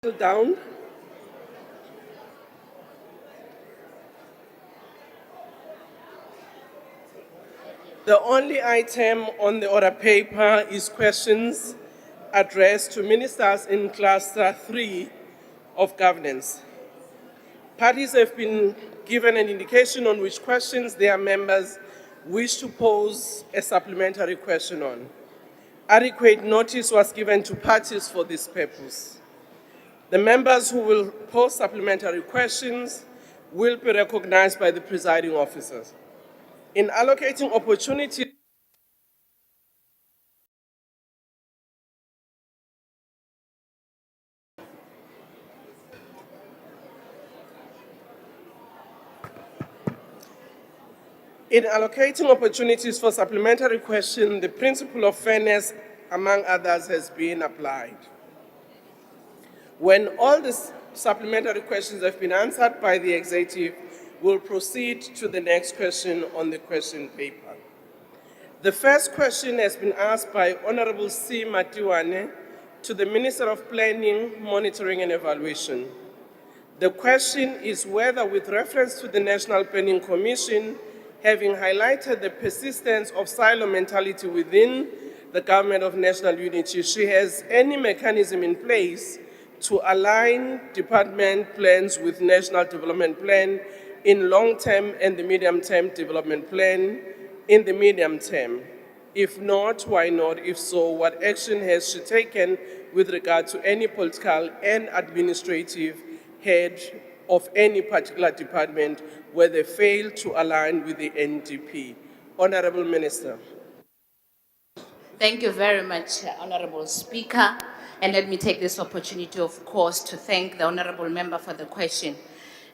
Down. The only item on the order paper is questions addressed to ministers in Cluster 3 of governance. Parties have been given an indication on which questions their members wish to pose a supplementary question on. Adequate notice was given to parties for this purpose. The members who will pose supplementary questions will be recognized by the presiding officers. In allocating opportunities for supplementary question, the principle of fairness, among others, has been applied. When all the supplementary questions have been answered by the executive, we'll proceed to the next question on the question paper. The first question has been asked by Honorable C. Matiwane to the Minister of Planning, Monitoring and Evaluation. The question is whether, with reference to the National Planning Commission, having highlighted the persistence of silo mentality within the Government of National Unity, she has any mechanism in place to align department plans with National Development Plan in long-term and the medium-term development plan in the medium term. If not, why not? If so, what action has she taken with regard to any political and administrative head of any particular department where they fail to align with the NDP? Honorable Minister. Thank you very much, Honorable Speaker. And let me take this opportunity, of course, to thank the Honorable Member for the question.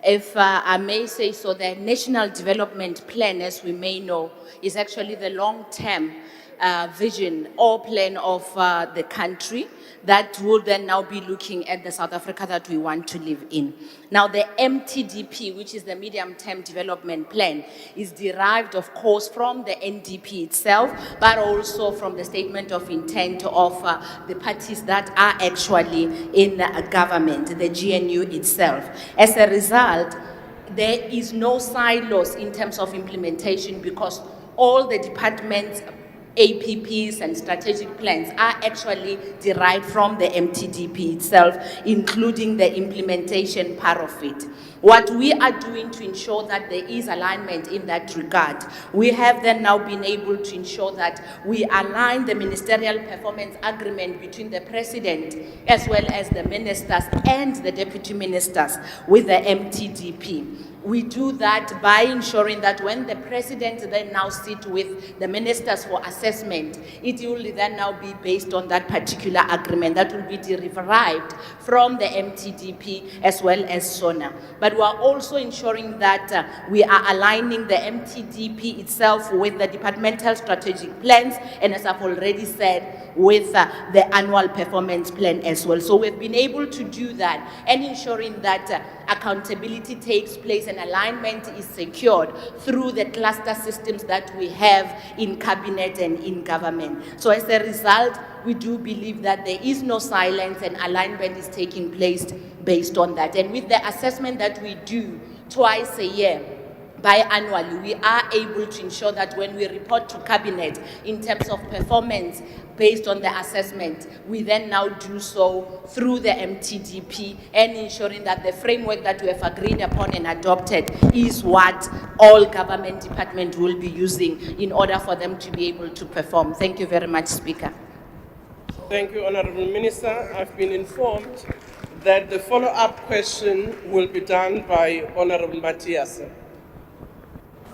If I may say so, the National Development Plan, as we may know, is actually the long-term vision or plan of the country that will then now be looking at the South Africa that we want to live in. Now, the MTDP, which is the Medium-Term Development Plan, is derived, of course, from the NDP itself, but also from the statement of intent of the parties that are actually in government, the GNU itself. As a result, there is no silos in terms of implementation because all the departments, APPs and strategic plans are actually derived from the MTDP itself, including the implementation part of it. What we are doing to ensure that there is alignment in that regard, we have then now been able to ensure that we align the ministerial performance agreement between the president as well as the ministers and the deputy ministers with the MTDP. We do that by ensuring that when the president then now sit with the ministers for assessment, it will then now be based on that particular agreement that will be derived from the MTDP as well as SONA. But we are also ensuring that we are aligning the MTDP itself with the departmental strategic plans, and as I've already said, with the annual performance plan as well. So we've been able to do that and ensuring that accountability takes place and alignment is secured through the cluster systems that we have in cabinet and in government. So as a result, we do believe that there is no silence and alignment is taking place based on that. And with the assessment that we do twice a year, biannually, we are able to ensure that when we report to cabinet in terms of performance based on the assessment, we then now do so through the MTDP and ensuring that the framework that we have agreed upon and adopted is what all government departments will be using in order for them to be able to perform. Thank you very much, Speaker. Thank you, Honorable Minister. I've been informed that the follow-up question will be done by Honorable Matthias.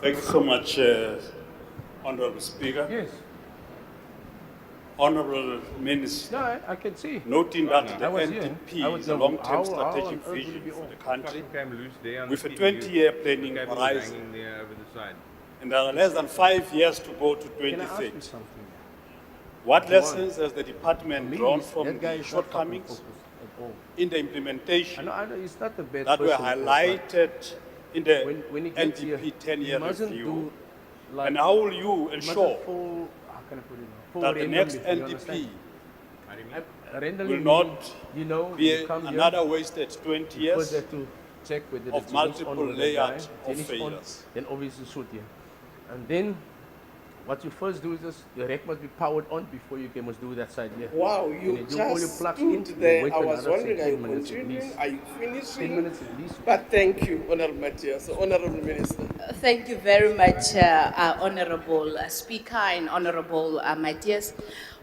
Thank you so much, Honorable Speaker. Yes. Honorable Minister, No, I can see. noting that the I was here. NDP is a long-term strategic vision for the country with a 20-year planning horizon, and there are less than 5 years to go to Can I ask 2030. you something? What lessons has the department drawn from That guy the is not shortcomings focused at all. in the implementation I know it's not the best that were person for, but highlighted in the when he gets here, NDP he 10-year mustn't review? do like, And how will you he mustn't ensure full, how can I put it now? Full that the next randomly, you understand? NDP Randomly, will not you know, be you come another wasted 20 here, first years have to check whether of the multiple on, layers of on, failures. then obviously shoot here. And then what you first do is this, the rack must be powered on before you can must do that side here. Wow, And you then do all your just plugs stood in, you there. wait I for was another, say, wondering, are you 10 minutes at continuing? least. Are you 10 finishing? minutes at least. But thank you, Honorable Matthias. Honorable Minister. Thank you very much, Honorable Speaker and Honorable Matthias.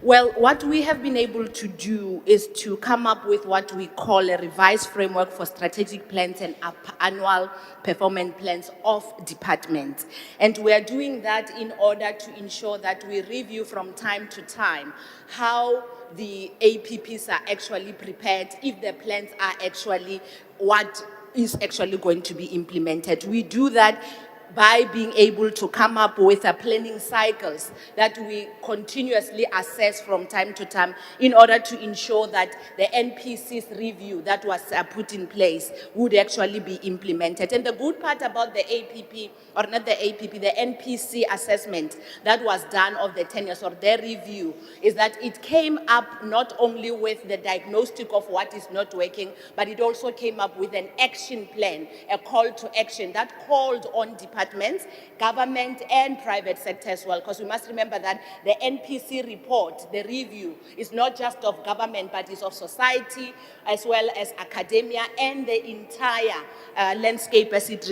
Well, what we have been able to do is to come up with what we call a revised framework for strategic plans and annual performance plans of departments. And we are doing that in order to ensure that we review from time to time how the APPs are actually prepared, if the plans are actually what is actually going to be implemented. We do that by being able to come up with a planning cycles that we continuously assess from time to time in order to ensure that the NPC's review that was put in place would actually be implemented. And the good part about the APP, or not the APP, the NPC assessment that was done of the 10 years or their review is that it came up not only with the diagnostic of what is not working, but it also came up with an action plan, a call to action that called on departments, government and private sector as well, because we must remember that the NPC report, the review, is not just of government, but is of society as well as academia and the entire landscape as it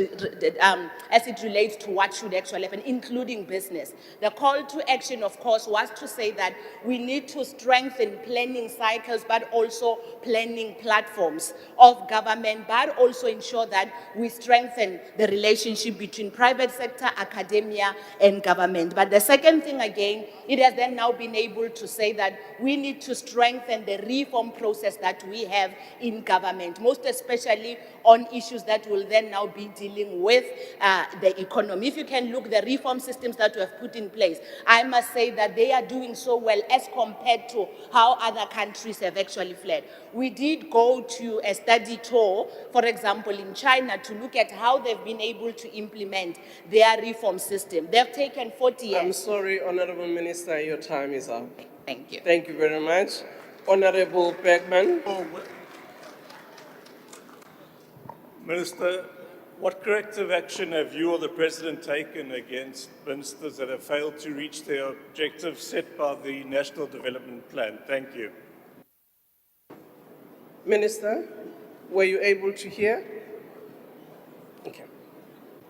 relates to what should actually happen, including business. The call to action, of course, was to say that we need to strengthen planning cycles, but also planning platforms of government, but also ensure that we strengthen the relationship between private sector, academia, and government. But the second thing, again, it has then now been able to say that we need to strengthen the reform process that we have in government, most especially on issues that will then now be dealing with the economy. If you can look the reform systems that we have put in place, I must say that they are doing so well as compared to how other countries have actually fled. We did go to a study tour, for example, in China, to look at how they've been able to implement their reform system. They've taken 40 years. I'm sorry, Honorable Minister, your time is up. Thank you. Thank you very much. Honorable Bergman. Minister, what corrective action have you or the President taken against ministers that have failed to reach their objectives set by the National Development Plan? Thank you. Minister, were you able to hear? Okay.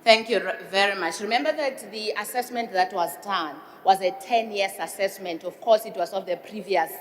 Thank you very much. Remember that the assessment that was done was a 10-year assessment. Of course, it was of the previous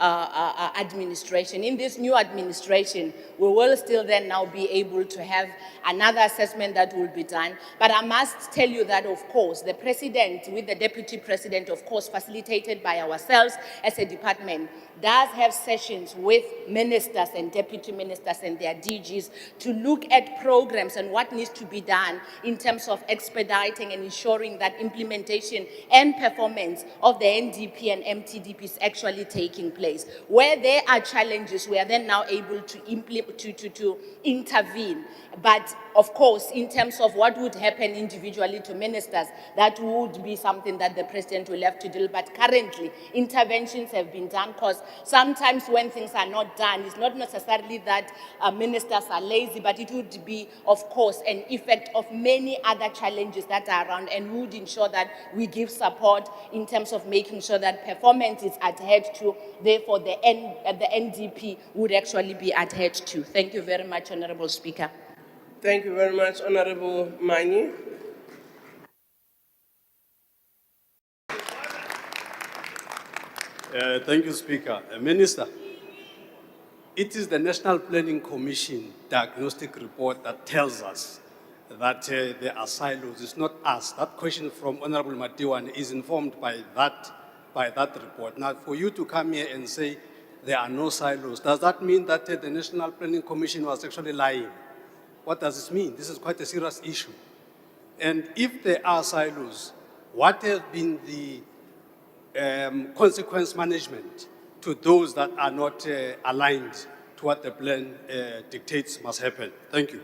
administration. In this new administration, we will still then now be able to have another assessment that will be done. But I must tell you that, of course, the president with the deputy president, of course, facilitated by ourselves as a department, does have sessions with ministers and deputy ministers and their DGs to look at programs and what needs to be done in terms of expediting and ensuring that implementation and performance of the NDP and MTDP is actually taking place. Where there are challenges, we are then now able to intervene. But of course, in terms of what would happen individually to ministers, that would be something that the president will have to deal with. But currently, interventions have been done, because sometimes when things are not done, it's not necessarily that ministers are lazy, but it would be, of course, an effect of many other challenges that are around, and we would ensure that we give support in terms of making sure that performance is adhered to, therefore the NDP would actually be adhered to. Thank you very much, Honorable Speaker. Thank you very much, Honorable Mani. Thank you, Speaker. Minister, it is the National Planning Commission diagnostic report that tells us that there are silos. It's not us. That question from Honorable Matiwan is informed by that report. Now, for you to come here and say there are no silos, does that mean that the National Planning Commission was actually lying? What does this mean? This is quite a serious issue. And if there are silos, what has been the consequence management to those that are not aligned to what the plan dictates must happen? Thank you.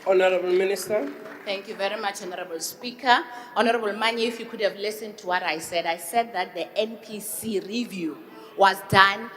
Honorable Minister. Thank you very much, Honorable Speaker. Honorable Mani, if you could have listened to what I said that the NPC review was done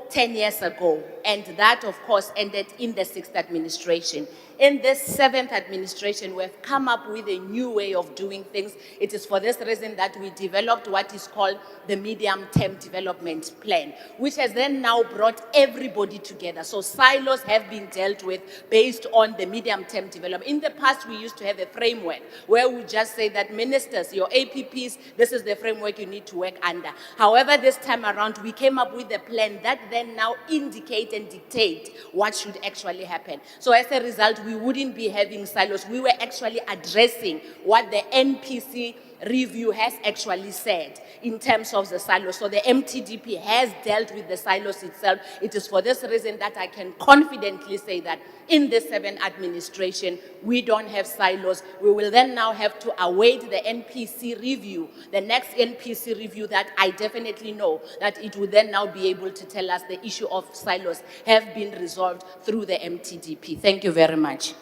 10 years ago, and that, of course, ended in the 6th administration. In this 7th administration, we've come up with a new way of doing things. It is for this reason that we developed what is called the medium-term development plan, which has then now brought everybody together. So silos have been dealt with based on the medium-term development. In the past, we used to have a framework where we just say that ministers, your APPs, this is the framework you need to work under. However, this time around, we came up with a plan that then now indicate and dictate what should actually happen. So as a result, we wouldn't be having silos. We were actually addressing what the NPC review has actually said in terms of the silos. So the MTDP has dealt with the silos itself. It is for this reason that I can confidently say that in the 7th administration, we don't have silos. We will then now have to await the NPC review, the next NPC review that I definitely know that it will then now be able to tell us the issue of silos have been resolved through the MTDP. Thank you very much.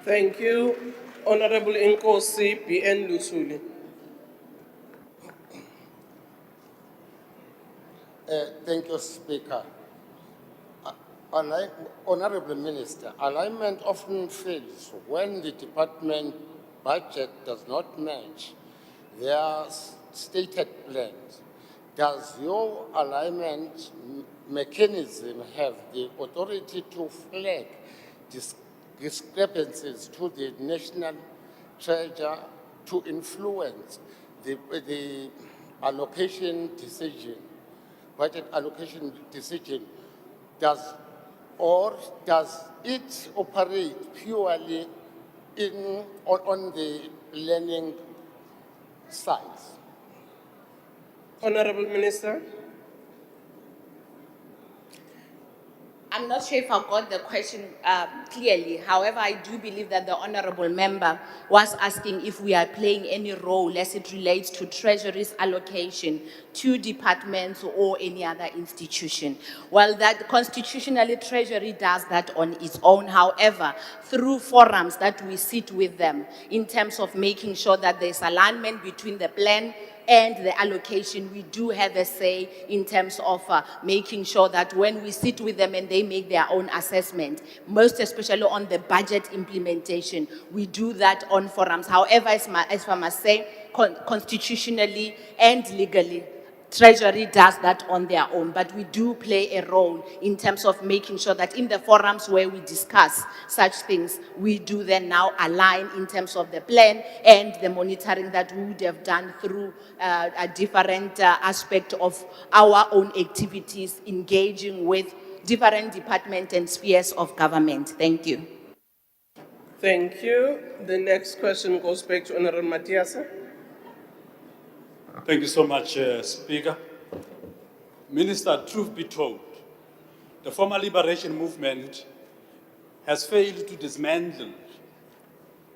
Thank you. Honorable Nkosi BN Lusuli. Thank you, Speaker. Honorable Minister, alignment often fails when the department budget does not match their stated plans. Does your alignment mechanism have the authority to flag discrepancies to the National Treasury to influence the allocation decision, budget allocation decision? Does it operate purely on the learning side? Honorable Minister. I'm not sure if I got the question clearly. However, I do believe that the honorable member was asking if we are playing any role as it relates to Treasury's allocation to departments or any other institution. Well, that constitutionally Treasury does that on its own. However, through forums that we sit with them in terms of making sure that there's alignment between the plan and the allocation, we do have a say in terms of making sure that when we sit with them and they make their own assessment, most especially on the budget implementation, we do that on forums. However, as I must say, constitutionally and legally, Treasury does that on their own, but we do play a role in terms of making sure that in the forums where we discuss such things, we do then now align in terms of the plan and the monitoring that we would have done through a different aspect of our own activities, engaging with different departments and spheres of government. Thank you. Thank you. The next question goes back to Honorable Matiasa. Thank you so much, Speaker. Minister, truth be told, the former liberation movement has failed to dismantle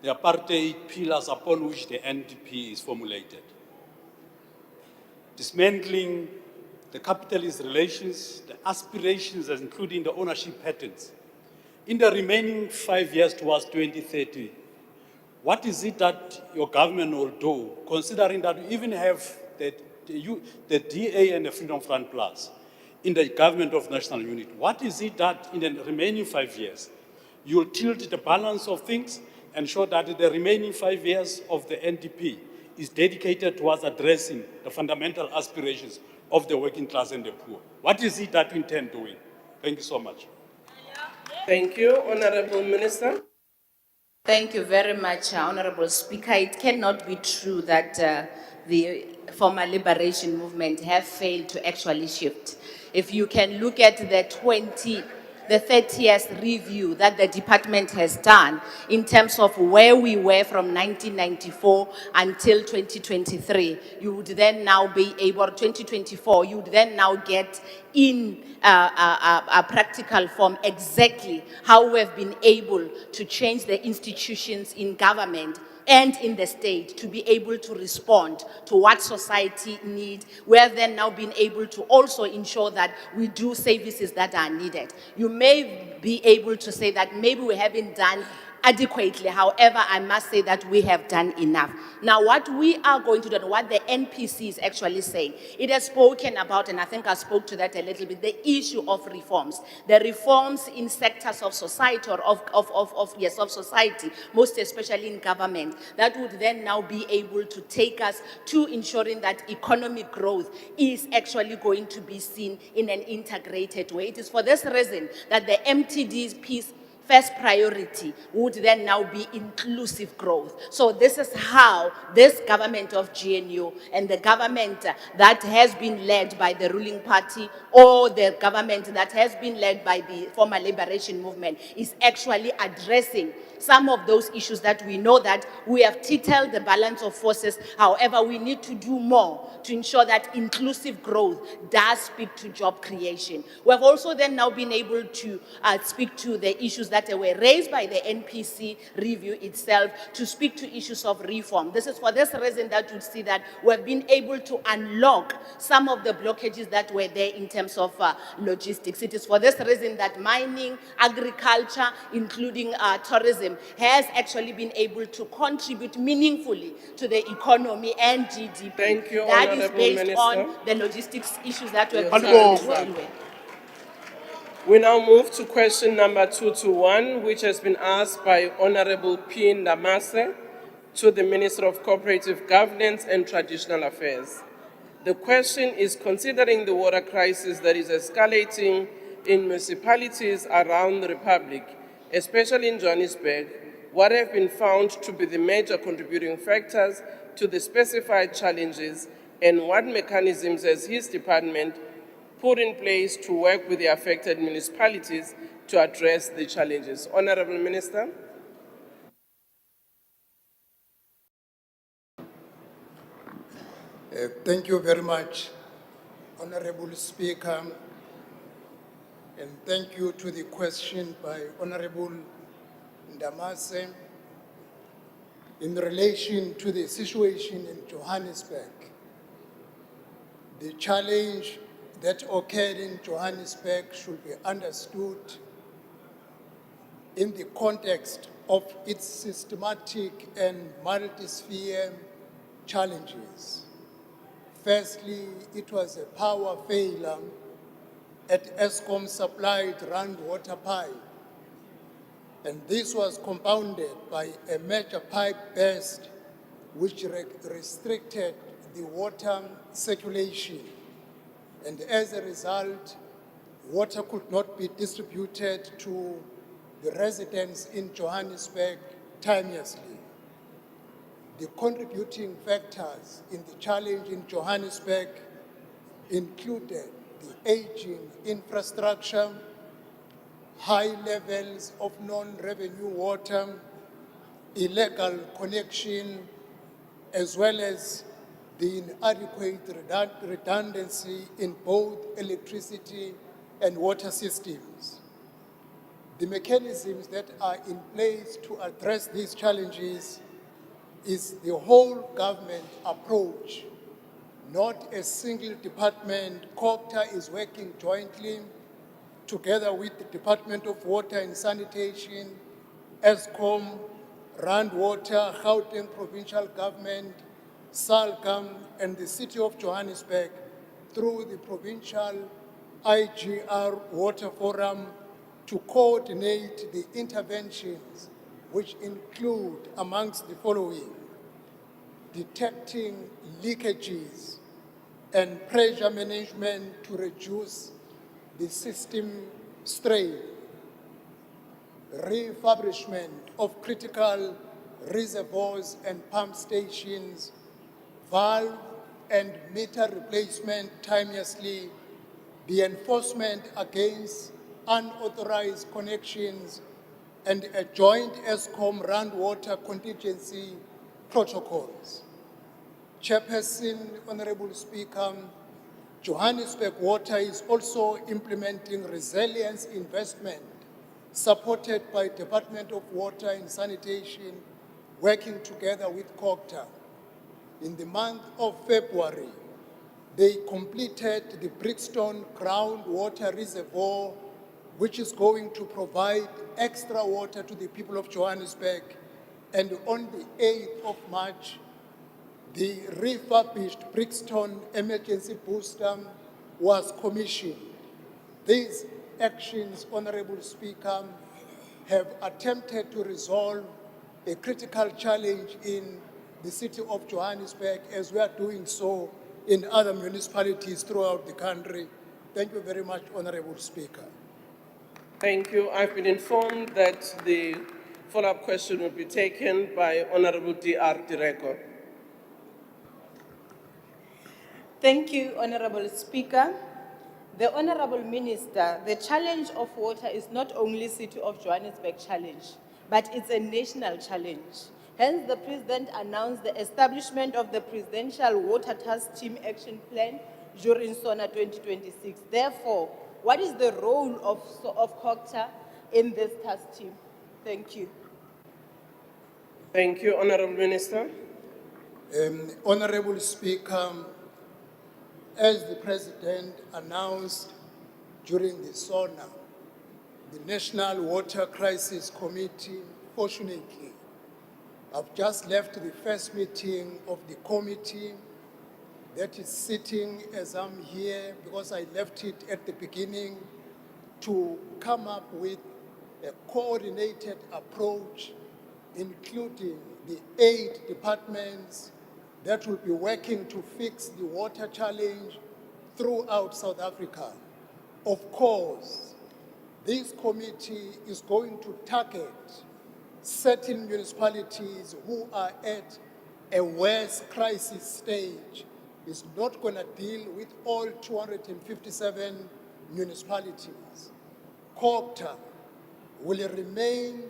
the apartheid pillars upon which the NDP is formulated. Dismantling the capitalist relations, the aspirations, including the ownership patterns. In the remaining 5 years towards 2030, what is it that your government will do, considering that you even have the DA and the Freedom Front Plus in the government of national unity? What is it that in the remaining 5 years, you'll tilt the balance of things and show that the remaining 5 years of the NDP is dedicated towards addressing the fundamental aspirations of the working class and the poor? What is it that you intend doing? Thank you so much. Thank you, Honorable Minister. Thank you very much, Honorable Speaker. It cannot be true that the former liberation movement have failed to actually shift. If you can look at the 30 years review that the department has done in terms of where we were from 1994 until 2023, you would then now be able, 2024, you would then now get in a practical form exactly how we've been able to change the institutions in government and in the state to be able to respond to what society needs. We have then now been able to also ensure that we do services that are needed. You may be able to say that maybe we haven't done adequately. However, I must say that we have done enough. Now, what we are going to do and what the NPC is actually saying, it has spoken about, and I think I spoke to that a little bit, the issue of reforms. The reforms in sectors of society or of society, most especially in government, that would then now be able to take us to ensuring that economic growth is actually going to be seen in an integrated way. It is for this reason that the MTD's piece first priority would then now be inclusive growth. So this is how this government of GNU and the government that has been led by the ruling party or the government that has been led by the former liberation movement is actually addressing some of those issues that we know that we have titled the balance of forces. However, we need to do more to ensure that inclusive growth does speak to job creation. We have also then now been able to speak to the issues that were raised by the NPC review itself, to speak to issues of reform. This is for this reason that you see that we have been able to unlock some of the blockages that were there in terms of logistics. It is for this reason that mining, agriculture, including tourism, has actually been able to contribute meaningfully to the economy and GDP. Thank you, That is Honourable based Minister. on the logistics issues that we're Yes, able to sir. deal with. We now move to question number 221, which has been asked by Honourable P. Ndamase to the Minister of Cooperative Governance and Traditional Affairs. The question is, considering the water crisis that is escalating in municipalities around the Republic, especially in Johannesburg, what have been found to be the major contributing factors to the specified challenges, and what mechanisms has his department put in place to work with the affected municipalities to address the challenges? Honourable Minister. Thank you very much, Honorable Speaker, and thank you to the question by Honorable Ndamase in relation to the situation in Johannesburg. The challenge that occurred in Johannesburg should be understood in the context of its systematic and multi-sphere challenges. Firstly, it was a power failure at Eskom supplied Rand water pipe, and this was compounded by a major pipe burst which restricted the water circulation, and as a result, water could not be distributed to the residents in Johannesburg timeously. The contributing factors in the challenge in Johannesburg included the aging infrastructure, high levels of non-revenue water, illegal connection, as well as the inadequate redundancy in both electricity and water systems. The mechanisms that are in place to address these challenges is the whole government approach, not a single department. COGTA is working jointly together with the Department of Water and Sanitation, Eskom, Rand Water, Gauteng Provincial Government, SALGAM, and the City of Johannesburg through the Provincial IGR Water Forum to coordinate the interventions, which include, amongst the following: detecting leakages and pressure management to reduce the system strain, refurbishment of critical reservoirs and pump stations, valve and meter replacement timeously, the enforcement against unauthorized connections, and a joint Eskom Rand water contingency protocols. Chairperson, Honorable Speaker, Johannesburg Water is also implementing resilience investment supported by Department of Water and Sanitation, working together with COGTA. In the month of February, they completed the Brixton groundwater reservoir which is going to provide extra water to the people of Johannesburg. And on the 8th of March, the refurbished Brixton emergency booster was commissioned. These actions, Honorable Speaker, have attempted to resolve a critical challenge in the city of Johannesburg, as we are doing so in other municipalities throughout the country. Thank you very much, Honorable Speaker. Thank you. I've been informed that the follow-up question will be taken by Honorable D.R. Direko. Thank you, Honorable Speaker. The Honorable Minister, the challenge of water is not only City of Johannesburg challenge, but it's a national challenge. Hence, the President announced the establishment of the Presidential Water Task Team Action Plan during SONA 2026. Therefore, what is the role of COGTA in this task team? Thank you. Thank you, Honorable Minister. Honorable Speaker, as the President announced during the SONA, the National Water Crisis Committee, fortunately, I've just left the first meeting of the committee that is sitting as I'm here, because I left it at the beginning, to come up with a coordinated approach, including the 8 departments that will be working to fix the water challenge throughout South Africa. Of course, this committee is going to target certain municipalities who are at a worse crisis stage. It's not going to deal with all 257 municipalities. COGTA will remain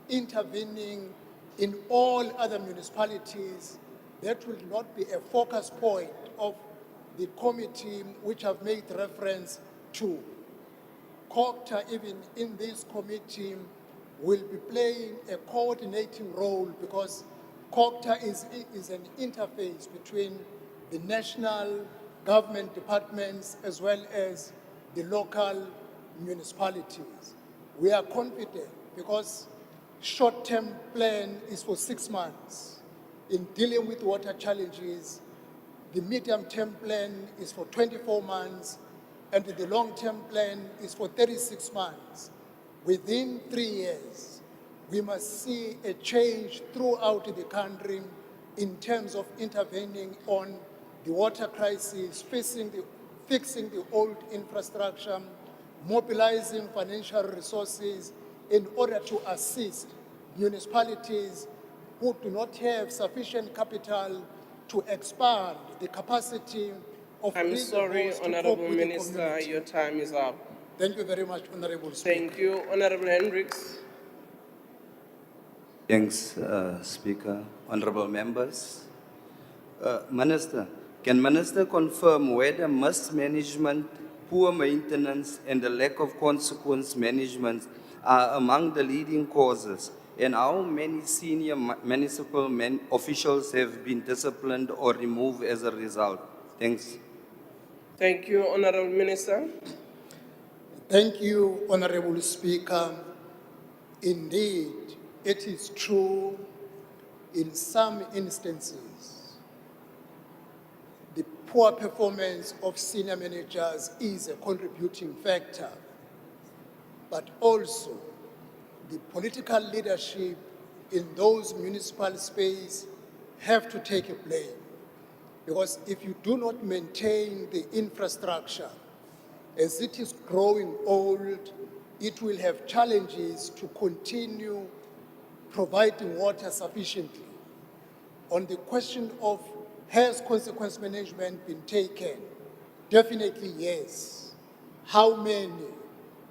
intervening in all other municipalities. That will not be a focus point of the committee which I've made reference to. COGTA, even in this committee, will be playing a coordinating role, because COGTA is an interface between the national government departments as well as the local municipalities. We are confident, because short-term plan is for 6 months. In dealing with water challenges, the medium-term plan is for 24 months, and the long-term plan is for 36 months. Within 3 years, we must see a change throughout the country in terms of intervening on the water crisis, fixing the old infrastructure, mobilizing financial resources in order to assist municipalities who do not have sufficient capital to expand the capacity of I'm sorry, reservoirs to cope Honorable with the Minister, community. your time is up. Thank you very much, Honorable Speaker. Thank you, Honorable Hendricks. Thanks, Speaker. Honorable members. Minister, can Minister confirm whether mismanagement, poor maintenance, and the lack of consequence management are among the leading causes, and how many senior municipal officials have been disciplined or removed as a result? Thanks. Thank you, Honorable Minister. Thank you, Honorable Speaker. Indeed, it is true in some instances, the poor performance of senior managers is a contributing factor, but also the political leadership in those municipal spaces have to take a blame. Because if you do not maintain the infrastructure, as it is growing old, it will have challenges to continue providing water sufficiently. On the question of has consequence management been taken? Definitely yes. How many?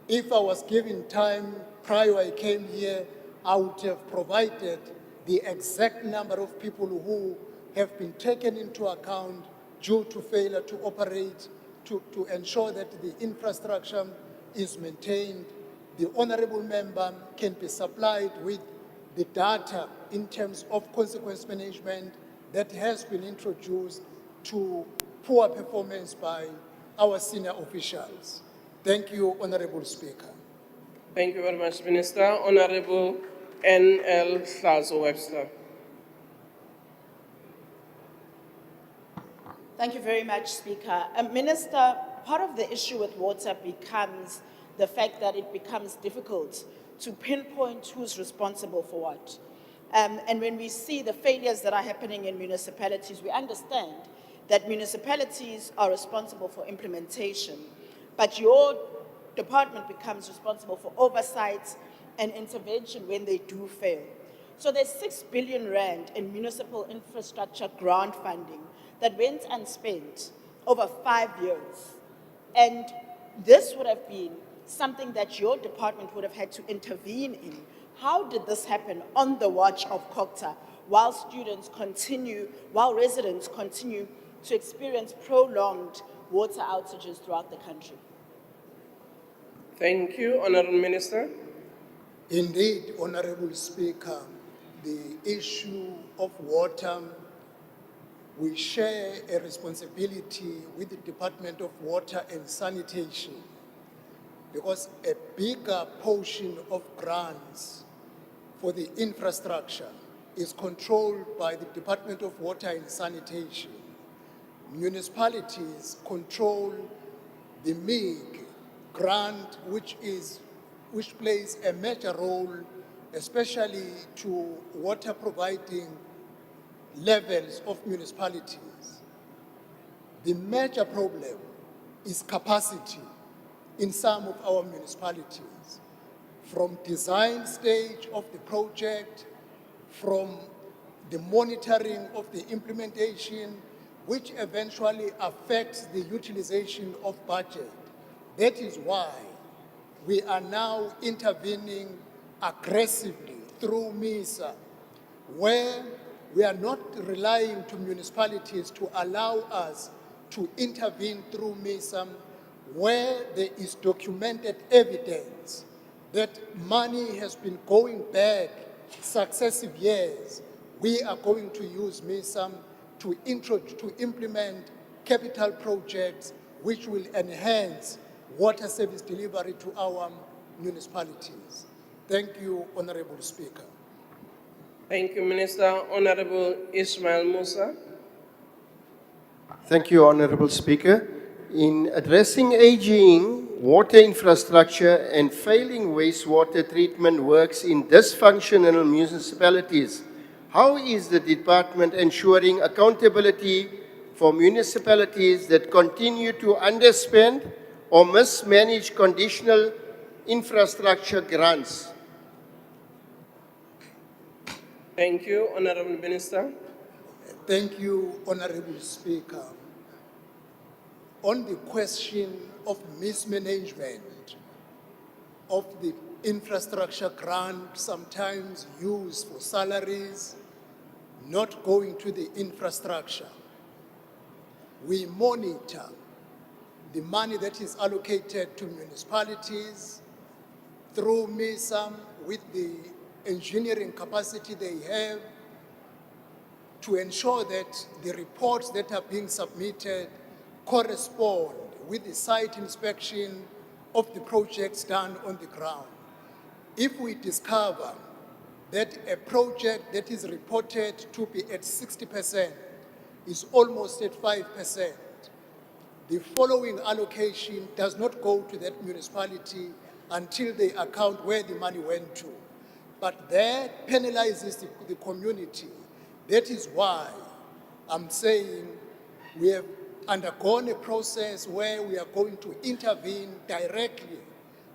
If I was given time prior I came here, I would have provided the exact number of people who have been taken into account due to failure to operate, to ensure that the infrastructure is maintained. The honorable member can be supplied with the data in terms of consequence management that has been introduced to poor performance by our senior officials. Thank you, Honorable Speaker. Thank you very much, Minister. Honorable N.L. Hlazo-Webster. Thank you very much, Speaker. Minister, part of the issue with water becomes the fact that it becomes difficult to pinpoint who's responsible for what. And when we see the failures that are happening in municipalities, we understand that municipalities are responsible for implementation, but your department becomes responsible for oversight and intervention when they do fail. So there's 6 billion rand in municipal infrastructure grant funding that went unspent over 5 years. And this would have been something that your department would have had to intervene in. How did this happen on the watch of COGTA while residents continue to experience prolonged water outages throughout the country? Thank you. Honorable Minister. Indeed, Honorable Speaker, the issue of water, we share a responsibility with the Department of Water and Sanitation because a bigger portion of grants for the infrastructure is controlled by the Department of Water and Sanitation. Municipalities control the MIG grant, which plays a major role, especially to water providing levels of municipalities. The major problem is capacity in some of our municipalities, from design stage of the project, from the monitoring of the implementation, which eventually affects the utilization of budget. That is why we are now intervening aggressively through MISA, where we are not relying to municipalities to allow us to intervene through MISA, where there is documented evidence that money has been going back successive years. We are going to use MISA to implement capital projects which will enhance water service delivery to our municipalities. Thank you, Honorable Speaker. Thank you, Minister. Honorable Ismail Musa. Thank you, Honorable Speaker. In addressing aging water infrastructure and failing wastewater treatment works in dysfunctional municipalities, how is the department ensuring accountability for municipalities that continue to underspend or mismanage conditional infrastructure grants? Thank you, Honorable Minister. Thank you, Honorable Speaker. On the question of mismanagement of the infrastructure grant, sometimes used for salaries, not going to the infrastructure, we monitor the money that is allocated to municipalities through MISA with the engineering capacity they have to ensure that the reports that are being submitted correspond with the site inspection of the projects done on the ground. If we discover that a project that is reported to be at 60% is almost at 5%, the following allocation does not go to that municipality until they account where the money went to. But that penalizes the community. That is why I'm saying we have undergone a process where we are going to intervene directly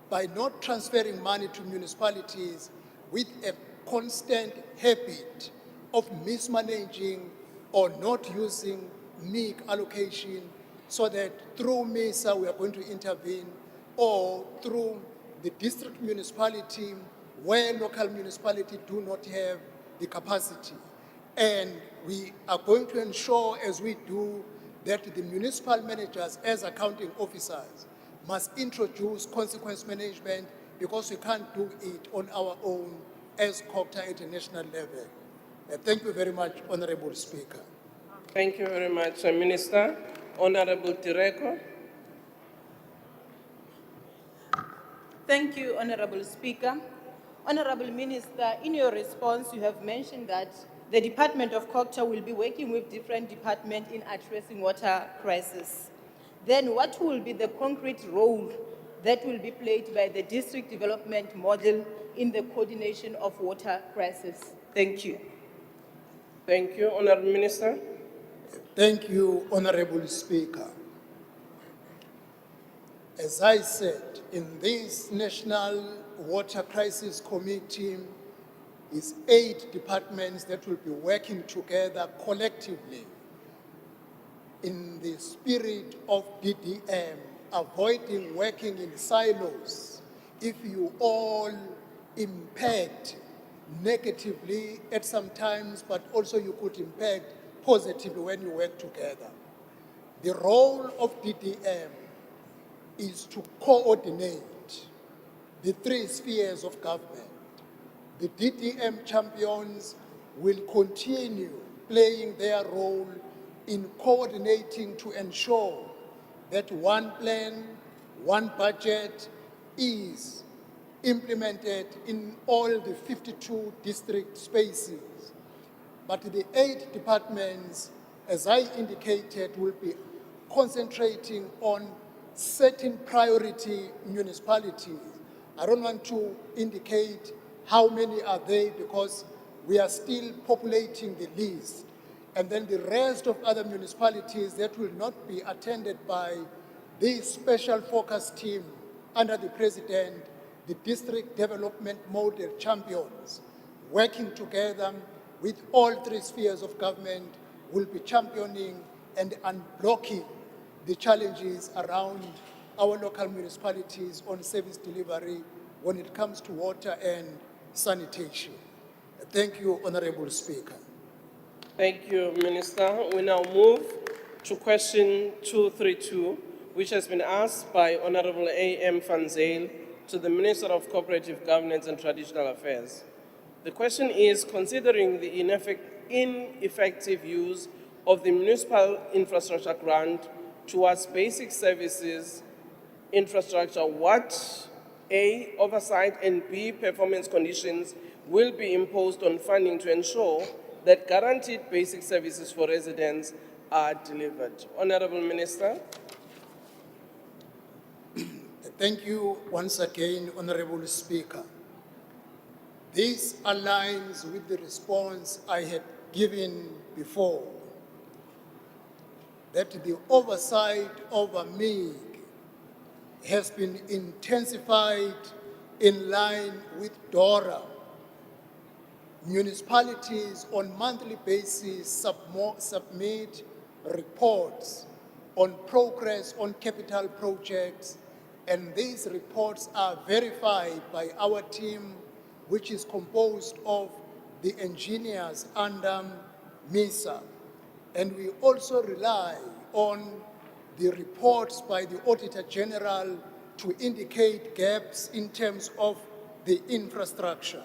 by not transferring money to municipalities with a constant habit of mismanaging or not using MIG allocation, so that through MISA we are going to intervene, or through the district municipality where local municipalities do not have the capacity. And we are going to ensure, as we do, that the municipal managers as accounting officers must introduce consequence management, because we can't do it on our own as COGTA at a national level. Thank you very much, Honorable Speaker. Thank you very much, Minister. Honorable Tireko. Thank you, Honorable Speaker. Honorable Minister, in your response, you have mentioned that the Department of Culture will be working with different departments in addressing water crisis. Then what will be the concrete role that will be played by the district development model in the coordination of water crisis? Thank you. Thank you, Honorable Minister. Thank you, Honorable Speaker. As I said, in this National Water Crisis Committee is 8 departments that will be working together collectively in the spirit of DDM, avoiding working in silos. If you all impact negatively at some times, but also you could impact positively when you work together. The role of DDM is to coordinate the 3 spheres of government. The DDM champions will continue playing their role in coordinating to ensure that one plan, one budget is implemented in all the 52 district spaces. But the 8 departments, as I indicated, will be concentrating on certain priority municipalities. I don't want to indicate how many are they because we are still populating the list. And then the rest of other municipalities that will not be attended by this special focus team under the president, the district development model champions, working together with all 3 spheres of government, will be championing and unblocking the challenges around our local municipalities on service delivery when it comes to water and sanitation. Thank you, Honorable Speaker. Thank you, Minister. We now move to question 232, which has been asked by Honorable A.M. Van Zyl to the Minister of Cooperative Governance and Traditional Affairs. The question is, considering the ineffective use of the municipal infrastructure grant towards basic services infrastructure, what A, oversight, and B, performance conditions will be imposed on funding to ensure that guaranteed basic services for residents are delivered? Honorable Minister. Thank you once again, Honorable Speaker. This aligns with the response I had given before, that the oversight over MIG has been intensified in line with DORA. Municipalities on monthly basis submit reports on progress on capital projects, and these reports are verified by our team, which is composed of the engineers under MISA. And we also rely on the reports by the Auditor General to indicate gaps in terms of the infrastructure.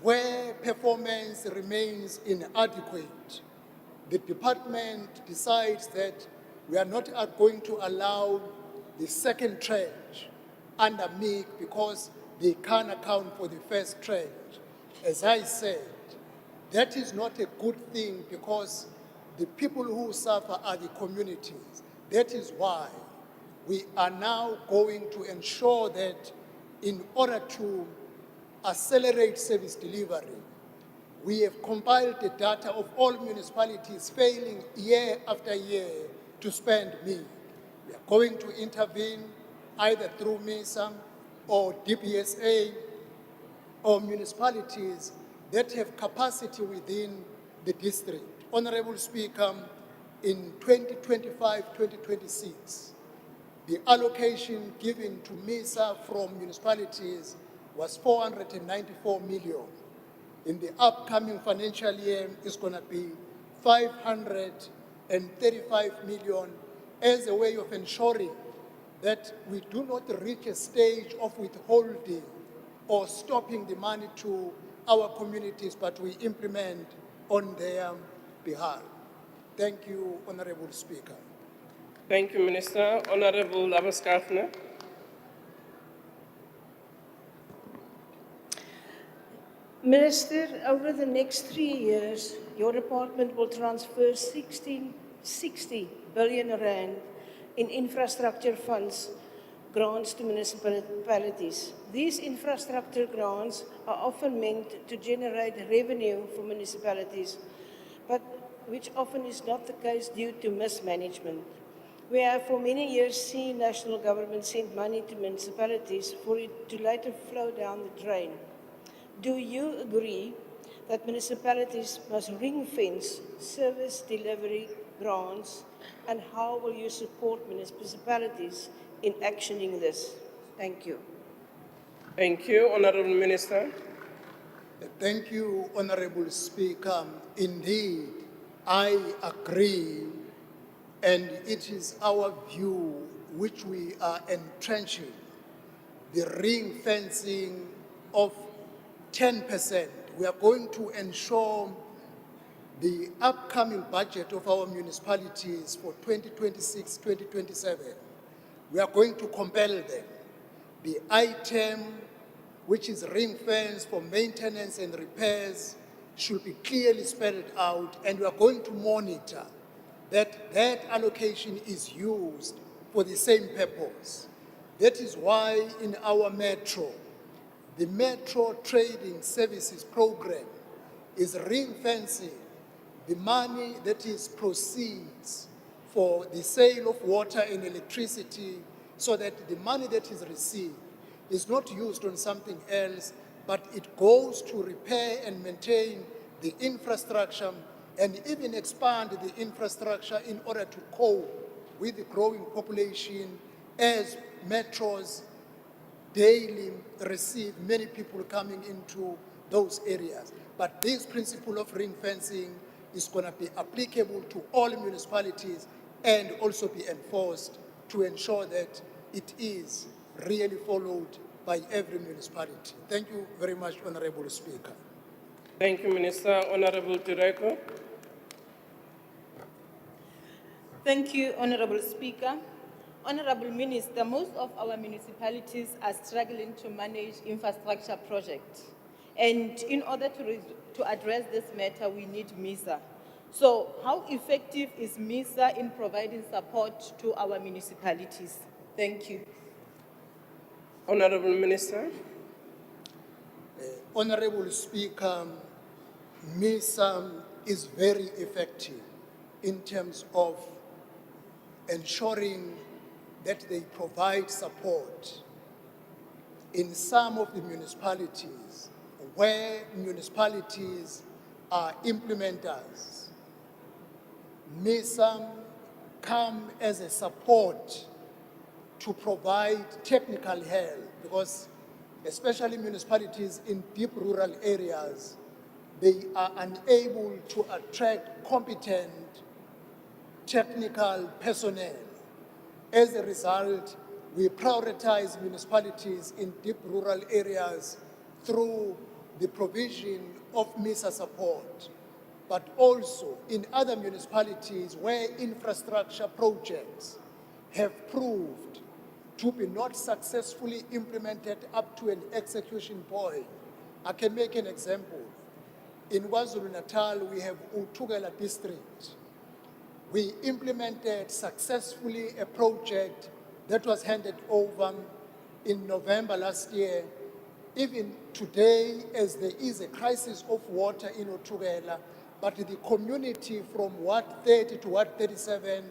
Where performance remains inadequate, the department decides that we are not going to allow the second tranche under MIG because they can't account for the first tranche. As I said, that is not a good thing because the people who suffer are the communities. That is why we are now going to ensure that in order to accelerate service delivery, we have compiled the data of all municipalities failing year after year to spend MIG. We are going to intervene either through MISA or DBSA or municipalities that have capacity within the district. Honorable Speaker, in 2025-2026, the allocation given to MISA from municipalities was 494 million. In the upcoming financial year, it's going to be 535 million as a way of ensuring that we do not reach a stage of withholding or stopping the money to our communities, but we implement on their behalf. Thank you, Honorable Speaker. Thank you, Minister. Honorable Abaskafne. Minister, over the next 3 years, your department will transfer 60 billion rand in infrastructure funds grants to municipalities. These infrastructure grants are often meant to generate revenue for municipalities, but which often is not the case due to mismanagement. We have for many years seen national government send money to municipalities for it to later flow down the drain. Do you agree that municipalities must ring-fence service delivery grants, and how will you support municipalities in actioning this? Thank you. Thank you, Honorable Minister. Thank you, Honorable Speaker. Indeed, I agree, and it is our view which we are entrenching, the ring fencing of 10%. We are going to ensure the upcoming budget of our municipalities for 2026-2027. We are going to compel them. The item which is ring fence for maintenance and repairs should be clearly spelled out, and we are going to monitor that that allocation is used for the same purpose. That is why in our metro, the Metro Trading Services Program is ring fencing the money that is proceeds for the sale of water and electricity, so that the money that is received is not used on something else, but it goes to repair and maintain the infrastructure and even expand the infrastructure in order to cope with the growing population as metros daily receive many people coming into those areas. But this principle of ring fencing is going to be applicable to all municipalities and also be enforced to ensure that it is really followed by every municipality. Thank you very much, Honorable Speaker. Thank you, Minister. Honorable Director. Thank you, Honorable Speaker. Honorable Minister, most of our municipalities are struggling to manage infrastructure projects. And in order to address this matter, we need MISA. So how effective is MISA in providing support to our municipalities? Thank you. Honorable Minister. Honorable Speaker, MISA is very effective in terms of ensuring that they provide support in some of the municipalities where municipalities are implementers. MISA come as a support to provide technical help, because especially municipalities in deep rural areas, they are unable to attract competent technical personnel. As a result, we prioritize municipalities in deep rural areas through the provision of MISA support, but also in other municipalities where infrastructure projects have proved to be not successfully implemented up to an execution point. I can make an example. In KwaZulu-Natal, we have Utugela district. We implemented successfully a project that was handed over in November last year. Even today, as there is a crisis of water in Utugela, but the community from Ward 30 to Ward 37,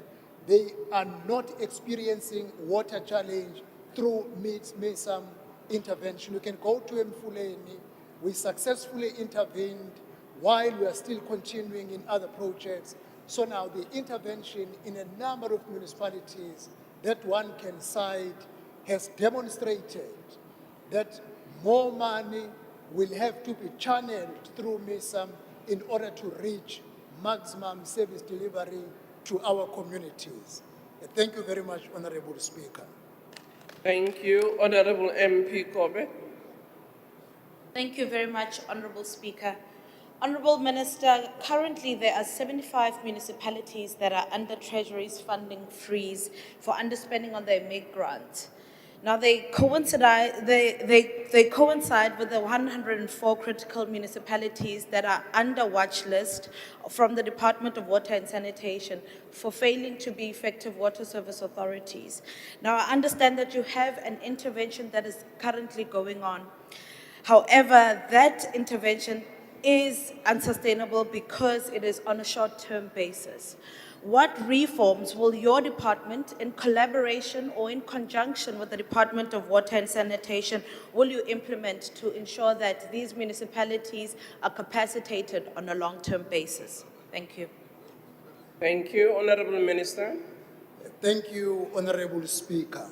they are not experiencing water challenge through MISA intervention. You can go to Mfuleni. We successfully intervened while we are still continuing in other projects. So now the intervention in a number of municipalities that one can cite has demonstrated that more money will have to be channeled through MISA in order to reach maximum service delivery to our communities. Thank you very much, Honorable Speaker. Thank you. Honorable MP Kobe. Thank you very much, Honorable Speaker. Honorable Minister, currently there are 75 municipalities that are under Treasury's funding freeze for underspending on their MEG grant. Now, they coincide with the 104 critical municipalities that are under watch list from the Department of Water and Sanitation for failing to be effective water service authorities. Now, I understand that you have an intervention that is currently going on. However, that intervention is unsustainable because it is on a short-term basis. What reforms will your department, in collaboration or in conjunction with the Department of Water and Sanitation, will you implement to ensure that these municipalities are capacitated on a long-term basis? Thank you. Thank you, Honorable Minister. Thank you, Honorable Speaker.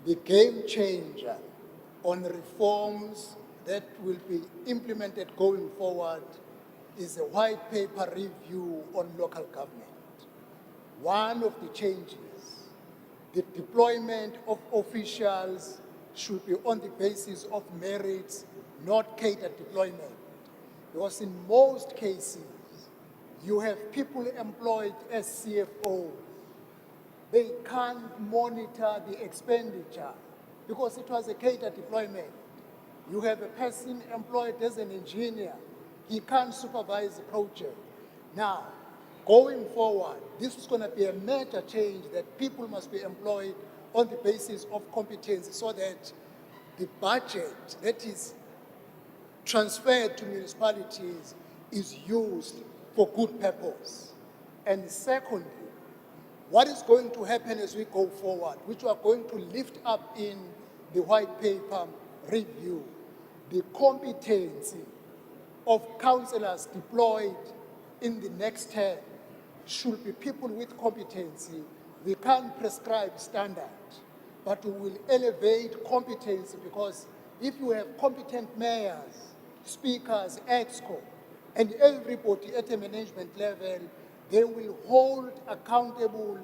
The game changer on reforms that will be implemented going forward is a white paper review on local government. One of the changes, the deployment of officials should be on the basis of merits, not catered deployment. Because in most cases, you have people employed as CFOs. They can't monitor the expenditure because it was a catered deployment. You have a person employed as an engineer. He can't supervise the project. Now, going forward, this is going to be a major change that people must be employed on the basis of competence so that the budget that is transferred to municipalities is used for good purpose. And secondly, what is going to happen as we go forward, which we are going to lift up in the white paper review, the competency of councillors deployed in the next term should be people with competency. We can't prescribe standard, but we will elevate competency because if you have competent mayors, speakers, EXCO, and everybody at a management level, they will hold accountable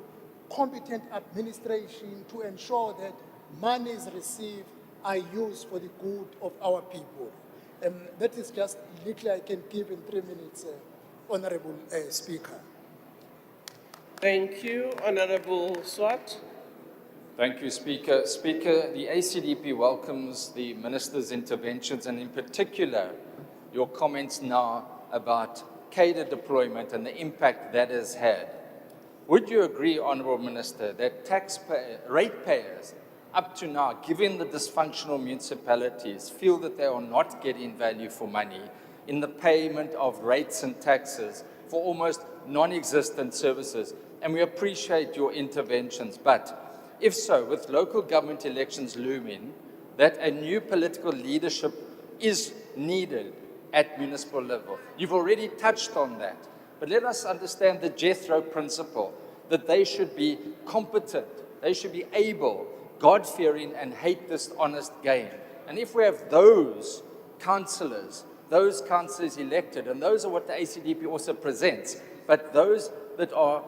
competent administration to ensure that monies received are used for the good of our people. That is just little I can give in 3 minutes, Honorable Speaker. Thank you, Honorable Swart. Thank you, Speaker. Speaker, the ACDP welcomes the Minister's interventions and in particular your comments now about cadre deployment and the impact that has had. Would you agree, Honourable Minister, that ratepayers up to now, given the dysfunctional municipalities, feel that they are not getting value for money in the payment of rates and taxes for almost non-existent services? And we appreciate your interventions, but if so, with local government elections looming, that a new political leadership is needed at municipal level. You've already touched on that, but let us understand the Jethro principle, that they should be competent, they should be able, God-fearing, and hate this honest gain. And if we have those councillors elected, and those are what the ACDP also presents, but those that are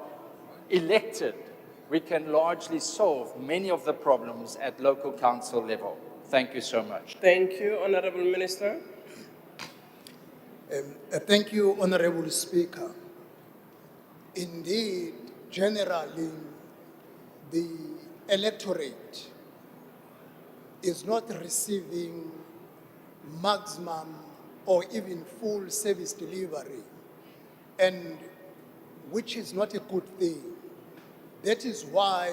elected, we can largely solve many of the problems at local council level. Thank you so much. Thank you, Honourable Minister. Thank you, Honourable Speaker. Indeed, generally, the electorate is not receiving maximum or even full service delivery, and which is not a good thing. That is why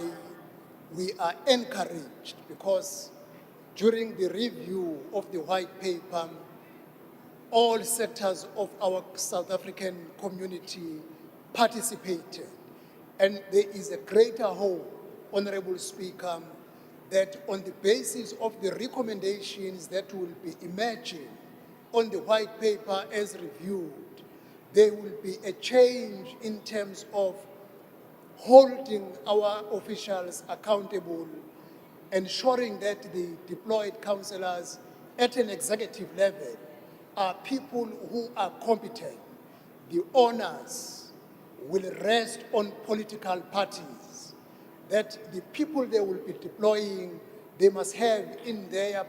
we are encouraged, because during the review of the white paper, all sectors of our South African community participated. And there is a greater hope, Honourable Speaker, that on the basis of the recommendations that will be emerging on the white paper as reviewed, there will be a change in terms of holding our officials accountable, ensuring that the deployed councillors at an executive level are people who are competent. The onus will rest on political parties, that the people they will be deploying, they must have in their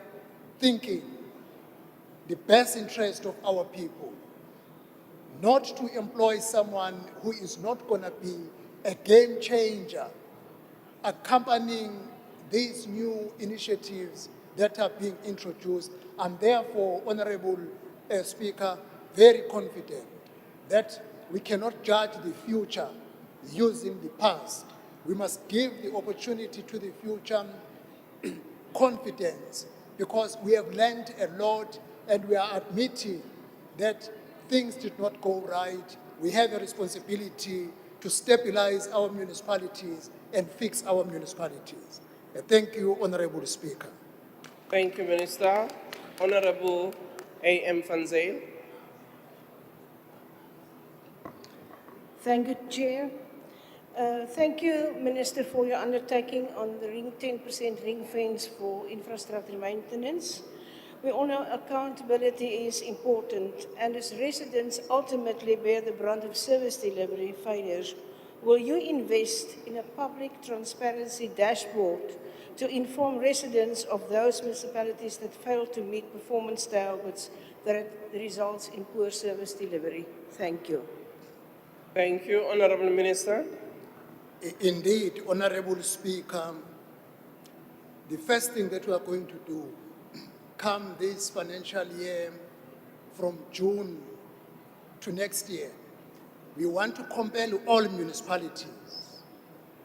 thinking the best interest of our people, not to employ someone who is not going to be a game changer, accompanying these new initiatives that are being introduced. I'm therefore, Honorable Speaker, very confident that we cannot judge the future using the past. We must give the opportunity to the future confidence, because we have learned a lot and we are admitting that things did not go right. We have a responsibility to stabilize our municipalities and fix our municipalities. Thank you, Honorable Speaker. Thank you, Minister. Honorable A.M. Van Zyl. Thank you, Chair. Thank you, Minister, for your undertaking on the 10% ring fence for infrastructure maintenance. We all know accountability is important, and as residents ultimately bear the brunt of service delivery failures, will you invest in a public transparency dashboard to inform residents of those municipalities that fail to meet performance targets that results in poor service delivery? Thank you. Thank you, Honorable Minister. Indeed, Honorable Speaker, the first thing that we are going to do come this financial year from June to next year, we want to compel all municipalities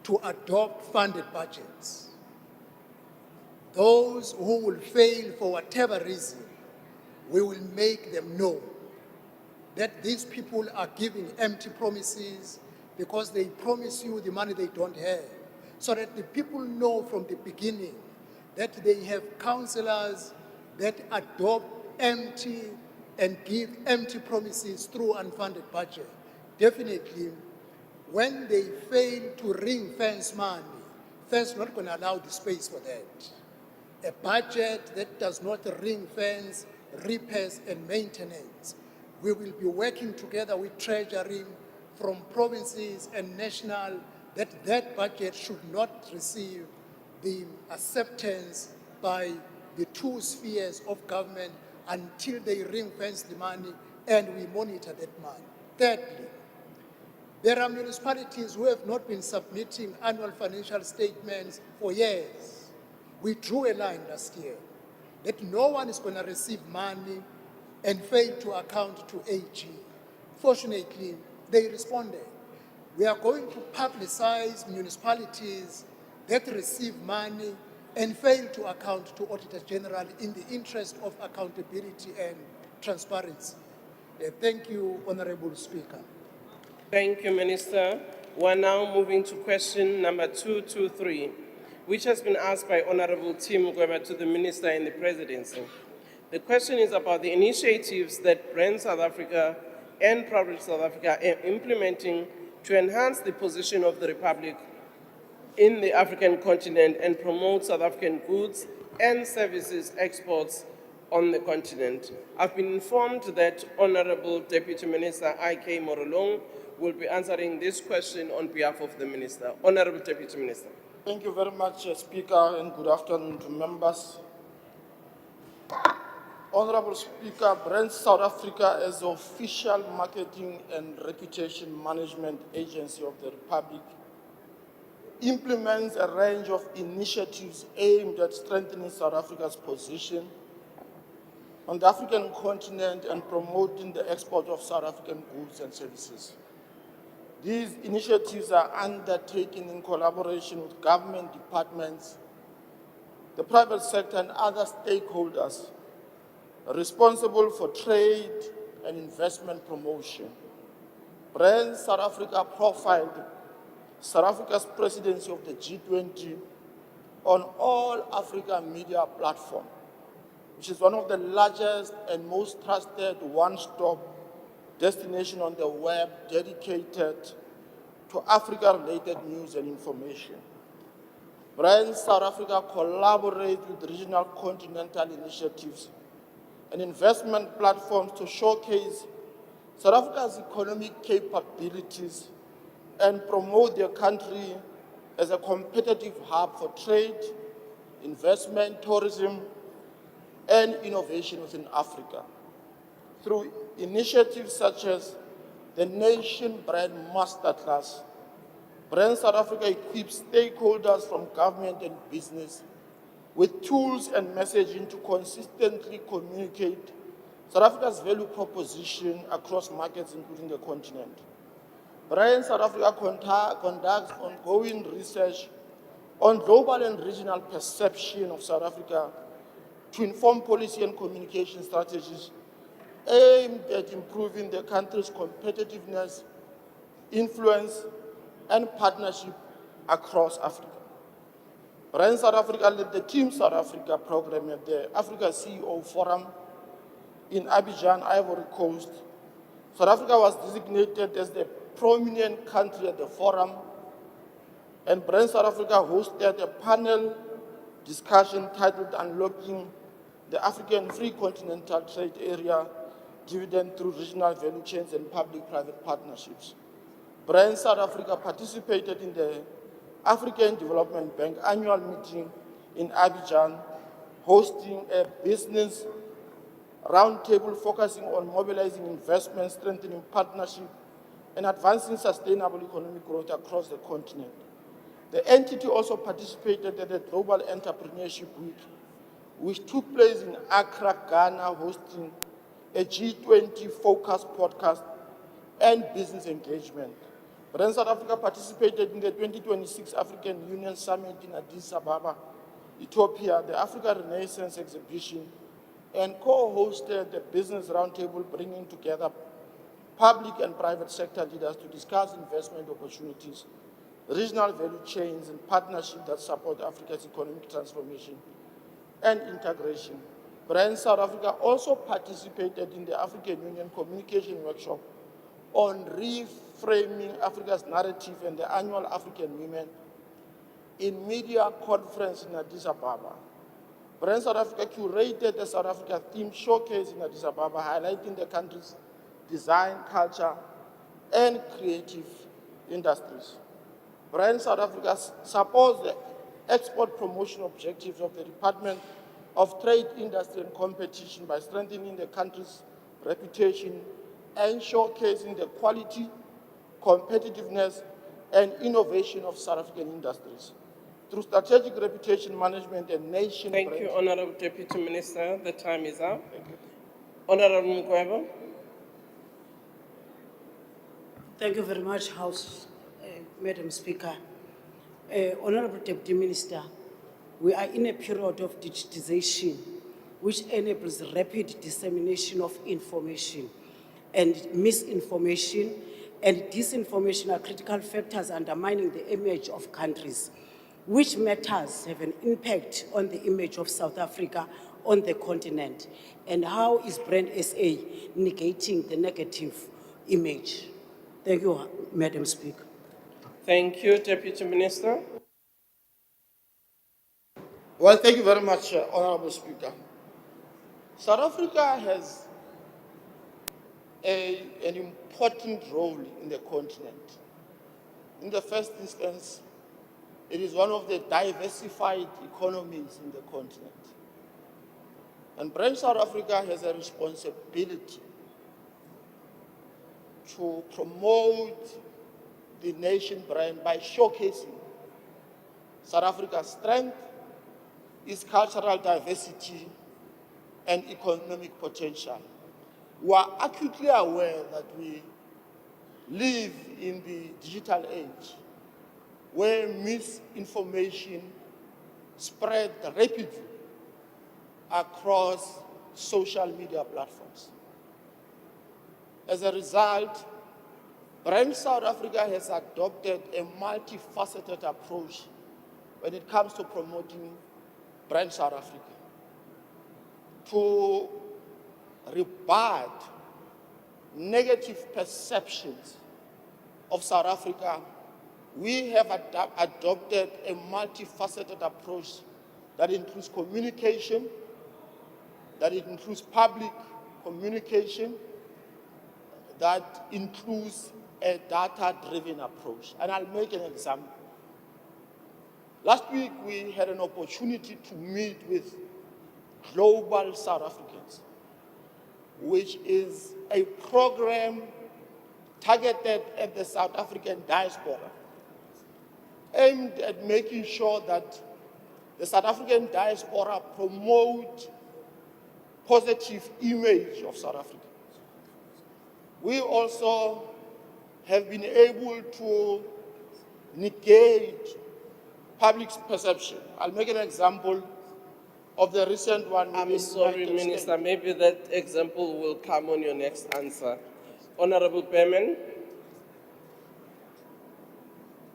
to adopt funded budgets. Those who will fail for whatever reason, we will make them know that these people are giving empty promises because they promise you the money they don't have, so that the people know from the beginning that they have councillors that adopt empty and give empty promises through unfunded budget. Definitely, when they fail to ring fence money, first not going to allow the space for that. A budget that does not ring fence repairs and maintenance. We will be working together with Treasury from provinces and national that budget should not receive the acceptance by the two spheres of government until they ring fence the money and we monitor that money. Thirdly, there are municipalities who have not been submitting annual financial statements for years. We drew a line last year that no one is going to receive money and fail to account to AG. Fortunately, they responded. We are going to publicize municipalities that receive money and fail to account to Auditor General in the interest of accountability and transparency. Thank you, Honorable Speaker. Thank you, Minister. We're now moving to question number 223, which has been asked by Honorable Tim Gweba to the Minister in the Presidency. The question is about the initiatives that Brand South Africa and Public South Africa are implementing to enhance the position of the Republic in the African continent and promote South African goods and services exports on the continent. I've been informed that Honorable Deputy Minister I.K. Morolong will be answering this question on behalf of the Minister. Honorable Deputy Minister. Thank you very much, Speaker, and good afternoon to members. Honorable Speaker, Brand South Africa as the official marketing and reputation management agency of the Republic implements a range of initiatives aimed at strengthening South Africa's position on the African continent and promoting the export of South African goods and services. These initiatives are undertaken in collaboration with government departments, the private sector, and other stakeholders responsible for trade and investment promotion. Brand South Africa profiled South Africa's presidency of the G20 on all Africa media platforms, which is one of the largest and most trusted one-stop destination on the web dedicated to Africa-related news and information. Brand South Africa collaborates with regional continental initiatives and investment platforms to showcase South Africa's economic capabilities and promote their country as a competitive hub for trade, investment, tourism, and innovation within Africa. Through initiatives such as the Nation Brand Masterclass, Brand South Africa equips stakeholders from government and business with tools and messaging to consistently communicate South Africa's value proposition across markets, including the continent. Brand South Africa conducts ongoing research on global and regional perception of South Africa to inform policy and communication strategies aimed at improving the country's competitiveness, influence, and partnership across Africa. Brand South Africa led the Team South Africa program at the Africa CEO Forum in Abidjan, Ivory Coast. South Africa was designated as the prominent country at the forum, and Brand South Africa hosted a panel discussion titled Unlocking the African Free Continental Trade Area Dividend through Regional Value Chains and Public-Private Partnerships. Brand South Africa participated in the African Development Bank annual meeting in Abidjan, hosting a business roundtable focusing on mobilizing investment, strengthening partnership, and advancing sustainable economic growth across the continent. The entity also participated at the Global Entrepreneurship Week, which took place in Accra, Ghana, hosting a G20 focused podcast and business engagement. Brand South Africa participated in the 2026 African Union Summit in Addis Ababa, Ethiopia, the Africa Renaissance exhibition, and co-hosted the Business Roundtable, bringing together public and private sector leaders to discuss investment opportunities, regional value chains, and partnerships that support Africa's economic transformation and integration. Brand South Africa also participated in the African Union Communication Workshop on reframing Africa's narrative and the annual African Women in Media Conference in Addis Ababa. Brand South Africa curated the South Africa theme showcase in Addis Ababa, highlighting the country's design, culture, and creative industries. Brand South Africa supports the export promotion objectives of the Department of Trade, Industry, and Competition by strengthening the country's reputation and showcasing the quality, competitiveness, and innovation of South African industries. Through strategic reputation management and nation Thank brand. you, Honorable Deputy Minister. The time is up. Honorable Mugwebo. Thank you very much, Madam Speaker. Honorable Deputy Minister, we are in a period of digitization which enables rapid dissemination of information, and misinformation and disinformation are critical factors undermining the image of countries. Which matters have an impact on the image of South Africa on the continent? And how is Brand SA negating the negative image? Thank you, Madam Speaker. Thank you, Deputy Minister. Well, thank you very much, Honorable Speaker. South Africa has an important role in the continent. In the first instance, it is one of the diversified economies in the continent. And Brand South Africa has a responsibility to promote the nation brand by showcasing South Africa's strength, its cultural diversity, and economic potential. We are acutely aware that we live in the digital age, where misinformation spread rapidly across social media platforms. As a result, Brand South Africa has adopted a multifaceted approach when it comes to promoting Brand South Africa. To rebut negative perceptions of South Africa, we have adopted a multifaceted approach that includes communication, that it includes public communication, that includes a data-driven approach. And I'll make an example. Last week, we had an opportunity to meet with Global South Africans, which is a program targeted at the South African diaspora aimed at making sure that the South African diaspora promote positive image of South Africa. We also have been able to negate public perception. I'll make an example of the recent one. I'm sorry, Minister, maybe that example will come on your next answer. Honorable Behrman.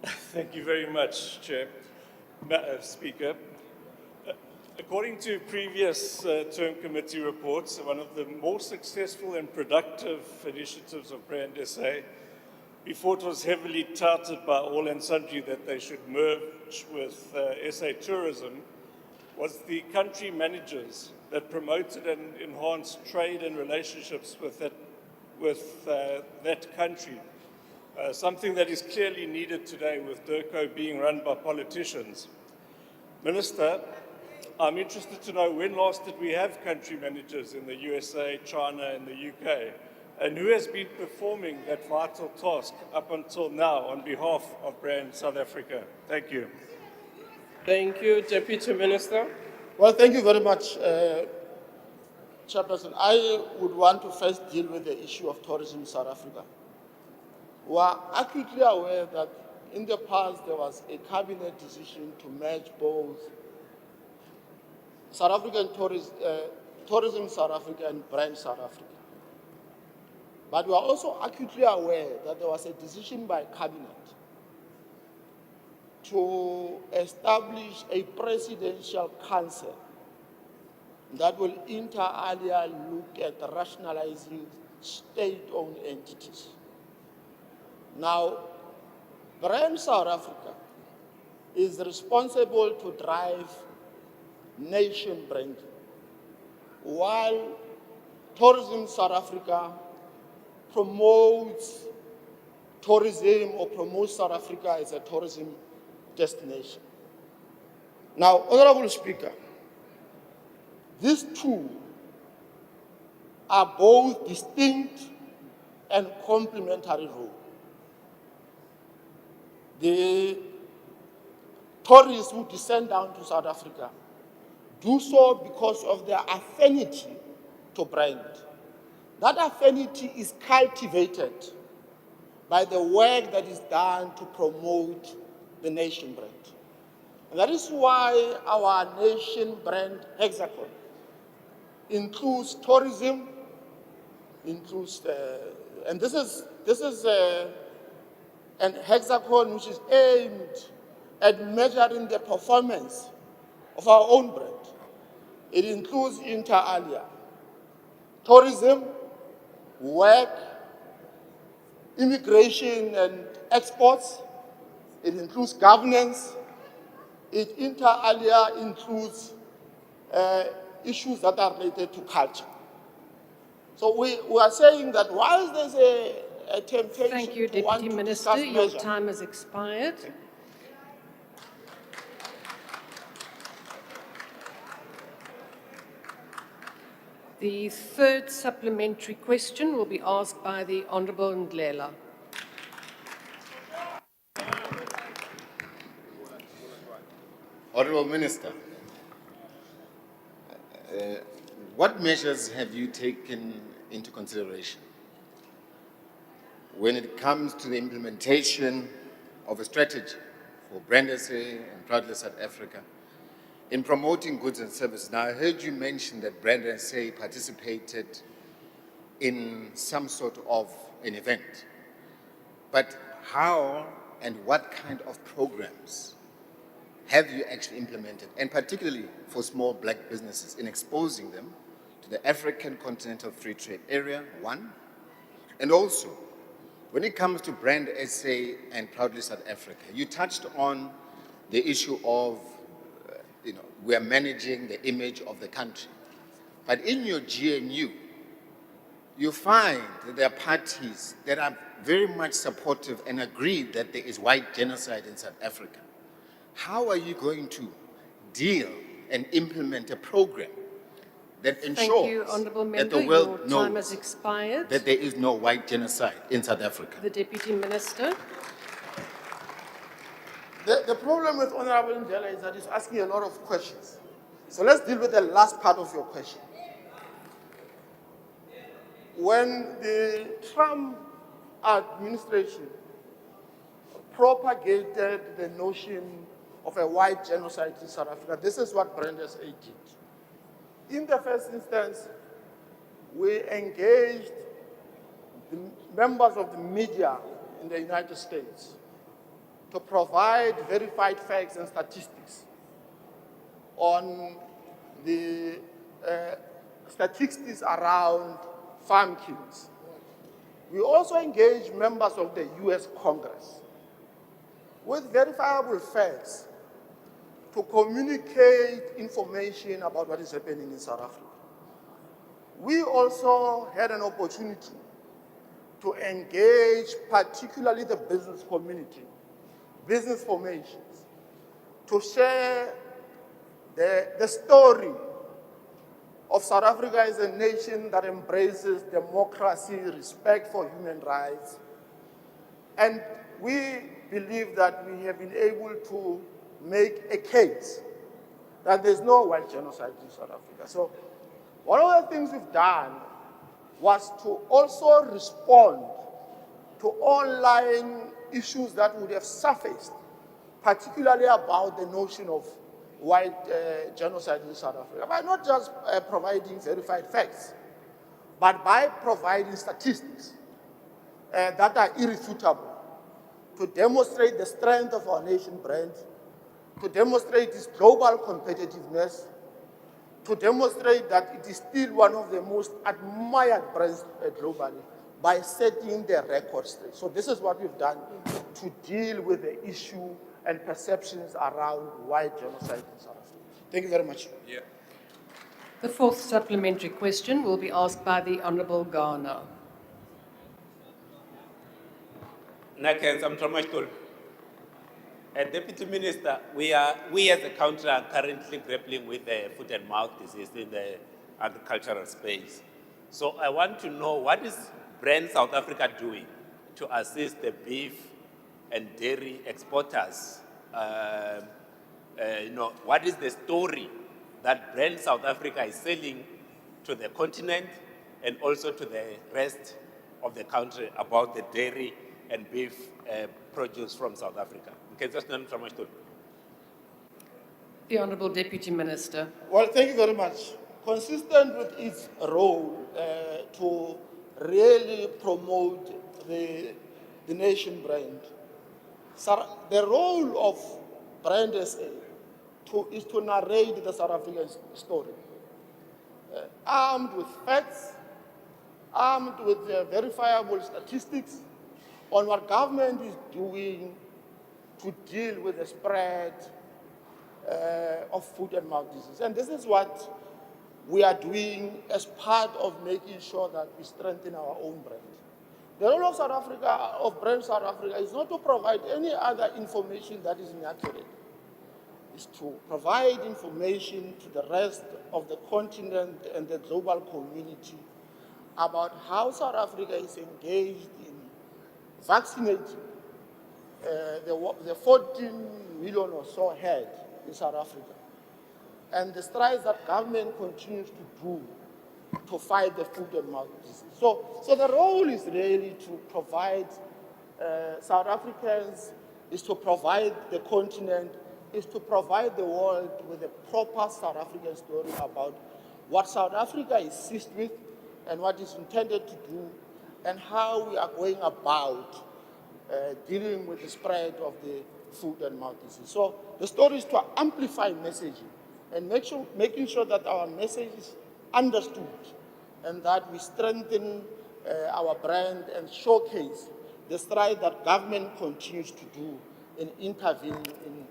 Thank you very much, Chair. Speaker. According to previous term committee reports, one of the more successful and productive initiatives of Brand SA, before it was heavily touted by all and sundry that they should merge with SA Tourism, was the country managers that promoted and enhanced trade and relationships with that country. Something that is clearly needed today with DIRCO being run by politicians. Minister, I'm interested to know when last did we have country managers in the USA, China, and the UK? And who has been performing that vital task up until now on behalf of Brand South Africa? Thank you. Thank you, Deputy Minister. Well, thank you very much, Chairperson. I would want to first deal with the issue of tourism in South Africa. We are acutely aware that in the past there was a cabinet decision to merge both South African tourism South Africa and Brand South Africa. But we are also acutely aware that there was a decision by cabinet to establish a presidential council that will inter alia look at rationalizing state-owned entities. Now, Brand South Africa is responsible to drive nation branding, while Tourism South Africa promotes tourism or promotes South Africa as a tourism destination. Now, Honorable Speaker, these two are both distinct and complementary roles. The tourists who descend down to South Africa do so because of their affinity to brand. That affinity is cultivated by the work that is done to promote the nation brand. And that is why our nation brand hexagon includes tourism, includes, and this is an hexagon which is aimed at measuring the performance of our own brand. It includes inter alia, tourism, work, immigration and exports. It includes governance. It inter alia includes issues that are related to culture. So we are saying that while there's a temptation Thank you, to want Deputy to Minister. discuss Your measure, time has expired. The third supplementary question will be asked by the Honourable Ndlela. Honourable Minister, what measures have you taken into consideration when it comes to the implementation of a strategy for Brand SA and Proudly South Africa in promoting goods and services? Now, I heard you mention that Brand SA participated in some sort of an event, but how and what kind of programs have you actually implemented, and particularly for small black businesses, in exposing them to the African Continental Free Trade Area, one, and also when it comes to Brand SA and Proudly South Africa, you touched on the issue of, we are managing the image of the country. But in your GNU, you find that there are parties that are very much supportive and agree that there is white genocide in South Africa. How are you going to deal and implement a program that ensures Thank you, Honourable that Member. the world Your time knows has expired. that there is no white genocide in South Africa? The Deputy Minister. The problem with Honorable Ndlela is that he's asking a lot of questions. So let's deal with the last part of your question. When the Trump administration propagated the notion of a white genocide in South Africa, this is what Brenda A did. In the first instance, we engaged the members of the media in the United States to provide verified facts and statistics on the statistics around farm killings. We also engaged members of the US Congress with verifiable facts to communicate information about what is happening in South Africa. We also had an opportunity to engage particularly the business community, business formations, to share the story of South Africa as a nation that embraces democracy, respect for human rights. And we believe that we have been able to make a case that there's no white genocide in South Africa. So one of the things we've done was to also respond to online issues that would have surfaced, particularly about the notion of white genocide in South Africa, by not just providing verified facts, but by providing statistics that are irrefutable to demonstrate the strength of our nation brand, to demonstrate its global competitiveness, to demonstrate that it is still one of the most admired brands globally by setting the record straight. So this is what we've done to deal with the issue and perceptions around white genocide in South Africa. Thank you very much. Yeah. The fourth supplementary question will be asked by the Honourable Garner. Deputy Minister, we as a country are currently grappling with the foot and mouth disease in the agricultural space. So I want to know, what is Brand South Africa doing to assist the beef and dairy exporters? What is the story that Brand South Africa is selling to the continent and also to the rest of the country about the dairy and beef produce from South Africa? The Honourable Deputy Minister. Well, thank you very much. Consistent with its role to really promote the nation brand, the role of Brand SA is to narrate the South African story, armed with facts, armed with verifiable statistics on what government is doing to deal with the spread of foot and mouth disease. And this is what we are doing as part of making sure that we strengthen our own brand. The role of South Africa, of Brand South Africa, is not to provide any other information that is inaccurate. It's to provide information to the rest of the continent and the global community about how South Africa is engaged in vaccinating the 14 million or so head in South Africa, and the strides that government continues to do to fight the foot and mouth disease. So the role is really to provide South Africans, is to provide the continent, is to provide the world with a proper South African story about what South Africa is seized with and what is intended to do, and how we are going about dealing with the spread of the foot and mouth disease. So the story is to amplify messaging and making sure that our message is understood and that we strengthen our brand and showcase the stride that government continues to do in intervening in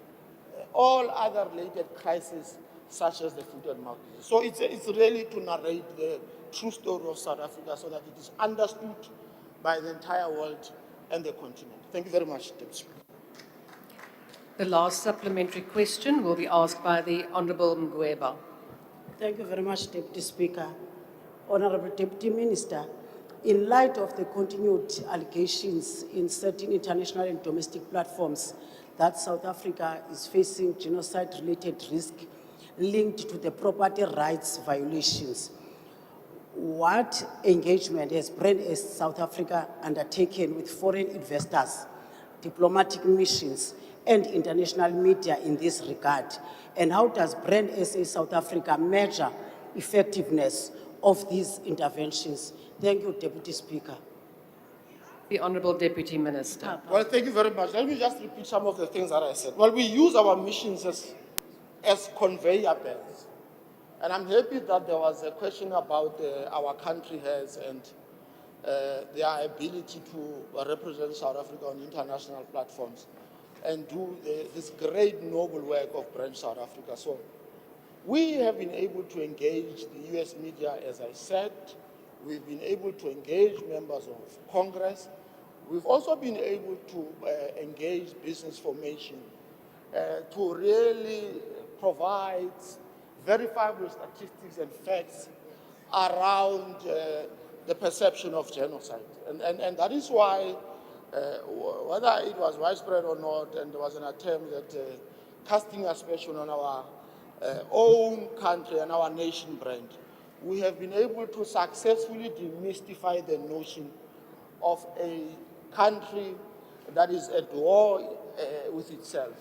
all other related crises such as the foot and mouth disease. So it's really to narrate the true story of South Africa so that it is understood by the entire world and the continent. Thank you very much, Deputy Speaker. The last supplementary question will be asked by the Honourable Mgweba. Thank you very much, Deputy Speaker. Honourable Deputy Minister, in light of the continued allegations in certain international and domestic platforms that South Africa is facing genocide-related risk linked to the property rights violations. What engagement has Brand S South Africa undertaken with foreign investors, diplomatic missions, and international media in this regard? And how does Brand SA South Africa measure effectiveness of these interventions? Thank you, Deputy Speaker. The Honourable Deputy Minister. Well, thank you very much. Let me just repeat some of the things that I said. Well, we use our missions as conveyor belts. And I'm happy that there was a question about our country heads and their ability to represent South Africa on international platforms and do this great noble work of Brand South Africa. So we have been able to engage the US media, as I said. We've been able to engage members of Congress. We've also been able to engage business formation to really provide verifiable statistics and facts around the perception of genocide. And that is why, whether it was widespread or not, and there was an attempt at casting aspersion on our own country and our nation brand, we have been able to successfully demystify the notion of a country that is at war with itself.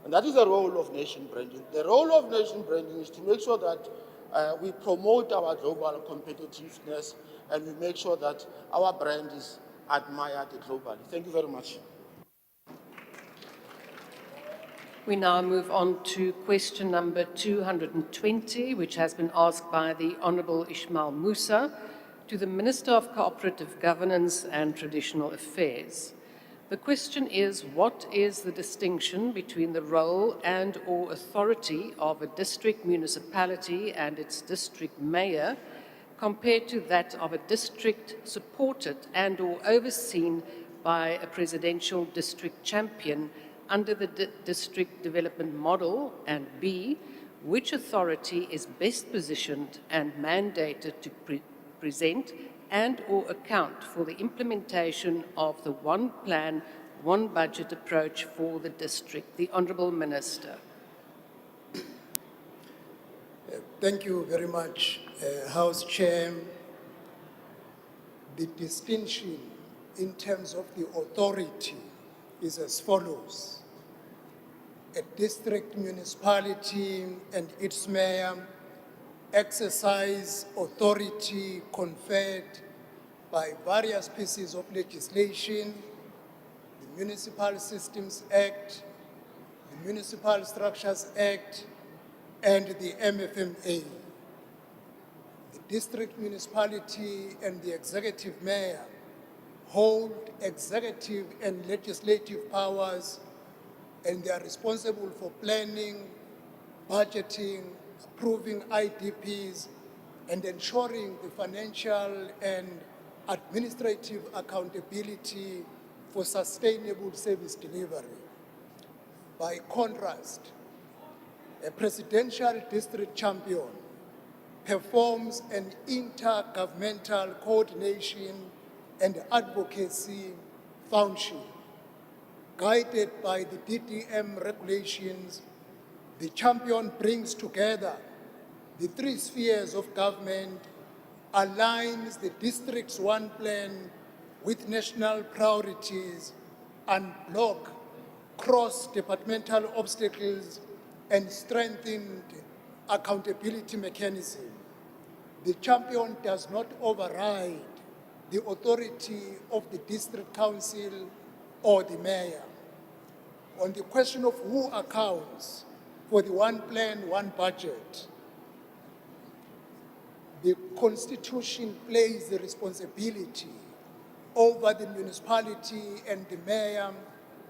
And that is the role of nation branding. The role of nation branding is to make sure that we promote our global competitiveness and we make sure that our brand is admired globally. Thank you very much. We now move on to question number 220, which has been asked by the Honourable Ismail Musa to the Minister of Cooperative Governance and Traditional Affairs. The question is, what is the distinction between the role and/or authority of a district municipality and its district mayor compared to that of a district supported and/or overseen by a presidential district champion under the district development model? And B, which authority is best positioned and mandated to present and/or account for the implementation of the one plan, one budget approach for the district? The Honourable Minister. Thank you very much, House Chair. The distinction in terms of the authority is as follows. A district municipality and its mayor exercise authority conferred by various pieces of legislation, the Municipal Systems Act, the Municipal Structures Act, and the MFMA. The district municipality and the executive mayor hold executive and legislative powers, and they are responsible for planning, budgeting, approving IDPs, and ensuring the financial and administrative accountability for sustainable service delivery. By contrast, a presidential district champion performs an intergovernmental coordination and advocacy function. Guided by the DDM regulations, the champion brings together the three spheres of government, aligns the district's one plan with national priorities, unblock cross-departmental obstacles, and strengthened accountability mechanism. The champion does not override the authority of the district council or the mayor. On the question of who accounts for the one plan, one budget, the Constitution places the responsibility over the municipality and the mayor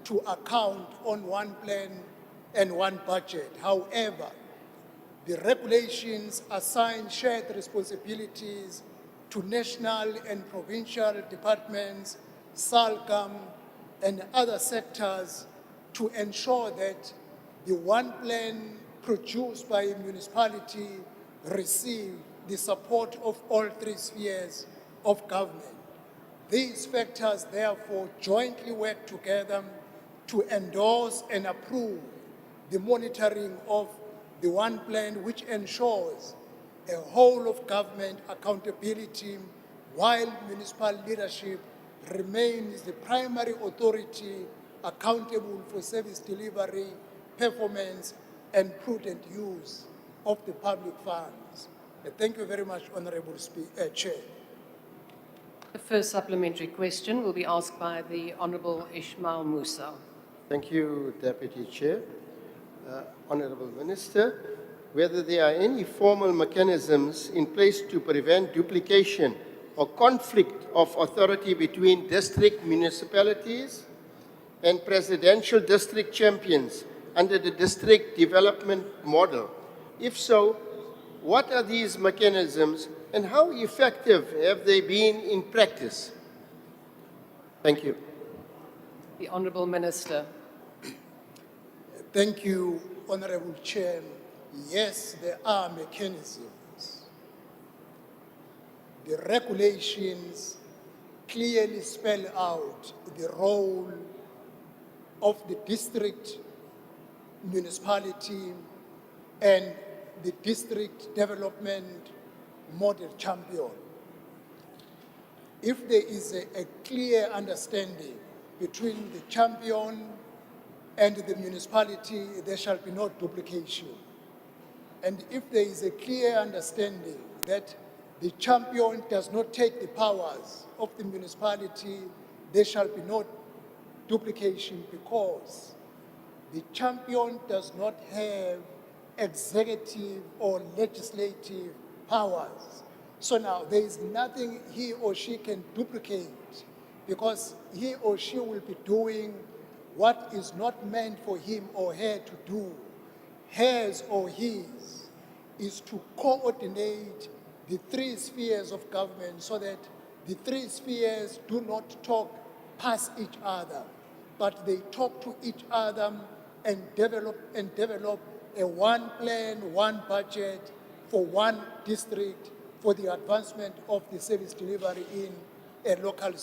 to account on one plan and one budget. However, the regulations assign shared responsibilities to national and provincial departments, SALCAM, and other sectors to ensure that the one plan produced by a municipality receive the support of all three spheres of government. These factors, therefore, jointly work together to endorse and approve the monitoring of the one plan which ensures a whole of government accountability while municipal leadership remains the primary authority accountable for service delivery, performance, and prudent use of the public funds. Thank you very much, Honorable Chair. The first supplementary question will be asked by the Honourable Ismail Musa. Thank you, Deputy Chair. Honourable Minister, whether there are any formal mechanisms in place to prevent duplication or conflict of authority between district municipalities and presidential district champions under the district development model. If so, what are these mechanisms and how effective have they been in practice? Thank you. The Honourable Minister. Thank you, Honorable Chair. Yes, there are mechanisms. The regulations clearly spell out the role of the district municipality and the district development model champion. If there is a clear understanding between the champion and the municipality, there shall be no duplication. And if there is a clear understanding that the champion does not take the powers of the municipality, there shall be no duplication because the champion does not have executive or legislative powers. So now there is nothing he or she can duplicate because he or she will be doing what is not meant for him or her to do. Hers or his is to coordinate the three spheres of government so that the three spheres do not talk past each other, but they talk to each other and develop a one plan, one budget for one district for the advancement of the service delivery in a local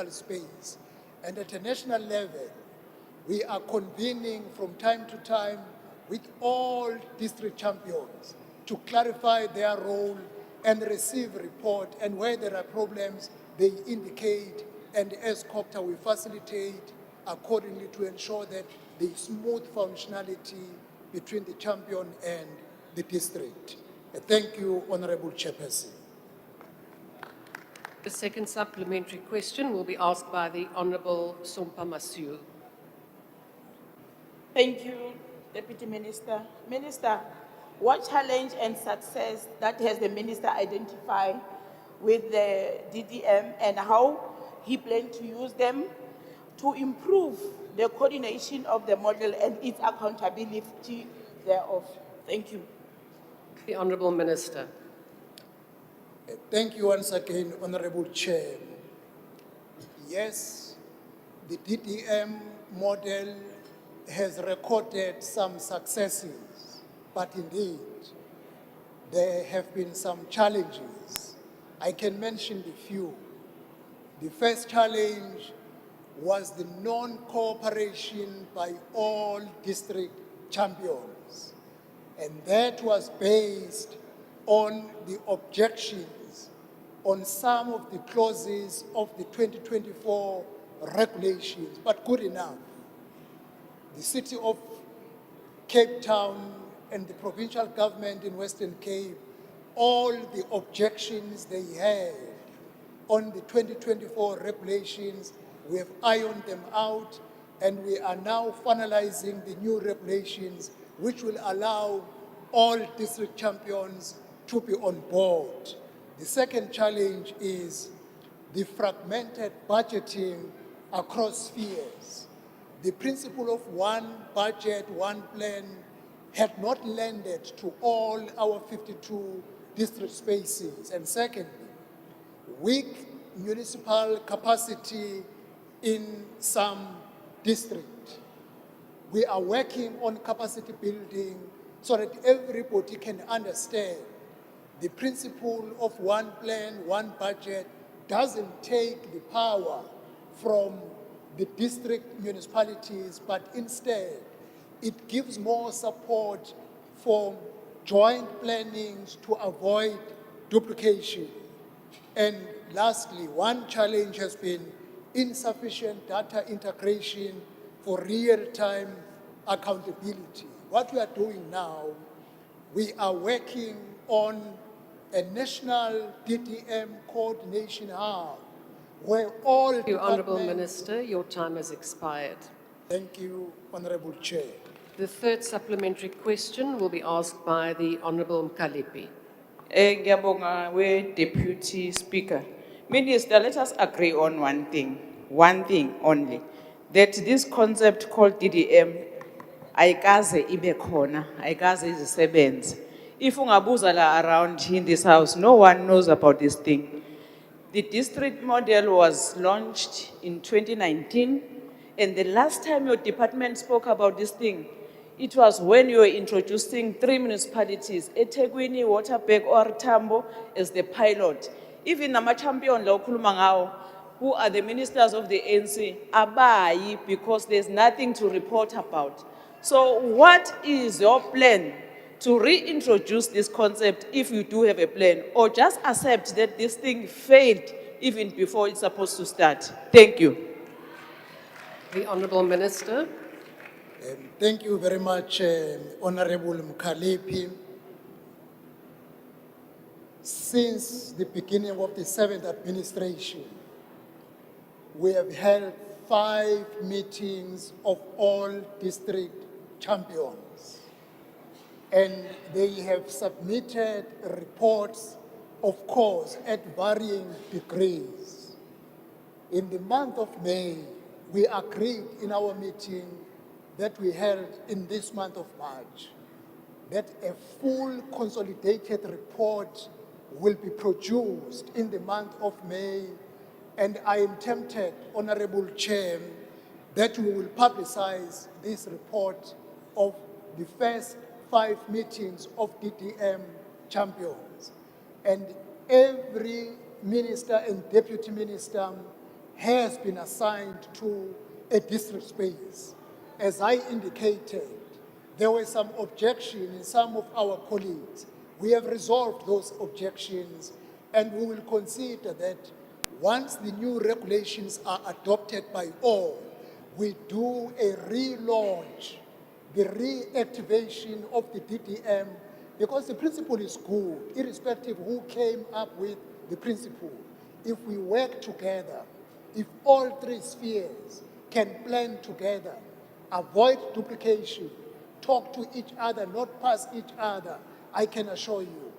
space. And at a national level, we are convening from time to time with all district champions to clarify their role and receive report, and where there are problems, they indicate, and as COPTA we facilitate accordingly to ensure that there is smooth functionality between the champion and the district. Thank you, Honorable Chairperson. The second supplementary question will be asked by the Honourable Sompa Masiu. Thank you, Deputy Minister. Minister, what challenge and success that has the Minister identified with the DDM and how he plans to use them to improve the coordination of the model and its accountability thereof? Thank you. The Honourable Minister. Thank you once again, Honorable Chair. Yes, the DDM model has recorded some successes, but indeed, there have been some challenges. I can mention a few. The first challenge was the non-cooperation by all district champions, and that was based on the objections on some of the clauses of the 2024 regulations, but good enough. The City of Cape Town and the provincial government in Western Cape, all the objections they had on the 2024 regulations, we have ironed them out, and we are now finalizing the new regulations which will allow all district champions to be on board. The second challenge is the fragmented budgeting across spheres. The principle of one budget, one plan had not landed to all our 52 district spaces. And secondly, weak municipal capacity in some districts. We are working on capacity building so that everybody can understand the principle of one plan, one budget doesn't take the power from the district municipalities, but instead it gives more support for joint plannings to avoid duplication. And lastly, one challenge has been insufficient data integration for real-time accountability. What we are doing now, we are working on a national DDM coordination hub where all Thank you, Honourable departments... Minister. Your time has expired. Thank you, Honourable Chair. The third supplementary question will be asked by the Honourable Mkalipi. Ngiyabonga we-Deputy Speaker. Minister, let us agree on one thing only, that this concept called DDM, ayikaze ibe khona, ayikaze izisebenze. If ungabuza la around in this house, no one knows about this thing. The district model was launched in 2019, and the last time your department spoke about this thing, it was when you were introducing 3 municipalities, eThekwini, Waterberg, or Tambo, as the pilot. Even the champion who are the ministers of the ANC, abayi, because there's nothing to report about. So what is your plan to reintroduce this concept if you do have a plan, or just accept that this thing failed even before it's supposed to start? Thank you. The Honourable Minister. Thank you very much, Honorable Mkalipi. Since the beginning of the 7th administration, we have held 5 meetings of all district champions, and they have submitted reports, of course, at varying degrees. In the month of May, we agreed in our meeting that we held in this month of March, that a full consolidated report will be produced in the month of May, and I am tempted, Honorable Chair, that we will publicize this report of the first 5 meetings of DDM champions. And every minister and deputy minister has been assigned to a district space. As I indicated, there were some objections in some of our colleagues. We have resolved those objections, and we will consider that once the new regulations are adopted by all, we do a relaunch, the reactivation of the DDM, because the principle is good, irrespective who came up with the principle. If we work together, if all 3 spheres can plan together, avoid duplication, talk to each other, not pass each other, I can assure you,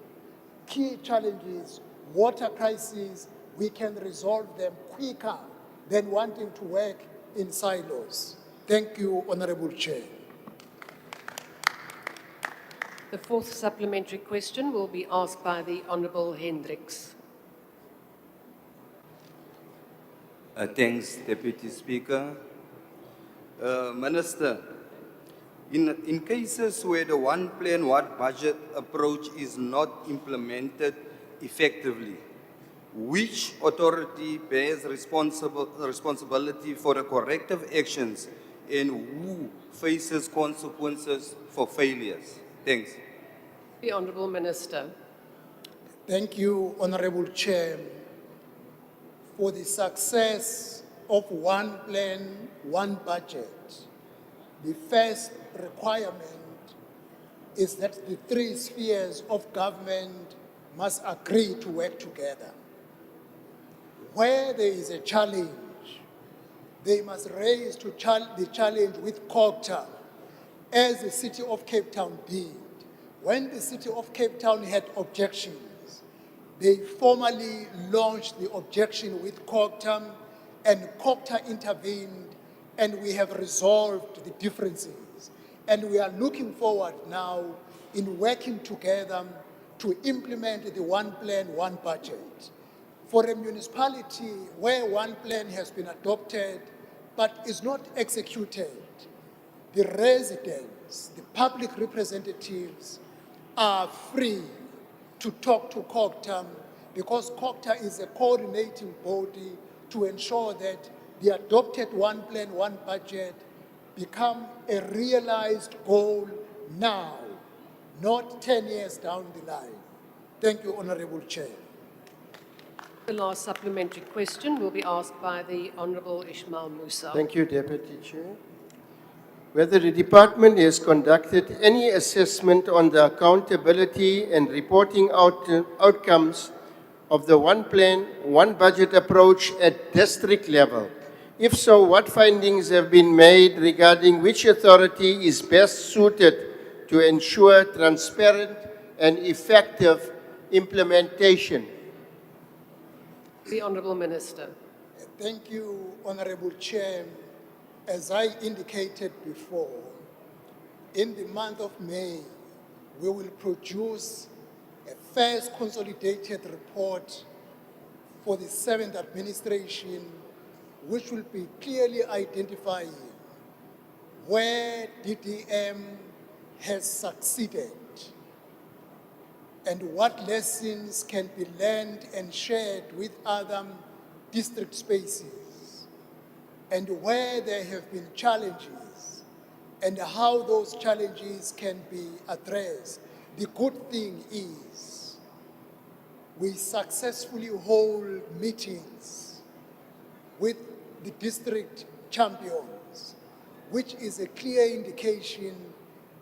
key challenges, water crisis, we can resolve them quicker than wanting to work in silos. Thank you, Honorable Chair. The fourth supplementary question will be asked by the Honourable Hendricks. Thanks, Deputy Speaker. Minister, in cases where the one plan, one budget approach is not implemented effectively, which authority bears responsibility for the corrective actions and who faces consequences for failures? Thanks. The Honourable Minister. Thank you, Honorable Chair, for the success of one plan, one budget. The first requirement is that the 3 spheres of government must agree to work together. Where there is a challenge, they must raise the challenge with COGTA, as the City of Cape Town did. When the City of Cape Town had objections, they formally launched the objection with COGTA, and COGTA intervened, and we have resolved the differences. And we are looking forward now in working together to implement the one plan, one budget. For a municipality where one plan has been adopted but is not executed, the residents, the public representatives are free to talk to COGTA, because COGTA is a coordinating body to ensure that the adopted one plan, one budget become a realized goal now, not 10 years down the line. Thank you, Honorable Chair. The last supplementary question will be asked by the Honourable Ismail Musa. Thank you, Deputy Chair. Whether the department has conducted any assessment on the accountability and reporting outcomes of the one plan, one budget approach at district level. If so, what findings have been made regarding which authority is best suited to ensure transparent and effective implementation? The Honourable Minister. Thank you, Honorable Chair. As I indicated before, in the month of May, we will produce a first consolidated report for the 7th administration, which will be clearly identifying where DDM has succeeded and what lessons can be learned and shared with other district spaces, and where there have been challenges and how those challenges can be addressed. The good thing is we successfully hold meetings with the district champions, which is a clear indication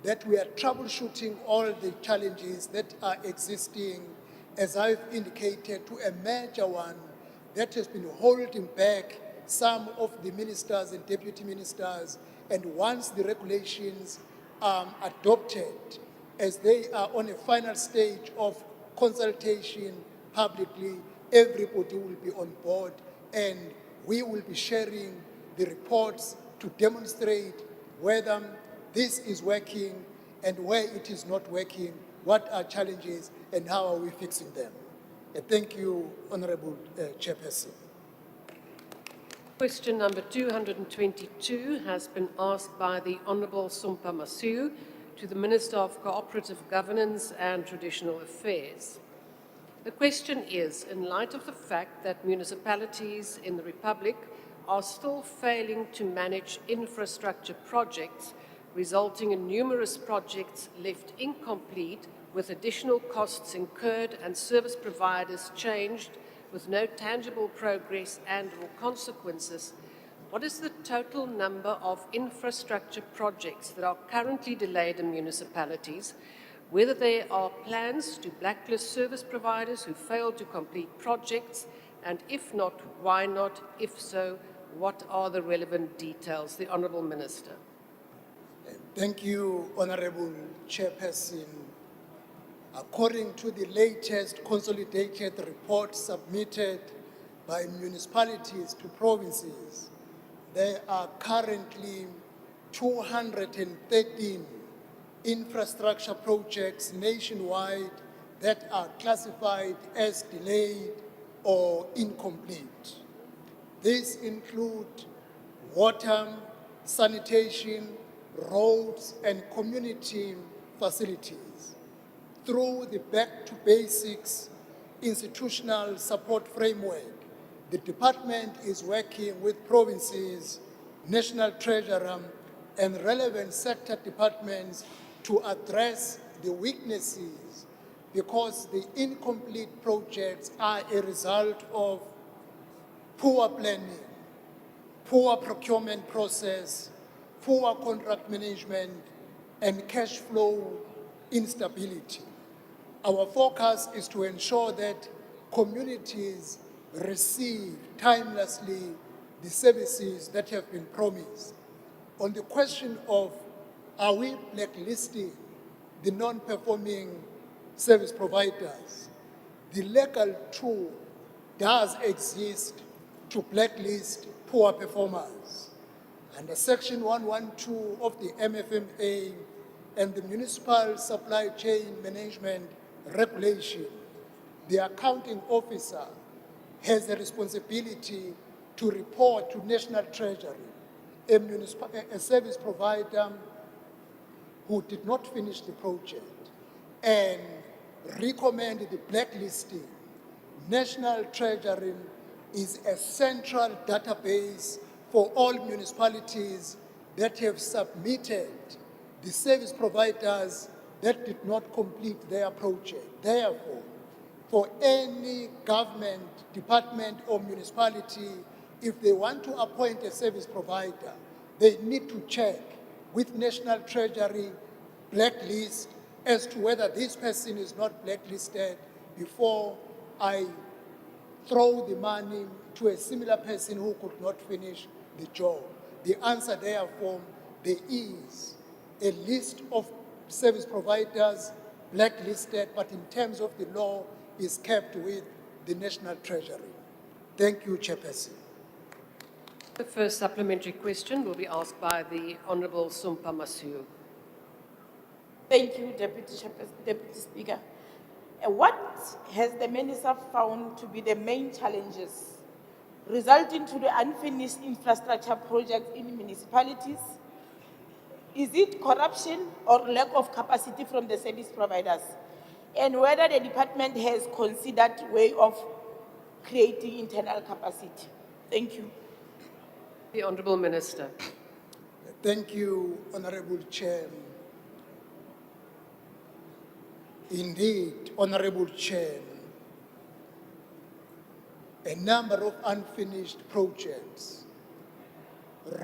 that we are troubleshooting all the challenges that are existing, as I've indicated, to a major one that has been holding back some of the ministers and deputy ministers. And once the regulations are adopted, as they are on a final stage of consultation publicly, everybody will be on board, and we will be sharing the reports to demonstrate whether this is working and where it is not working, what are challenges and how are we fixing them. Thank you, Honorable Chairperson. Question number 222 has been asked by the Honourable Sumpa Masuku to the Minister of Cooperative Governance and Traditional Affairs. The question is, in light of the fact that municipalities in the Republic are still failing to manage infrastructure projects, resulting in numerous projects left incomplete with additional costs incurred and service providers changed with no tangible progress and/or consequences, what is the total number of infrastructure projects that are currently delayed in municipalities, whether there are plans to blacklist service providers who fail to complete projects, and if not, why not? If so, what are the relevant details? The Honourable Minister. Thank you, Honorable Chairperson. According to the latest consolidated report submitted by municipalities to provinces, there are currently 213 infrastructure projects nationwide that are classified as delayed or incomplete. These include water, sanitation, roads, and community facilities. Through the Back to Basics institutional support framework, the department is working with provinces, national treasurer, and relevant sector departments to address the weaknesses, because the incomplete projects are a result of poor planning, poor procurement process, poor contract management, and cash flow instability. Our focus is to ensure that communities receive timelessly the services that have been promised. On the question of, are we blacklisting the non-performing service providers, the legal tool does exist to blacklist poor performers. Under Section 112 of the MFMA and the Municipal Supply Chain Management Regulation, the accounting officer has a responsibility to report to National Treasury a service provider who did not finish the project and recommend the blacklisting. National Treasury is a central database for all municipalities that have submitted the service providers that did not complete their project. Therefore, for any government, department, or municipality, if they want to appoint a service provider, they need to check with National Treasury blacklist as to whether this person is not blacklisted before I throw the money to a similar person who could not finish the job. The answer, therefore, there is a list of service providers blacklisted, but in terms of the law, is kept with the National Treasury. Thank you, Chairperson. The first supplementary question will be asked by the Honourable Sumpa Masuku. Thank you, Deputy Speaker. What has the Minister found to be the main challenges resulting to the unfinished infrastructure projects in municipalities? Is it corruption or lack of capacity from the service providers? And whether the department has considered way of creating internal capacity? Thank you. The Honourable Minister. Thank you, Honourable Chair. Indeed, Honourable Chair, a number of unfinished projects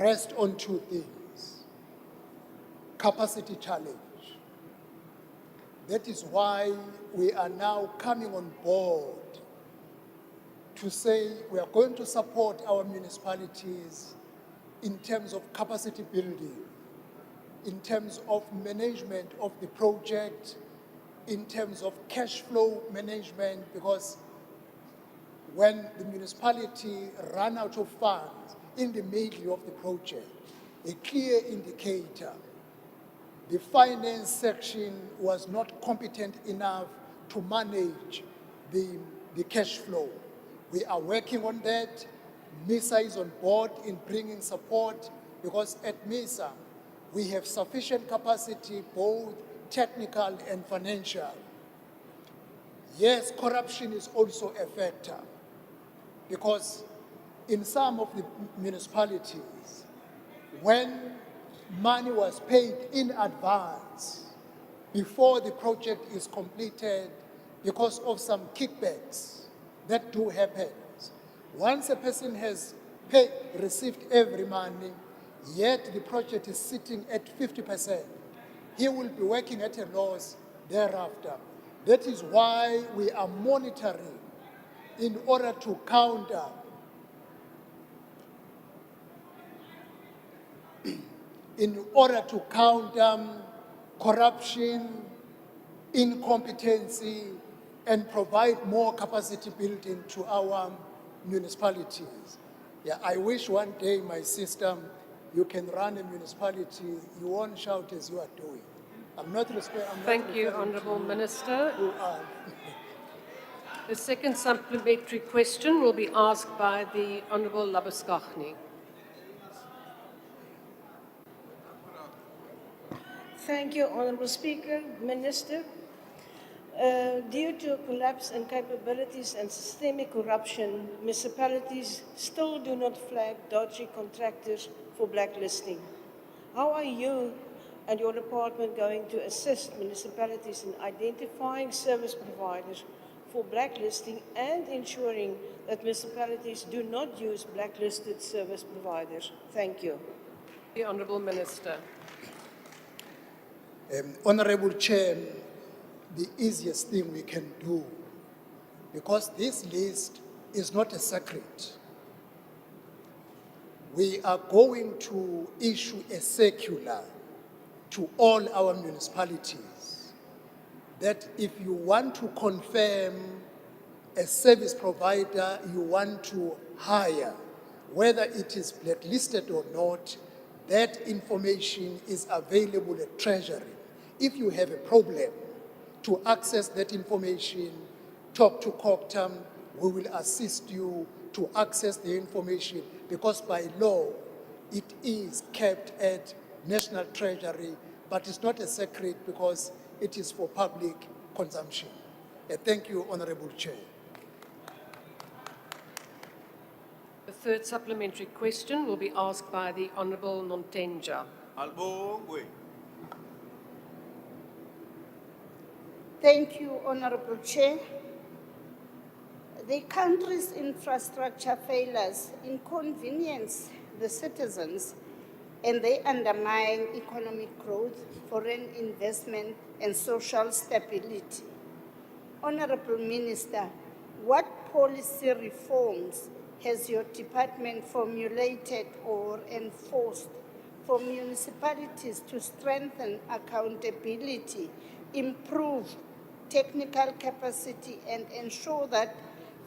rest on two things: capacity challenge. That is why we are now coming on board to say we are going to support our municipalities in terms of capacity building, in terms of management of the project, in terms of cash flow management, because when the municipality ran out of funds in the middle of the project, a clear indicator, the finance section was not competent enough to manage the cash flow. We are working on that. MISA is on board in bringing support, because at MISA, we have sufficient capacity, both technical and financial. Yes, corruption is also a factor, because in some of the municipalities, when money was paid in advance before the project is completed because of some kickbacks that do happen. Once a person has received every money, yet the project is sitting at 50%, he will be working at a loss thereafter. That is why we are monitoring in order to counter corruption, incompetency, and provide more capacity building to our municipalities. Yeah, I wish one day, my sister, you can run a municipality, you won't shout as you are doing. Thank you, Honourable Minister. The second supplementary question will be asked by the Honourable Labuskaghni. Thank you, Honourable Speaker. Minister, due to collapse in capabilities and systemic corruption, municipalities still do not flag dodgy contractors for blacklisting. How are you and your department going to assist municipalities in identifying service providers for blacklisting and ensuring that municipalities do not use blacklisted service providers? Thank you. The Honourable Minister. Honourable Chair, the easiest thing we can do, because this list is not a secret, we are going to issue a circular to all our municipalities that if you want to confirm a service provider you want to hire, whether it is blacklisted or not, that information is available at Treasury. If you have a problem to access that information, talk to COCTAM, we will assist you to access the information, because by law, it is kept at National Treasury, but it's not a secret because it is for public consumption. Thank you, Honourable Chair. The third supplementary question will be asked by the Honourable Nontenja. Thank you, Honorable Chair. The country's infrastructure failures inconvenience the citizens and they undermine economic growth, foreign investment, and social stability. Honorable Minister, what policy reforms has your department formulated or enforced for municipalities to strengthen accountability, improve technical capacity, and ensure that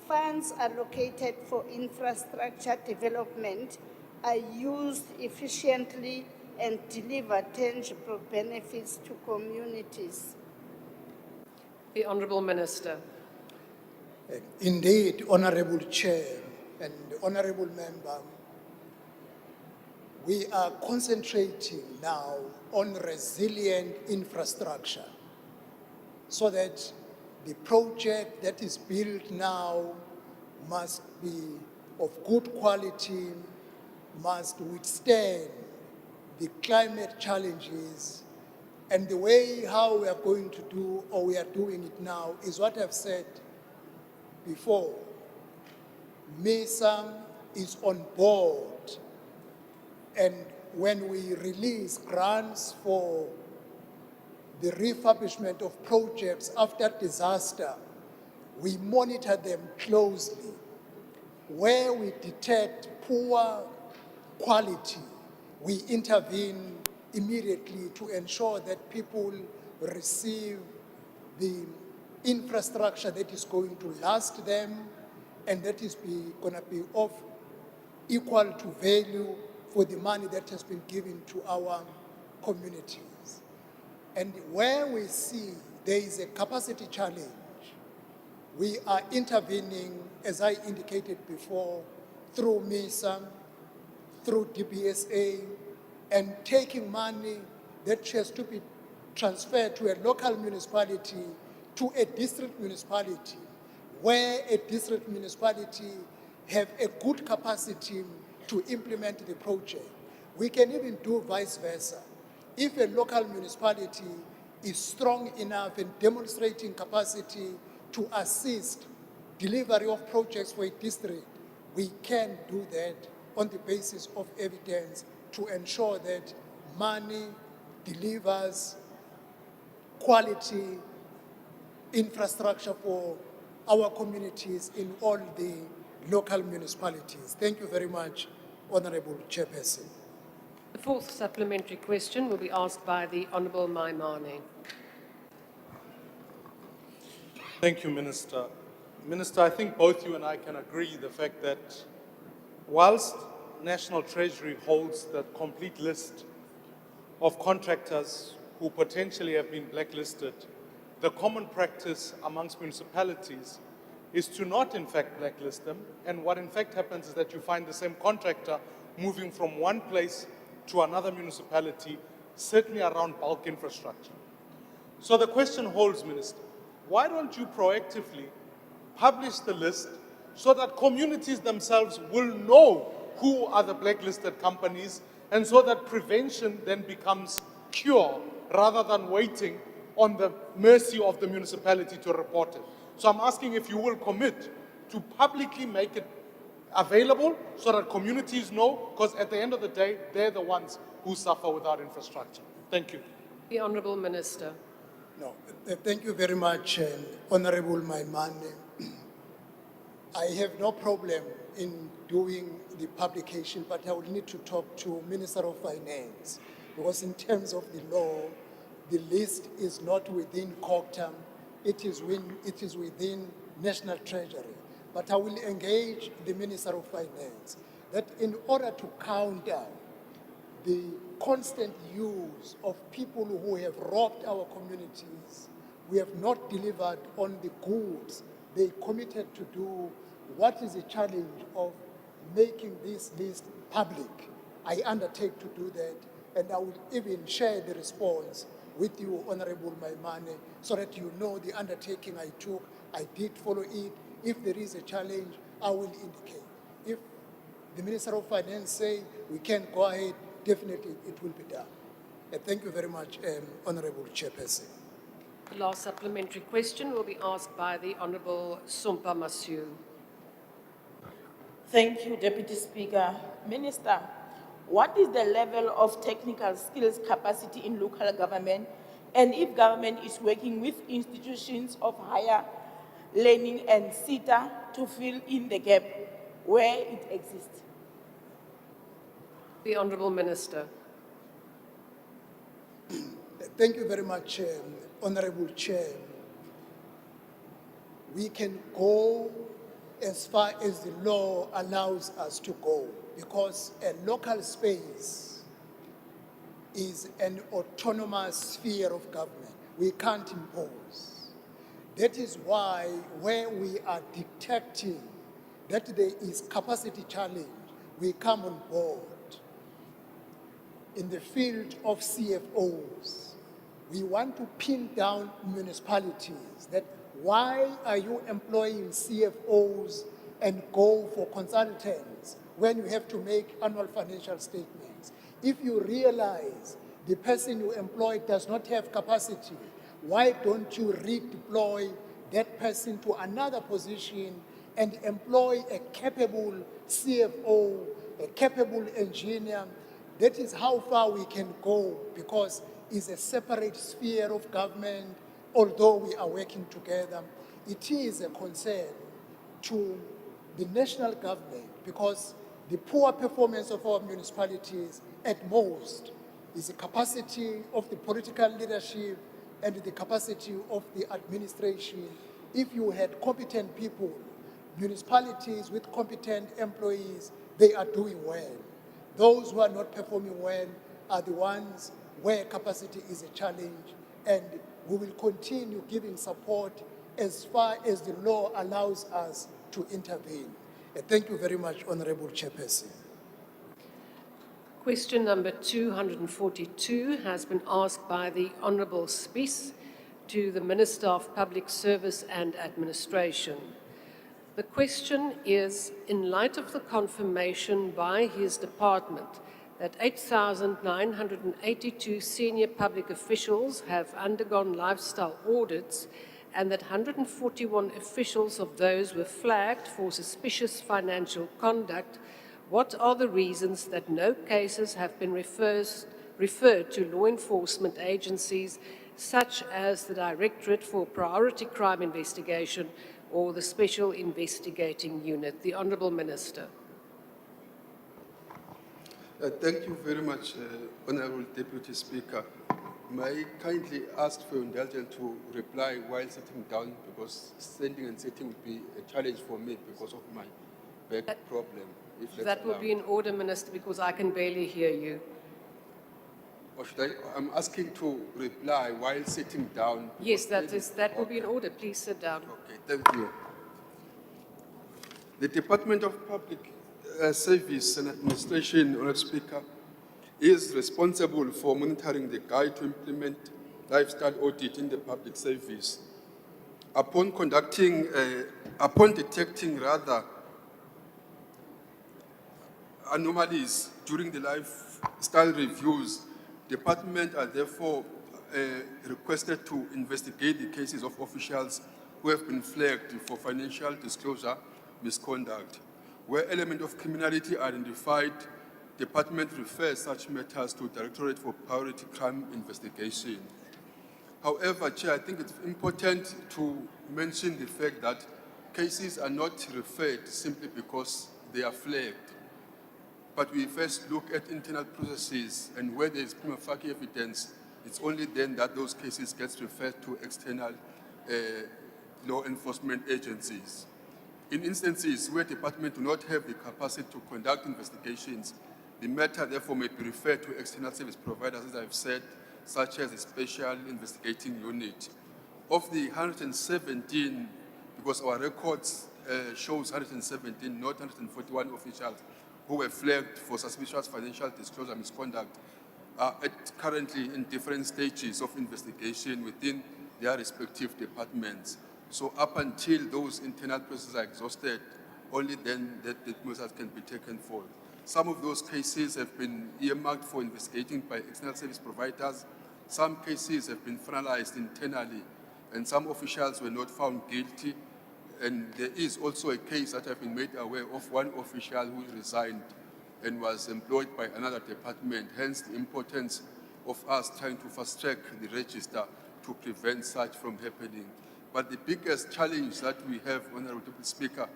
funds allocated for infrastructure development are used efficiently and deliver tangible benefits to communities? The Honourable Minister. Indeed, Honorable Chair and Honorable Member, we are concentrating now on resilient infrastructure so that the project that is built now must be of good quality, must withstand the climate challenges. And the way how we are going to do, or we are doing it now, is what I've said before. MESA is on board, and when we release grants for the refurbishment of projects after disaster, we monitor them closely. Where we detect poor quality, we intervene immediately to ensure that people receive the infrastructure that is going to last them and that is going to be of equal to value for the money that has been given to our communities. And where we see there is a capacity challenge, we are intervening, as I indicated before, through MESA, through DBSA, and taking money that has to be transferred to a local municipality to a district municipality, where a district municipality have a good capacity to implement the project. We can even do vice versa. If a local municipality is strong enough in demonstrating capacity to assist delivery of projects for a district, we can do that on the basis of evidence to ensure that money delivers quality infrastructure for our communities in all the local municipalities. Thank you very much, Honorable Chairperson. The fourth supplementary question will be asked by the Honourable Maimane. Thank you, Minister. Minister, I think both you and I can agree the fact that whilst National Treasury holds the complete list of contractors who potentially have been blacklisted, the common practice amongst municipalities is to not in fact blacklist them, and what in fact happens is that you find the same contractor moving from one place to another municipality, certainly around bulk infrastructure. So the question holds, Minister, why don't you proactively publish the list so that communities themselves will know who are the blacklisted companies, and so that prevention then becomes cure rather than waiting on the mercy of the municipality to report it. So I'm asking if you will commit to publicly make it available so that communities know, because at the end of the day, they're the ones who suffer without infrastructure. Thank you. The Honourable Minister. No, thank you very much, Honourable Maimane. I have no problem in doing the publication, but I will need to talk to Minister of Finance, because in terms of the law, the list is not within COGTAM, it is within National Treasury. But I will engage the Minister of Finance that in order to counter the constant use of people who have robbed our communities, we have not delivered on the goods they committed to do. What is the challenge of making this list public? I undertake to do that, and I will even share the response with you, Honorable Maimane, so that you know the undertaking I took. I did follow it. If there is a challenge, I will indicate. If the Minister of Finance say we can go ahead, definitely it will be done. Thank you very much, Honorable Chairperson. The last supplementary question will be asked by the Honourable Sumpa Masiu. Thank you, Deputy Speaker. Minister, what is the level of technical skills capacity in local government, and if government is working with institutions of higher learning and SETA to fill in the gap where it exists? The Honourable Minister. Thank you very much, Honorable Chair. We can go as far as the law allows us to go, because a local space is an autonomous sphere of government. We can't impose. That is why where we are detecting that there is capacity challenge, we come on board. In the field of CFOs, we want to pin down municipalities that why are you employing CFOs and go for consultants when you have to make annual financial statements? If you realize the person you employ does not have capacity, why don't you redeploy that person to another position and employ a capable CFO, a capable engineer? That is how far we can go, because it's a separate sphere of government, although we are working together. It is a concern to the national government, because the poor performance of our municipalities at most is the capacity of the political leadership and the capacity of the administration. If you had competent people, municipalities with competent employees, they are doing well. Those who are not performing well are the ones where capacity is a challenge, and we will continue giving support as far as the law allows us to intervene. Thank you very much, Honorable Chairperson. Question number 242 has been asked by the Honourable Spies to the Minister of Public Service and Administration. The question is, in light of the confirmation by his department that 8,982 senior public officials have undergone lifestyle audits and that 141 officials of those were flagged for suspicious financial conduct, what are the reasons that no cases have been referred to law enforcement agencies such as the Directorate for Priority Crime Investigation or the Special Investigating Unit? The Honourable Minister. Thank you very much, Honourable Deputy Speaker. May I kindly ask for your indulgence to reply while sitting down, because standing and sitting would be a challenge for me because of my back problem. If that's That will allowed. be in order, Minister, because I can barely hear you. Or should I? I'm asking to reply while sitting down. Yes, that will be in order. Please sit down. Okay, thank you. The Department of Public Service and Administration, Honourable Speaker, is responsible for monitoring the guide to implement lifestyle audit in the public service. Upon detecting anomalies during the lifestyle reviews, department are therefore requested to investigate the cases of officials who have been flagged for financial disclosure misconduct. Where elements of criminality are identified, department refers such matters to Directorate for Priority Crime Investigation. However, Chair, I think it's important to mention the fact that cases are not referred simply because they are flagged. But we first look at internal processes, and where there is prima facie evidence, it's only then that those cases get referred to external law enforcement agencies. In instances where department do not have the capacity to conduct investigations, the matter therefore may be referred to external service providers, as I've said, such as the Special Investigating Unit. Of the 117, because our records shows 117, not 141 officials who were flagged for suspicious financial disclosure misconduct, are currently in different stages of investigation within their respective departments. So up until those internal processes are exhausted, only then that measures can be taken forward. Some of those cases have been earmarked for investigating by external service providers. Some cases have been finalized internally, and some officials were not found guilty. And there is also a case that I've been made aware of one official who resigned and was employed by another department, hence the importance of us trying to fast-track the register to prevent such from happening. But the biggest challenge that we have, Honorable Deputy Speaker,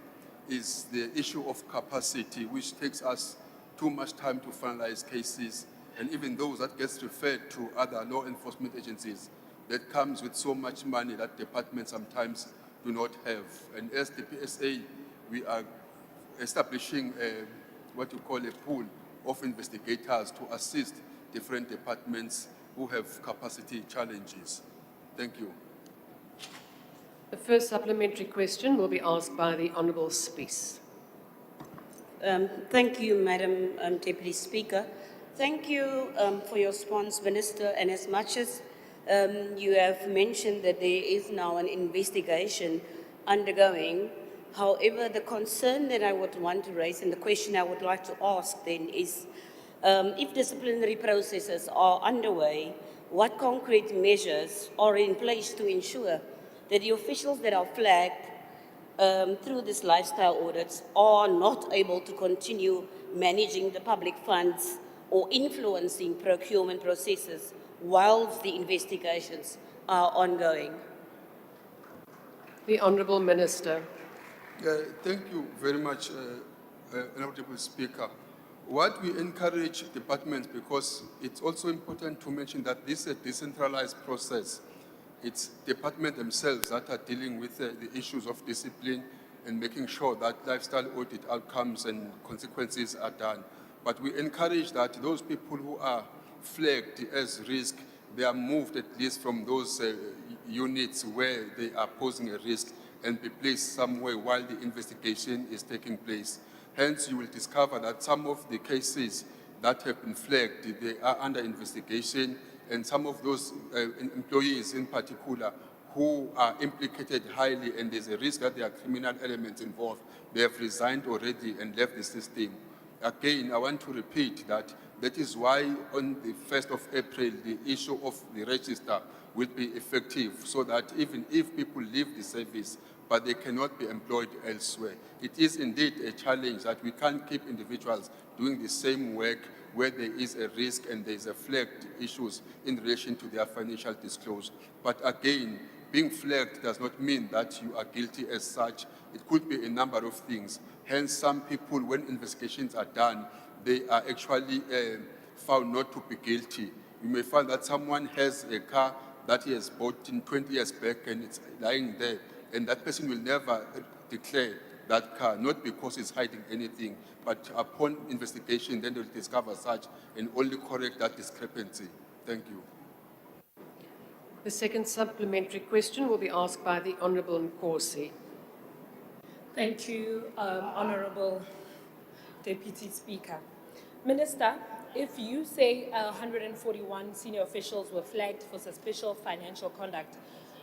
is the issue of capacity, which takes us too much time to finalize cases, and even those that gets referred to other law enforcement agencies, that comes with so much money that departments sometimes do not have. And as the PSA, we are establishing what you call a pool of investigators to assist different departments who have capacity challenges. Thank you. The first supplementary question will be asked by the Honourable Spies. Thank you, Madam Deputy Speaker. Thank you for your response, Minister. And as much as you have mentioned that there is now an investigation undergoing, however, the concern that I would want to raise and the question I would like to ask then is, if disciplinary processes are underway, what concrete measures are in place to ensure that the officials that are flagged through these lifestyle audits are not able to continue managing the public funds or influencing procurement processes whilst the investigations are ongoing? The Honourable Minister. Thank you very much, Honourable Speaker. What we encourage departments, because it's also important to mention that this is a decentralized process. It's departments themselves that are dealing with the issues of discipline and making sure that lifestyle audit outcomes and consequences are done. But we encourage that those people who are flagged as risk, they are moved at least from those units where they are posing a risk and be placed somewhere while the investigation is taking place. Hence, you will discover that some of the cases that have been flagged, they are under investigation, and some of those employees in particular who are implicated highly and there's a risk that there are criminal elements involved, they have resigned already and left the system. Again, I want to repeat that that is why on the 1st of April, the issue of the register will be effective so that even if people leave the service, but they cannot be employed elsewhere. It is indeed a challenge that we can't keep individuals doing the same work where there is a risk and there is a flagged issues in relation to their financial disclosure. But again, being flagged does not mean that you are guilty as such. It could be a number of things. Hence, some people, when investigations are done, they are actually found not to be guilty. You may find that someone has a car that he has bought in 20 years back and it's lying there, and that person will never declare that car, not because he's hiding anything, but upon investigation, then they'll discover such and only correct that discrepancy. Thank you. The second supplementary question will be asked by the Honourable Nkosi. Thank you, Honourable Deputy Speaker. Minister, if you say 141 senior officials were flagged for suspicious financial conduct,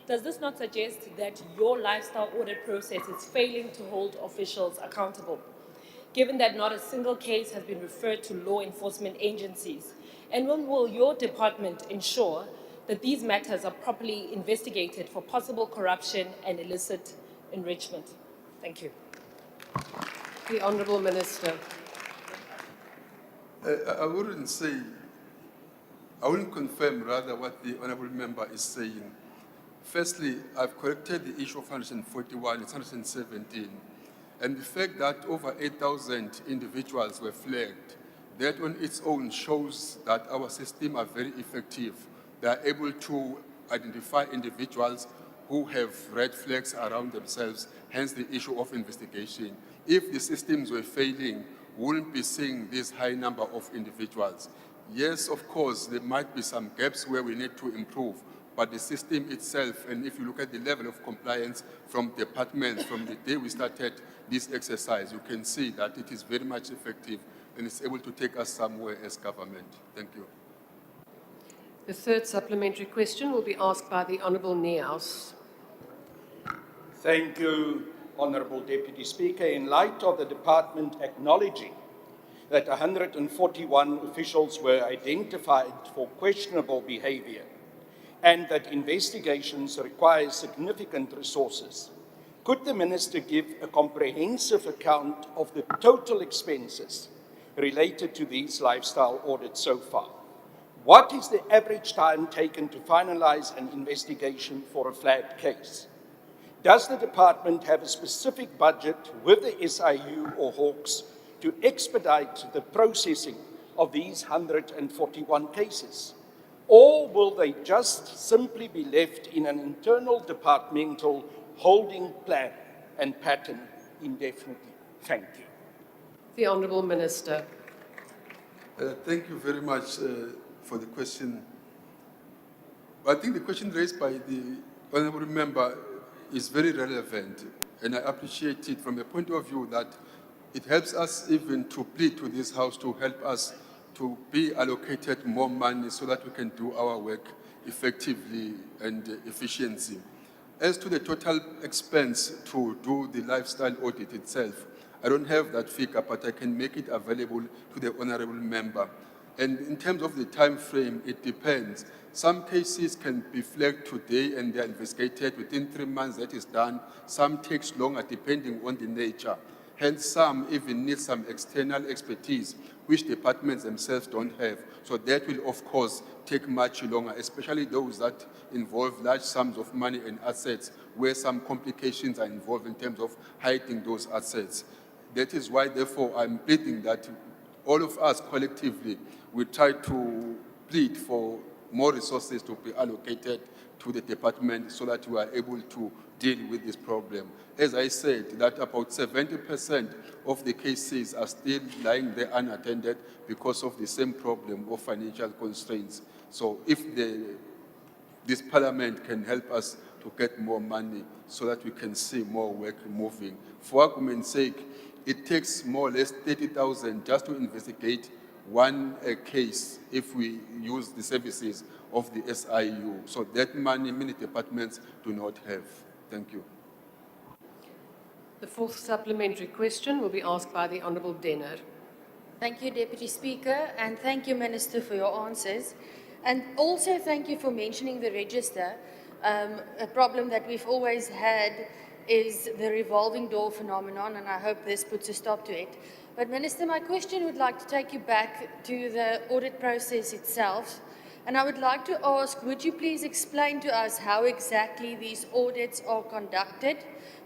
does this not suggest that your lifestyle audit process is failing to hold officials accountable, given that not a single case has been referred to law enforcement agencies? And when will your department ensure that these matters are properly investigated for possible corruption and illicit enrichment? Thank you. The Honourable Minister. I wouldn't confirm rather what the Honourable Member is saying. Firstly, I've corrected the issue of 141, it's 117. And the fact that over 8,000 individuals were flagged, that on its own shows that our system are very effective. They are able to identify individuals who have red flags around themselves, hence the issue of investigation. If the systems were failing, we wouldn't be seeing this high number of individuals. Yes, of course, there might be some gaps where we need to improve, but the system itself, and if you look at the level of compliance from departments, from the day we started this exercise, you can see that it is very much effective and it's able to take us somewhere as government. Thank you. The third supplementary question will be asked by the Honourable Niehaus. Thank you, Honourable Deputy Speaker, in light of the department acknowledging that 141 officials were identified for questionable behaviour and that investigations require significant resources, could the Minister give a comprehensive account of the total expenses related to these lifestyle audits so far? What is the average time taken to finalise an investigation for a flagged case? Does the department have a specific budget with the SIU or Hawks to expedite the processing of these 141 cases? Or will they just simply be left in an internal departmental holding plan and pattern indefinitely? Thank you. The Honourable Minister. Thank you very much for the question. I think the question raised by the Honourable Member is very relevant, and I appreciate it from the point of view that it helps us even to plead to this House to help us to be allocated more money so that we can do our work effectively and efficiently. As to the total expense to do the lifestyle audit itself, I don't have that figure, but I can make it available to the Honourable Member. And in terms of the time frame, it depends. Some cases can be flagged today and they are investigated within 3 months, that is done. Some takes longer depending on the nature. Hence, some even need some external expertise, which departments themselves don't have. So that will, of course, take much longer, especially those that involve large sums of money and assets, where some complications are involved in terms of hiding those assets. That is why, therefore, I'm pleading that all of us collectively will try to plead for more resources to be allocated to the department so that we are able to deal with this problem. As I said, that about 70% of the cases are still lying there unattended because of the same problem of financial constraints. So if this parliament can help us to get more money so that we can see more work moving. For argument's sake, it takes more or less 30,000 just to investigate one case if we use the services of the SIU. So that money many departments do not have. Thank you. The fourth supplementary question will be asked by the Honourable Denner. Thank you, Deputy Speaker, and thank you, Minister, for your answers. And also thank you for mentioning the register. A problem that we've always had is the revolving door phenomenon, and I hope this puts a stop to it. But Minister, my question would like to take you back to the audit process itself. And I would like to ask, would you please explain to us how exactly these audits are conducted,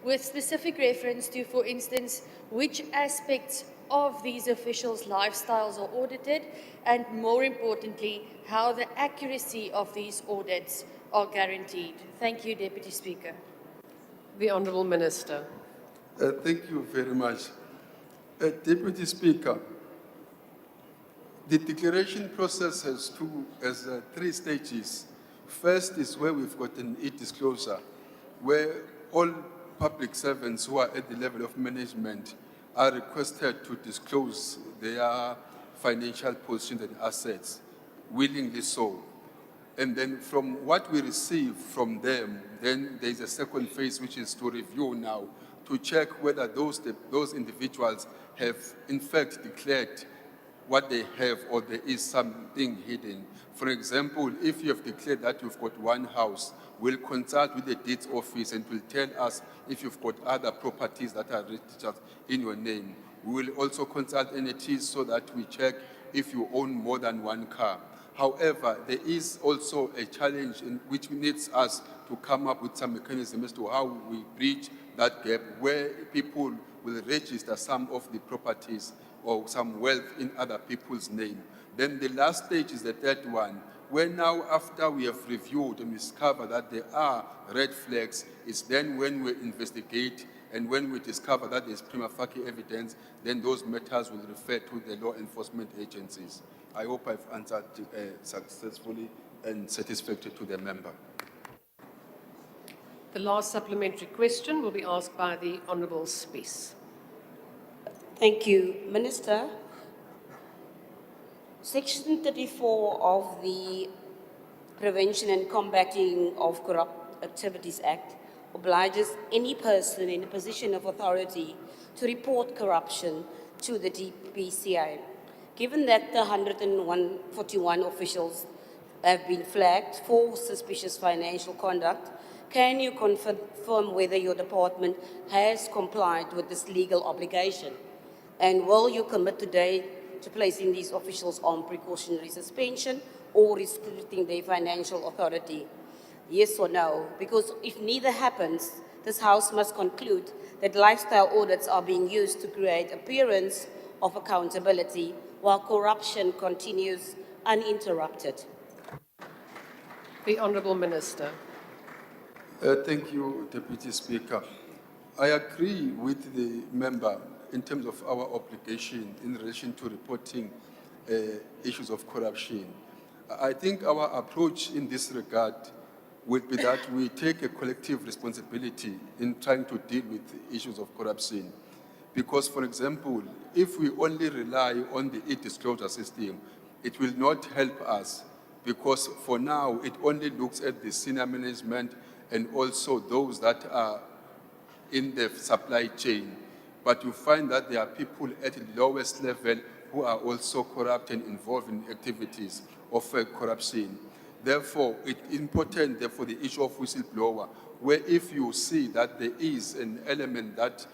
with specific reference to, for instance, which aspects of these officials' lifestyles are audited, and more importantly, how the accuracy of these audits are guaranteed? Thank you, Deputy Speaker. The Honourable Minister. Thank you very much. Deputy Speaker, the declaration process has three stages. First is where we've got an e-disclosure, where all public servants who are at the level of management are requested to disclose their financial position and assets, willingly so. And then from what we receive from them, then there's a second phase, which is to review now, to check whether those individuals have in fact declared what they have or there is something hidden. For example, if you have declared that you've got one house, we'll consult with the deeds office and will tell us if you've got other properties that are registered in your name. We will also consult entities so that we check if you own more than one car. However, there is also a challenge which needs us to come up with some mechanism as to how we bridge that gap, where people will register some of the properties or some wealth in other people's name. Then the last stage is the third one, where now after we have reviewed and discover that there are red flags, it's then when we investigate and when we discover that there's prima facie evidence, then those matters will refer to the law enforcement agencies. I hope I've answered successfully and satisfactory to the member. The last supplementary question will be asked by the Honourable Spies. Thank you, Minister. Section 34 of the Prevention and Combating of Corrupt Activities Act obliges any person in a position of authority to report corruption to the DPCI. Given that the 141 officials have been flagged for suspicious financial conduct, can you confirm whether your department has complied with this legal obligation? And will you commit today to placing these officials on precautionary suspension or restricting their financial authority? Yes or no? Because if neither happens, this House must conclude that lifestyle audits are being used to create appearance of accountability while corruption continues uninterrupted. The Honourable Minister. Thank you, Deputy Speaker. I agree with the member in terms of our obligation in relation to reporting issues of corruption. I think our approach in this regard would be that we take a collective responsibility in trying to deal with issues of corruption. Because, for example, if we only rely on the e-disclosure system, it will not help us, because for now, it only looks at the senior management and also those that are in the supply chain. But you find that there are people at the lowest level who are also corrupt and involved in activities of corruption. Therefore, it's important for the issue of whistleblower, where if you see that there is an element that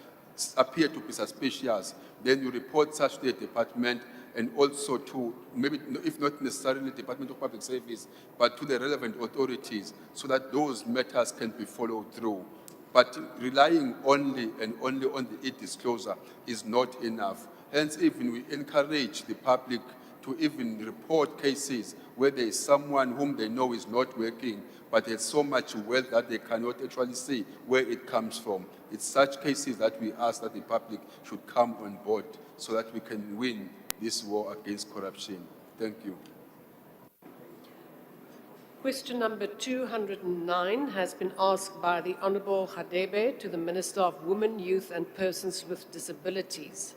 appear to be suspicious, then you report such to the department and also to, maybe if not necessarily Department of Public Service, but to the relevant authorities so that those matters can be followed through. But relying only and only on the e-disclosure is not enough. Hence, even we encourage the public to even report cases where there is someone whom they know is not working, but there's so much wealth that they cannot actually see where it comes from. It's such cases that we ask that the public should come on board so that we can win this war against corruption. Thank you. Question number 209 has been asked by the Honourable Hadebe to the Minister of Women, Youth and Persons with Disabilities.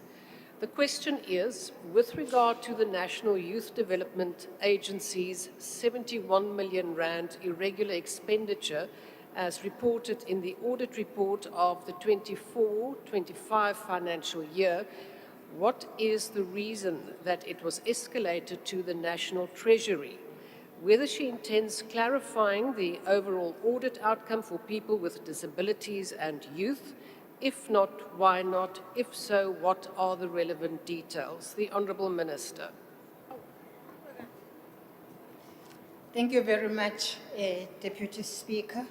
The question is, with regard to the National Youth Development Agency's 71 million rand irregular expenditure as reported in the audit report of the 24-25 financial year, what is the reason that it was escalated to the National Treasury? Whether she intends clarifying the overall audit outcome for people with disabilities and youth. If not, why not? If so, what are the relevant details? The Honourable Minister. Thank you very much, Deputy Speaker.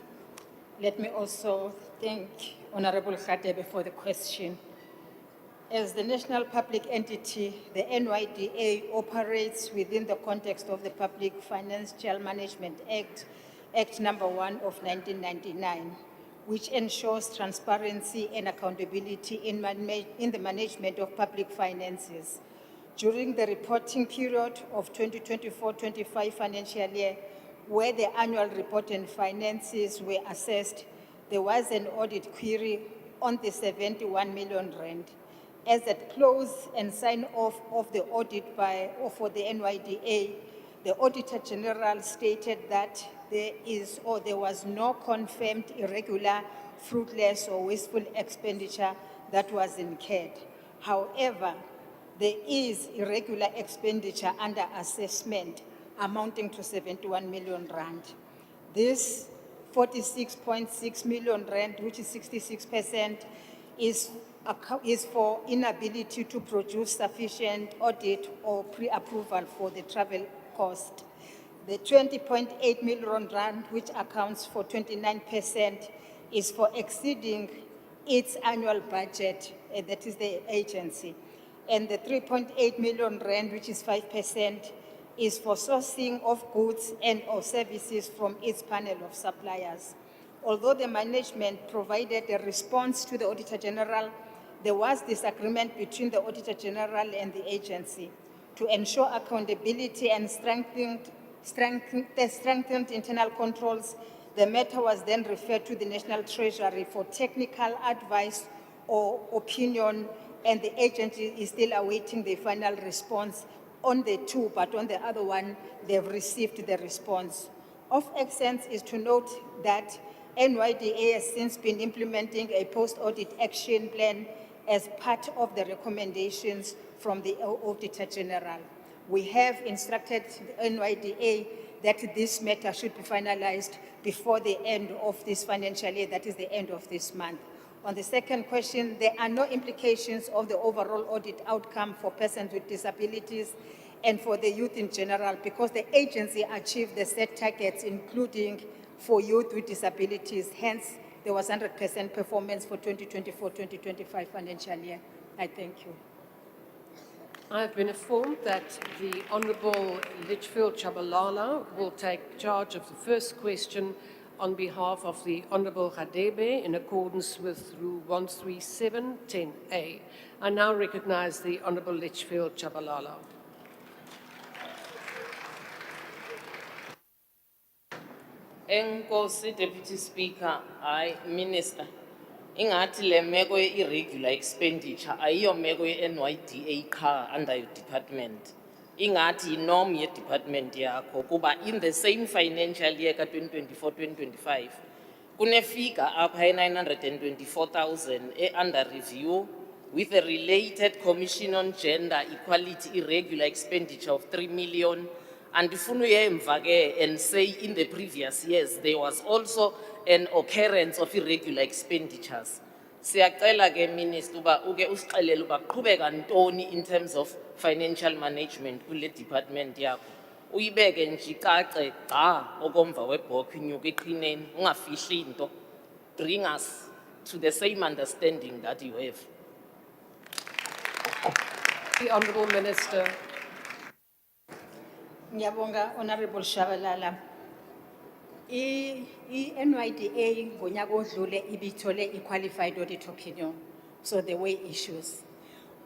Let me also thank Honourable Hadebe for the question. As the national public entity, the NYDA operates within the context of the Public Financial Management Act, Act number 1 of 1999, which ensures transparency and accountability in the management of public finances. During the reporting period of 2024-25 financial year, where the annual report and finances were assessed, there was an audit query on the 71 million rand. As at close and sign off of the audit for the NYDA, the Auditor General stated that there was no confirmed irregular, fruitless or wasteful expenditure that was incurred. However, there is irregular expenditure under assessment amounting to 71 million rand. This 46.6 million rand, which is 66%, is for inability to produce sufficient audit or pre-approval for the travel cost. The 20.8 million rand, which accounts for 29%, is for exceeding its annual budget, that is the agency. And the 3.8 million rand, which is 5%, is for sourcing of goods and or services from its panel of suppliers. Although the management provided a response to the Auditor General, there was disagreement between the Auditor General and the agency. To ensure accountability and strengthened internal controls, the matter was then referred to the National Treasury for technical advice or opinion, and the agency is still awaiting the final response on the two, but on the other one, they've received the response. Of essence is to note that NYDA has since been implementing a post-audit action plan as part of the recommendations from the Auditor General. We have instructed the NYDA that this matter should be finalized before the end of this financial year, that is the end of this month. On the second question, there are no implications of the overall audit outcome for persons with disabilities and for the youth in general because the agency achieved the set targets, including for youth with disabilities. Hence, there was 100% performance for 2024-2025 financial year. I thank you. I have been informed that the Honourable Litchfield Chabalala will take charge of the first question on behalf of the Honourable Radebe in accordance with Rule 137(10)(a). I now recognise the Honourable Litchfield Chabalala. Enkosi Deputy Speaker, Minister. Ingathi le meko irregular expenditure ayiyo meko NYDA car under your department. Ingathi norm ye department yakho kuba in the same financial year ka 2024-2025 kune figure apha 924,000 under review with a related Commission on Gender Equality irregular expenditure of 3 million. And and say in the previous years there was also an occurrence of irregular expenditures. Siyacela ke Minister uba uke usixelele uba kuqhubeka ntoni in terms of financial management kule department yakho. Uyibeke nje icace gca okomva webhokhwe inyuka eqhineni ungafihli into. Bring us to the same understanding that you have. The Honourable Minister. Ngiyabonga Honorable Shabalala. NYDA ngonyaka odlule ibithole i-qualified audit opinion, so there were issues.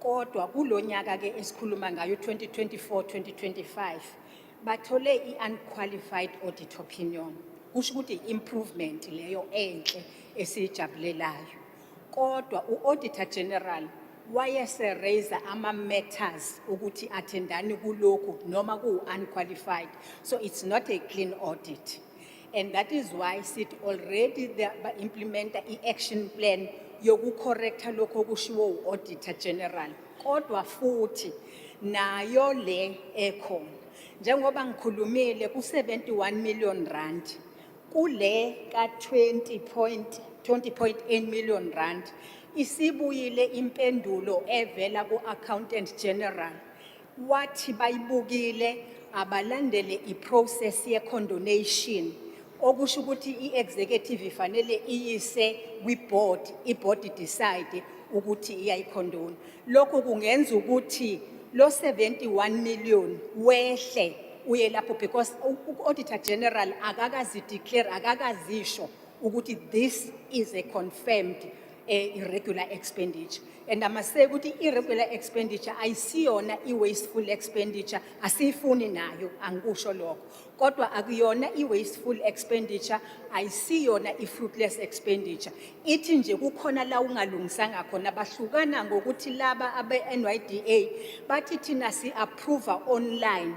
Kodwa kulonyaka ke esikhuluma ngayo 2024-2025 bathole i-unqualified audit opinion. Kusho ukuthi improvement leyo enhle esijabulelayo. Kodwa u-Auditor General wayese-raise ama-matters ukuthi athendani kulokhu noma ku-unqualified. So it's not a clean audit. And that is why sit already implement i-action plan yoku-correcta lokho okushiwo u-Auditor General. Kodwa futhi nayo le ekhona. Njengoba ngikhulumile ku-71 million rand. Kule ka 20.8 million rand. Isibuyile impendulo evela ku-Accountant General. Wathi bayibukile abalandele i-process ye-condonation. Okusho ukuthi i-executive ifanele iyise kwi-board, i-board decide ukuthi iyayikhondona. Lokho kungenza ukuthi lo 71 million wehle uye lapho because u-Auditor General akakazi-declare, akakazisho ukuthi this is a confirmed irregular expenditure. And I must say ukuthi irregular expenditure ayisiyona i-wasteful expenditure, asifuni nayo angikusho lokho. Kodwa akuyona i-wasteful expenditure, ayisiyona i-fruitless expenditure. Ithi nje kukhona la ungalungisanga khona bahlukana ngokuthi laba abe-NYDA bathi thina si-approve online.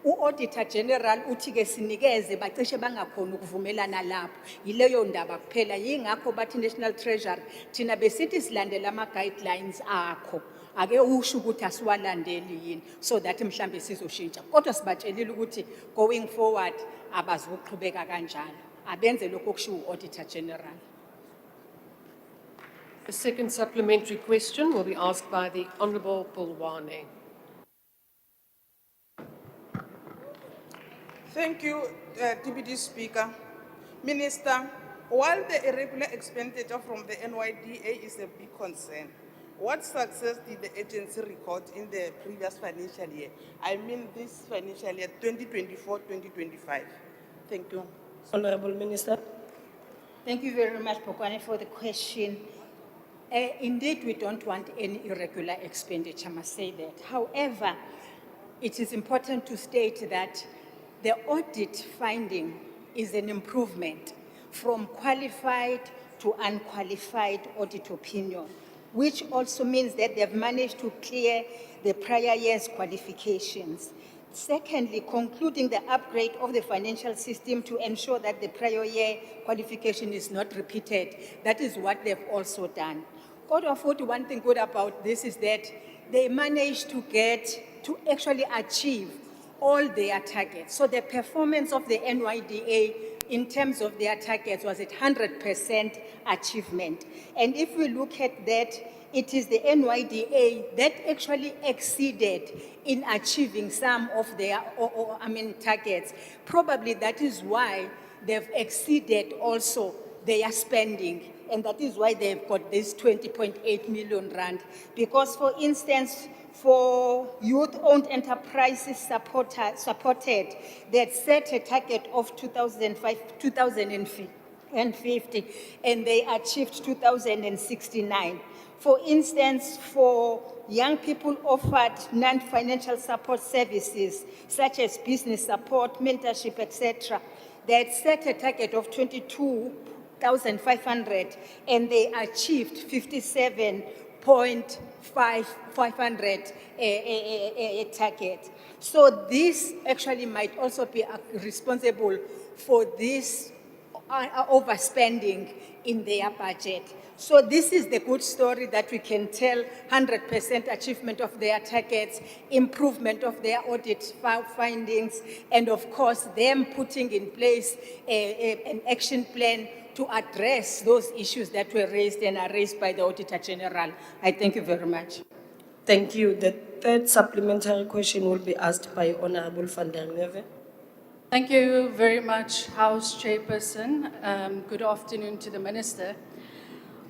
U-Auditor General uthi ke sinikeze bacishe bangakhona ukuvumelana lapho. Yileyo ndaba kuphela yingakho bathi National Treasury thina besithi silandela ama-guidelines akho. Ake usho ukuthi asiwalandeli yini so that mhlambe sizoshintsha. Kodwa sibatshelile ukuthi going forward abazoqhubeka kanjalo. Abenze lokho okushiwo u-Auditor General. The second supplementary question will be asked by the Honourable Pulwane. Thank you, Deputy Speaker. Minister, while the irregular expenditure from the NYDA is a big concern, what success did the agency record in the previous financial year? I mean this financial year, 2024-2025. Thank you. Honourable Minister. Thank you very much, Pokwane, for the question. Indeed, we don't want any irregular expenditure, I must say that. However, it is important to state that the audit finding is an improvement from qualified to unqualified audit opinion, which also means that they've managed to clear the prior year's qualifications. Secondly, concluding the upgrade of the financial system to ensure that the prior year qualification is not repeated. That is what they've also done. One thing good about this is that they managed to actually achieve all their targets. So the performance of the NYDA in terms of their targets was at 100% achievement. And if we look at that, it is the NYDA that actually exceeded in achieving some of their targets. Probably that is why they've exceeded also their spending. And that is why they've got this 20.8 million rand. Because, for instance, for youth-owned enterprises supported, they had set a target of 2050, and they achieved 2069. For instance, for young people offered non-financial support services, such as business support, mentorship, etc., they had set a target of 22,500, and they achieved 57,500 target. So this actually might also be responsible for this overspending in their budget. So this is the good story that we can tell: 100% achievement of their targets, improvement of their audit findings, and of course, them putting in place an action plan to address those issues that were raised and are raised by the Auditor General. I thank you very much. Thank you. The third supplementary question will be asked by Honorable van der Merwe. Thank you very much, House Chairperson. Good afternoon to the Minister.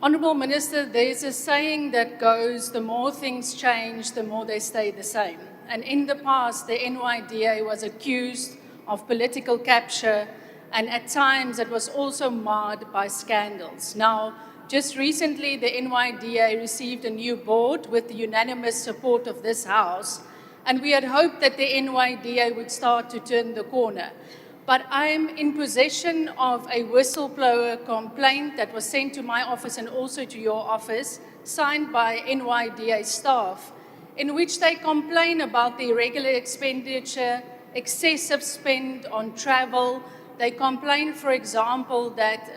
Honourable Minister, there is a saying that goes, the more things change, the more they stay the same. And in the past, the NYDA was accused of political capture, and at times it was also marred by scandals. Now, just recently, the NYDA received a new board with the unanimous support of this House, and we had hoped that the NYDA would start to turn the corner. But I'm in possession of a whistleblower complaint that was sent to my office and also to your office, signed by NYDA staff, in which they complain about the irregular expenditure, excessive spend on travel. They complain, for example, that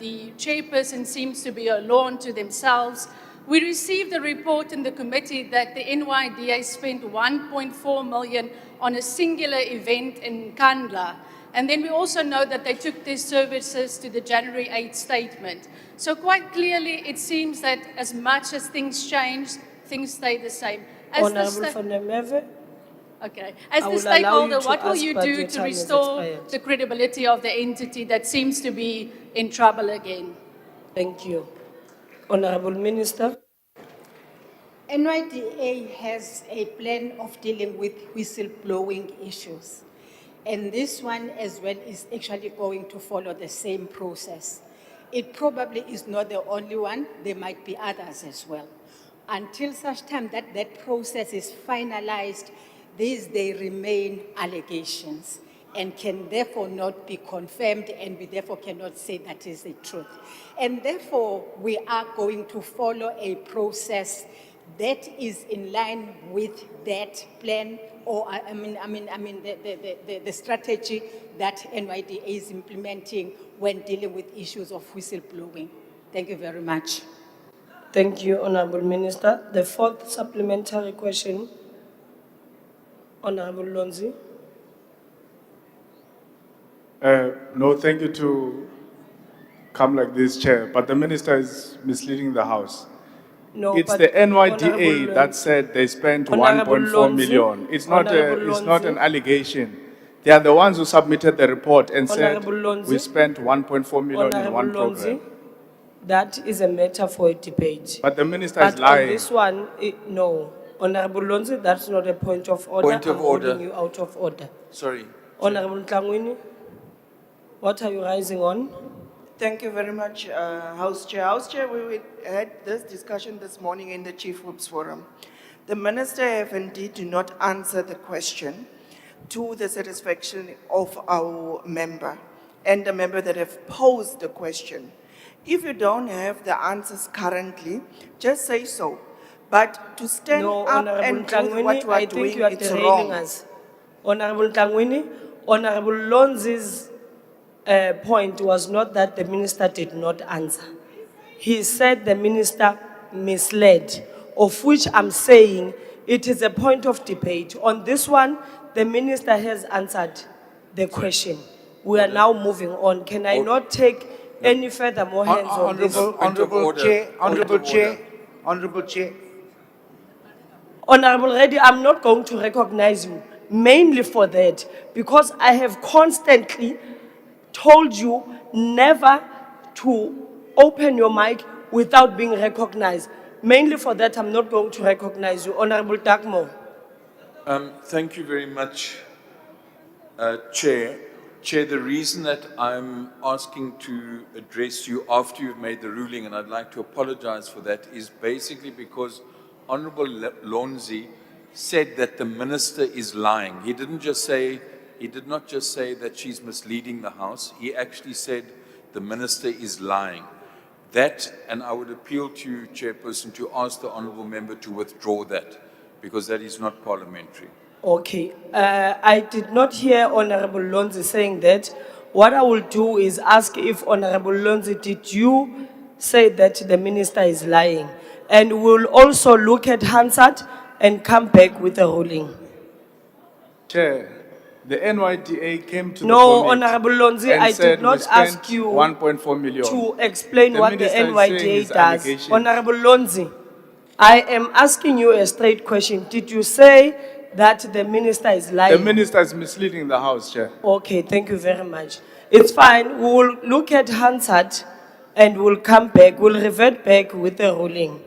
the chairperson seems to be a law unto themselves. We received a report in the committee that the NYDA spent 1.4 million on a singular event in Kandla. And then we also know that they took their services to the January 8th statement. So quite clearly, it seems that as much as things change, things stay the same. Honorable van der Merwe. Okay. As I the will allow you stakeholder, to what will ask, you but do your to time has restore expired. the credibility of the entity that seems to be in trouble again? Thank you. Honorable Minister. NYDA has a plan of dealing with whistleblowing issues. And this one as well is actually going to follow the same process. It probably is not the only one, there might be others as well. Until such time that that process is finalized, they remain allegations and can therefore not be confirmed, and we therefore cannot say that is the truth. And therefore, we are going to follow a process that is in line with that plan, or the strategy that NYDA is implementing when dealing with issues of whistleblowing. Thank you very much. Thank you, Honorable Minister. The fourth supplementary question, Honorable Lonzi. No, thank you to come like this, Chair, but the Minister is misleading the House. No, It's but the NYDA Honorable, that said they spent Honorable 1.4 Lonzi, million. It's not Honorable an Lonzi. allegation. They are the ones who submitted the report and said Honorable Lonzi. we spent 1.4 million in Honorable one Lonzi, program. that is a matter for a debate. But the Minister But is lying. on this one, no. Honorable Lonzi, that's not a point of order. Point of I'm order. holding you out of order. Sorry. Honorable Tlangwini, what are you rising on? Thank you very much, House Chair. House Chair, we had this discussion this morning in the Chief Whips Forum. The Minister have indeed not answered the question to the satisfaction of our member and the member that have posed the question. If you don't have the answers currently, just say so. But to stand No, up Honorable and do Tlangwini, what we are I think doing, you are it's derailing wrong. us. Honorable Tlangwini, Honorable Lonzi's point was not that the minister did not answer. He said the minister misled, of which I'm saying it is a point of debate. On this one, the minister has answered the question. We are now moving on. Can I not take any further more hands on this? Honorable Chair. Honorable Reddy, I'm not going to recognize you, mainly for that, because I have constantly told you never to open your mic without being recognized. Mainly for that, I'm not going to recognize you. Honorable Dagmo. Thank you very much, Chair. Chair, the reason that I'm asking to address you after you've made the ruling, and I'd like to apologize for that, is basically because Honorable Lonzi said that the minister is lying. He did not just say that she's misleading the House. He actually said the minister is lying. That, and I would appeal to you, Chairperson, to ask the honourable member to withdraw that, because that is not parliamentary. Okay, I did not hear Honorable Lonzi saying that. What I will do is ask if Honorable Lonzi, did you say that the minister is lying? And we'll also look at Hansard and come back with a ruling. Chair, the NYDA came to No, the committee Honorable Lonzi, and I said did not we spent ask you 1.4 million. to explain what the minister is saying NYDA his does. allegations. Honorable Lonzi, I am asking you a straight question. Did you say that the minister is lying? The minister is misleading the House, Chair. Okay, thank you very much. It's fine. We will look at Hansard and we'll come back. We'll revert back with a ruling.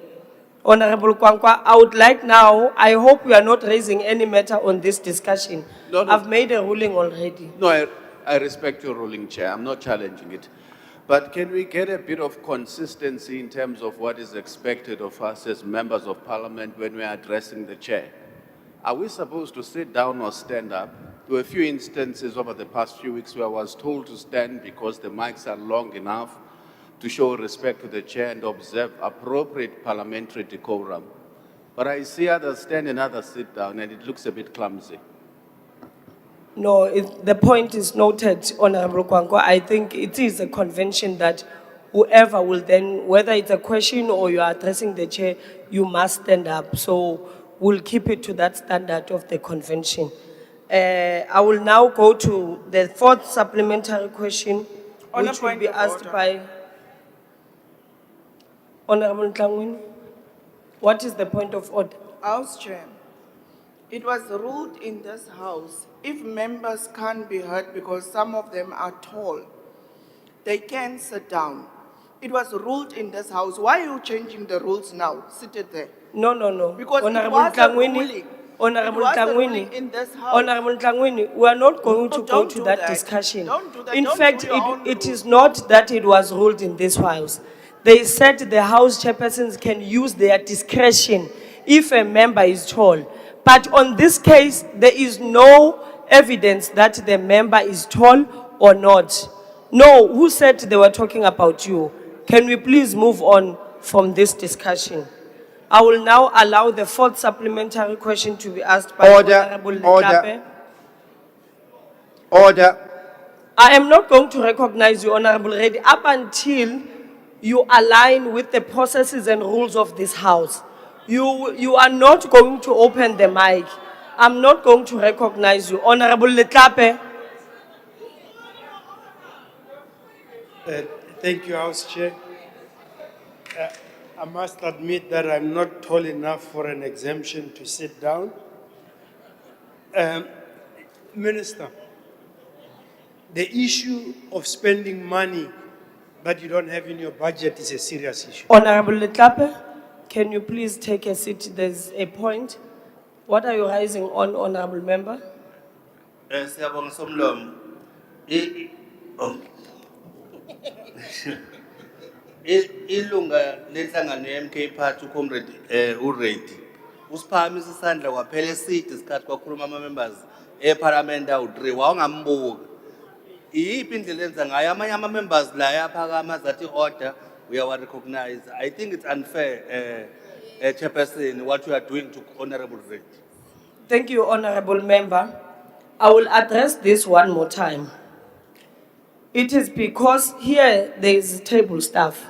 Honorable Kwankwa, I would like now, I hope we are not raising any matter on this discussion. No, no. I've made a ruling already. No, I respect your ruling, Chair. I'm not challenging it. But can we get a bit of consistency in terms of what is expected of us as members of Parliament when we are addressing the Chair? Are we supposed to sit down or stand up? There were a few instances over the past few weeks where I was told to stand because the mics are long enough to show respect to the Chair and observe appropriate parliamentary decorum. But I see others stand and others sit down, and it looks a bit clumsy. No, the point is noted, Honorable Kwankwa. I think it is a convention that whoever will then, whether it's a question or you are addressing the chair, you must stand up. So we'll keep it to that standard of the convention. I will now go to the fourth supplementary question, On a which will point be of asked order. by Honorable Tlangwini. What is the point of order? House Chair, it was ruled in this House, if members can't be heard because some of them are tall, they can sit down. It was ruled in this House. Why are you changing the rules now? Sit it there. No, no, no. Because Honorable it was a Tlangwini, ruling. Honorable It was a Tlangwini, ruling in this House. Honorable Tlangwini, we are not going to go don't to do that that. discussion. Don't do that. In Don't fact, do your own it rules. is not that it was ruled in this House. They said the House chairpersons can use their discretion if a member is tall. But on this case, there is no evidence that the member is tall or not. No, who said they were talking about you? Can we please move on from this discussion? I will now allow the fourth supplementary question to be asked by Honorable Letlhape. Order. I am not going to recognize you, Honorable Reddy, up until you align with the processes and rules of this House. You are not going to open the mic. I'm not going to recognize you. Honorable Letlhape. Thank you, House Chair. I must admit that I'm not tall enough for an exemption to sit down. Minister, the issue of spending money that you don't have in your budget is a serious issue. Honorable Letlhape, can you please take a seat? There's a point. What are you raising on, Honorable Member? Siyabonga Somlomo. Ilunga lenhlangano ye-MK Party uComrade uReady usiphakamisa isandla kwaphela eside isikhathi kwakhuluma ama-members eParliament awu-3 wawungambuka. Iyiphi indlela enza ngayo amanye ama-members la yaphakama zathi order uyawa-recognize. I think it's unfair, Chairperson, what you are doing to Honorable Ready. Thank you, Honorable Member. I will address this one more time. It is because here there is table staff.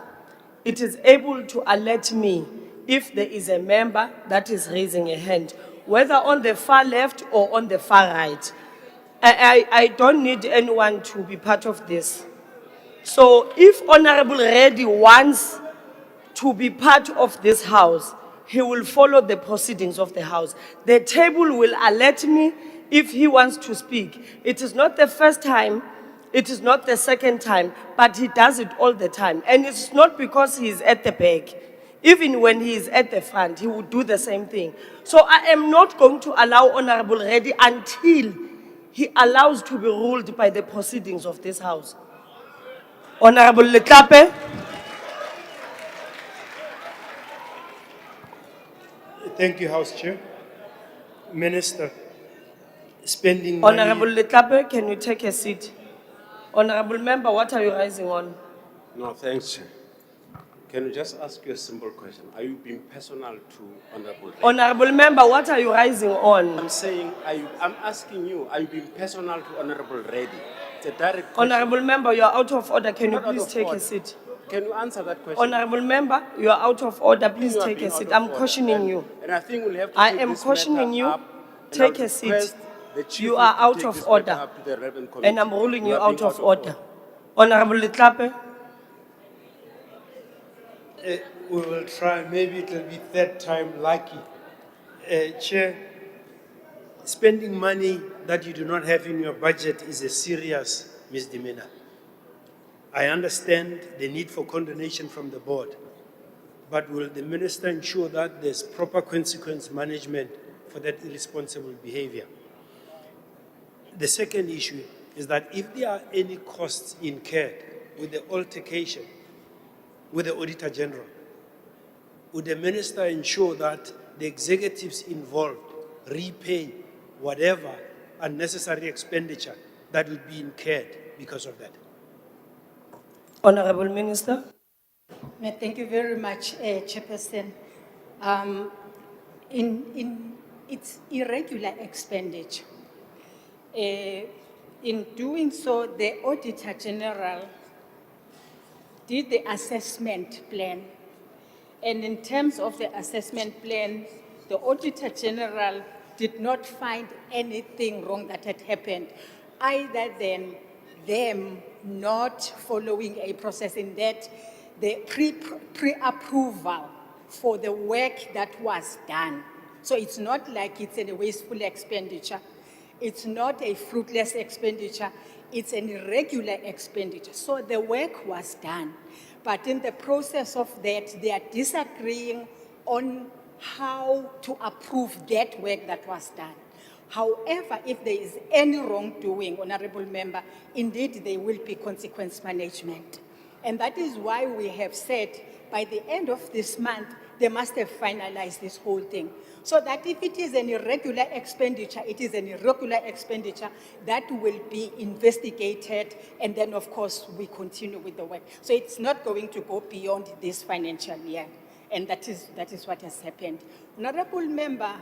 It is able to alert me if there is a member that is raising a hand, whether on the far left or on the far right. I don't need anyone to be part of this. So if Honorable Reddy wants to be part of this house, he will follow the proceedings of the house. The table will alert me if he wants to speak. It is not the first time, it is not the second time, but he does it all the time. And it's not because he is at the back. Even when he is at the front, he would do the same thing. So I am not going to allow Honorable Reddy until he allows to be ruled by the proceedings of this house. Honorable Letlape. Thank you, House Chair. Minister, spending money. Honorable Letlape, can you take a seat? Honorable member, what are you rising on? No, thanks, Chair. Can you just ask you a simple question? Are you being personal to Honorable Reddy? Honorable member, what are you rising on? I'm saying, I'm asking you, are you being personal to Honorable Reddy? It's a direct question. Honorable member, you are out of order. Can you Not out please of take order. a seat? Can you answer that question? Honorable member, you are out of order. Please You are take a being out seat. of I'm order. cautioning you. And I think we'll have to I take am this cautioning matter you. up, and Take I a would seat. request the Chief You Whip are to out take of this order. matter up to the relevant committee. And I'm ruling you are out being of order. Honorable Letlape. We will try, maybe it will be third time lucky. Chair, spending money that you do not have in your budget is a serious misdemeanor. I understand the need for condonation from the board, but will the minister ensure that there's proper consequence management for that irresponsible behavior? The second issue is that if there are any costs incurred with the altercation with the Auditor General, would the minister ensure that the executives involved repay whatever unnecessary expenditure that will be incurred because of that? Honorable Minister. Thank you very much, Chairperson. It's irregular expenditure. In doing so, the Auditor General did the assessment plan. And in terms of the assessment plan, the Auditor General did not find anything wrong that had happened, other than them not following a process in that the pre-approval for the work that was done. So it's not like it's a wasteful expenditure. It's not a fruitless expenditure. It's an irregular expenditure. So the work was done. But in the process of that, they are disagreeing on how to approve that work that was done. However, if there is any wrongdoing, Honorable Member, indeed there will be consequence management. And that is why we have said by the end of this month, they must have finalized this whole thing. So that if it is an irregular expenditure, it is an irregular expenditure that will be investigated, and then of course we continue with the work. So it's not going to go beyond this financial year. And that is what has happened. Honorable Member,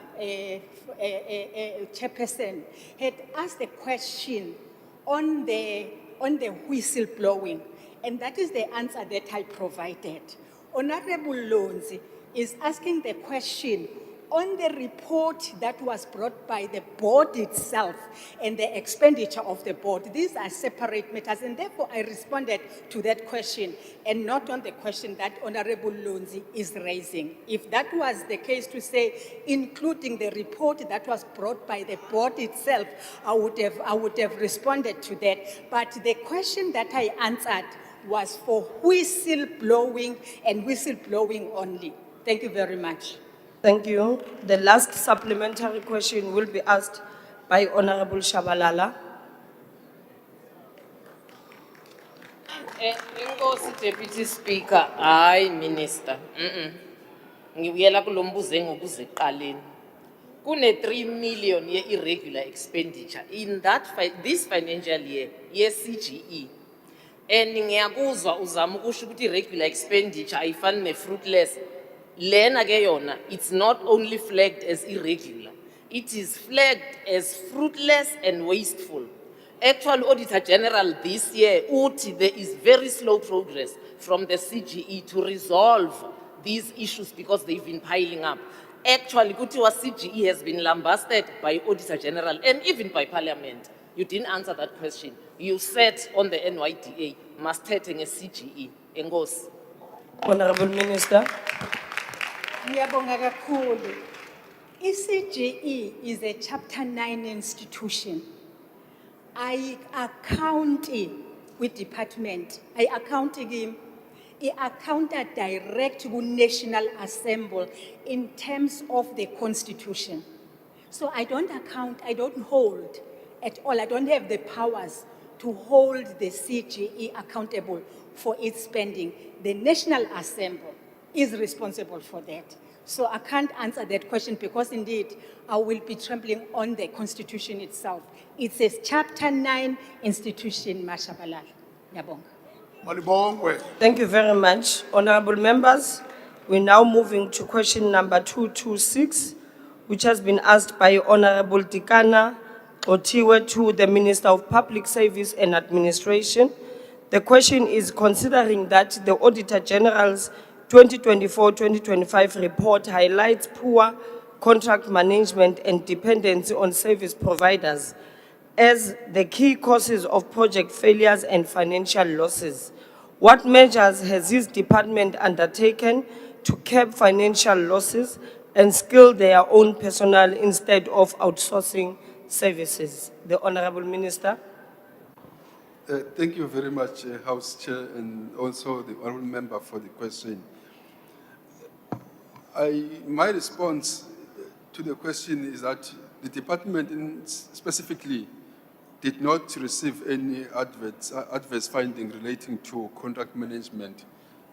Chairperson, had asked a question on the whistleblowing, and that is the answer that I provided. Honorable Lonzi is asking the question on the report that was brought by the board itself and the expenditure of the board. These are separate matters, and therefore I responded to that question and not on the question that Honorable Lonzi is raising. If that was the case, to say including the report that was brought by the board itself, I would have responded to that. But the question that I answered was for whistleblowing and whistleblowing only. Thank you very much. Thank you. The last supplementary question will be asked by Honorable Shabalala. Inkosi Deputy Speaker, hayi Minister. Ngibuyela kulombuzo engobuze eqaleni. Kune 3 million ye irregular expenditure in this financial year ye CGE. And ngiyakuzwa uzama ukusho ukuthi irregular expenditure ayifani ne fruitless. Lena ke yona, it's not only flagged as irregular, it is flagged as fruitless and wasteful. Actual Auditor General this year, there is very slow progress from the CGE to resolve these issues because they've been piling up. Actually, Kutiwa CGE has been lambasted by Auditor General and even by Parliament. You didn't answer that question. You said on the NYDA, mastetting a CGE. Engos. Honorable Minister. Ngiyabonga kakhulu. ICGE is a Chapter 9 institution. I account with department. I account him. I account direct to National Assembly in terms of the Constitution. So I don't account, I don't hold at all. I don't have the powers to hold the CGE accountable for its spending. The National Assembly is responsible for that. So I can't answer that question because indeed I will be trampling on the Constitution itself. It's a Chapter 9 institution, Mashabalal. Yabonga. Thank you very much. Honorable members, we're now moving to question number 226, which has been asked by Honorable Tikana Otiwe to the Minister of Public Service and Administration. The question is, considering that the Auditor General's 2024-2025 report highlights poor contract management and dependency on service providers as the key causes of project failures and financial losses, what measures has his department undertaken to curb financial losses and skill their own personnel instead of outsourcing services? The Honorable Minister. Thank you very much, House Chair, and also the honourable member for the question. My response to the question is that the department specifically did not receive any adverse finding relating to contract management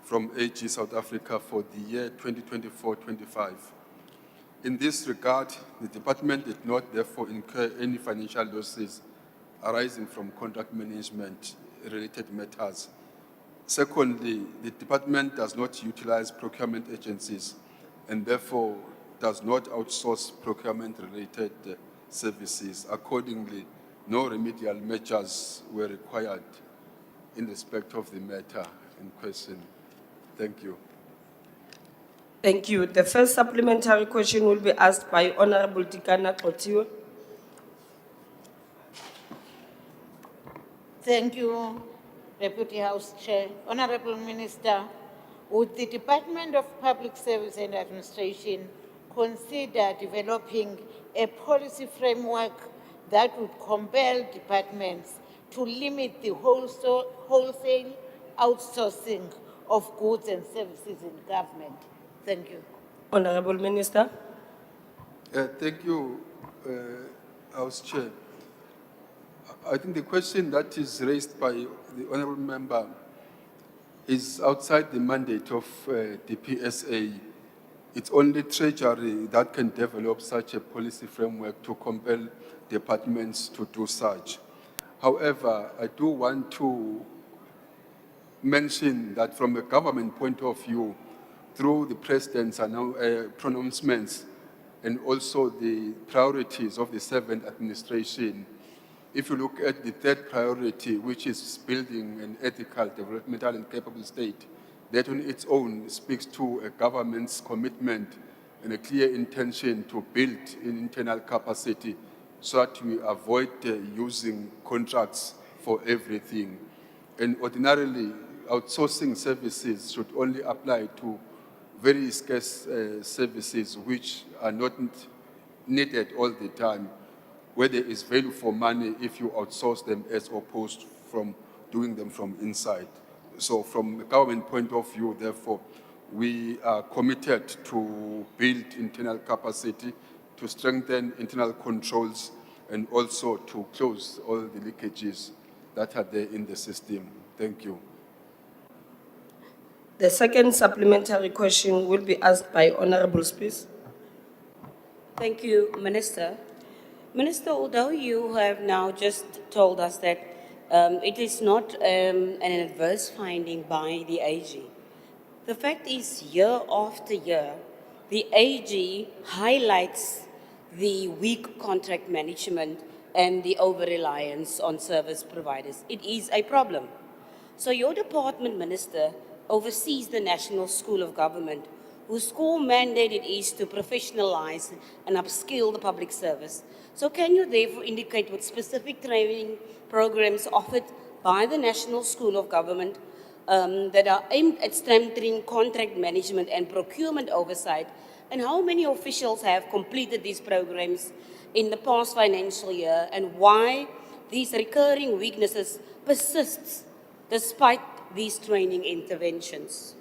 from AG South Africa for the year 2024-25. In this regard, the department did not therefore incur any financial losses arising from contract management related matters. Secondly, the department does not utilize procurement agencies and therefore does not outsource procurement related services. Accordingly, no remedial measures were required in respect of the matter in question. Thank you. Thank you. The first supplementary question will be asked by Honorable Tikana Otiwe. Thank you, Deputy House Chair. Honorable Minister, would the Department of Public Service and Administration consider developing a policy framework that would compel departments to limit the wholesale outsourcing of goods and services in government? Thank you. Honorable Minister. Thank you, House Chair. I think the question that is raised by the honourable member is outside the mandate of the PSA. It's only Treasury that can develop such a policy framework to compel departments to do such. However, I do want to mention that from a government point of view, through the President's pronouncements and also the priorities of the 7th administration, if you look at the third priority, which is building an ethical, developmental, and capable state, that on its own speaks to a government's commitment and a clear intention to build an internal capacity so that we avoid using contracts for everything. And ordinarily, outsourcing services should only apply to very scarce services which are not needed all the time, where there is value for money if you outsource them as opposed from doing them from inside. So from a government point of view, therefore, we are committed to build internal capacity, to strengthen internal controls, and also to close all the leakages that are there in the system. Thank you. The second supplementary question will be asked by Honorable Spears. Thank you, Minister. Minister, although you have now just told us that it is not an adverse finding by the AG, the fact is year after year, the AG highlights the weak contract management and the over-reliance on service providers. It is a problem. So your department, Minister, oversees the National School of Government, whose core mandate it is to professionalize and upskill the public service. So can you therefore indicate what specific training programs offered by the National School of Government that are aimed at strengthening contract management and procurement oversight, and how many officials have completed these programs in the past financial year, and why these recurring weaknesses persists despite these training interventions?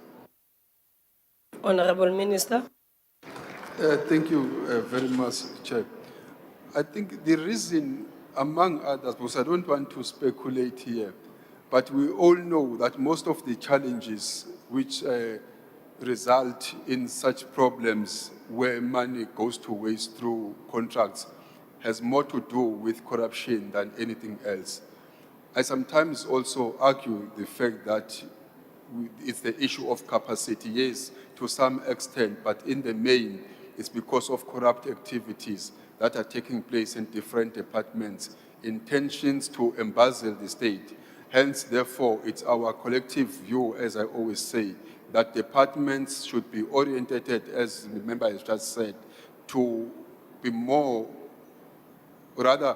Honorable Minister. Thank you very much, Chair. I think the reason, among others, because I don't want to speculate here, but we all know that most of the challenges which result in such problems where money goes to waste through contracts has more to do with corruption than anything else. I sometimes also argue the fact that it's the issue of capacity, yes, to some extent, but in the main, it's because of corrupt activities that are taking place in different departments, intentions to embezzle the state. Hence, therefore, it's our collective view, as I always say, that departments should be oriented, as the member has just said, to be more, rather,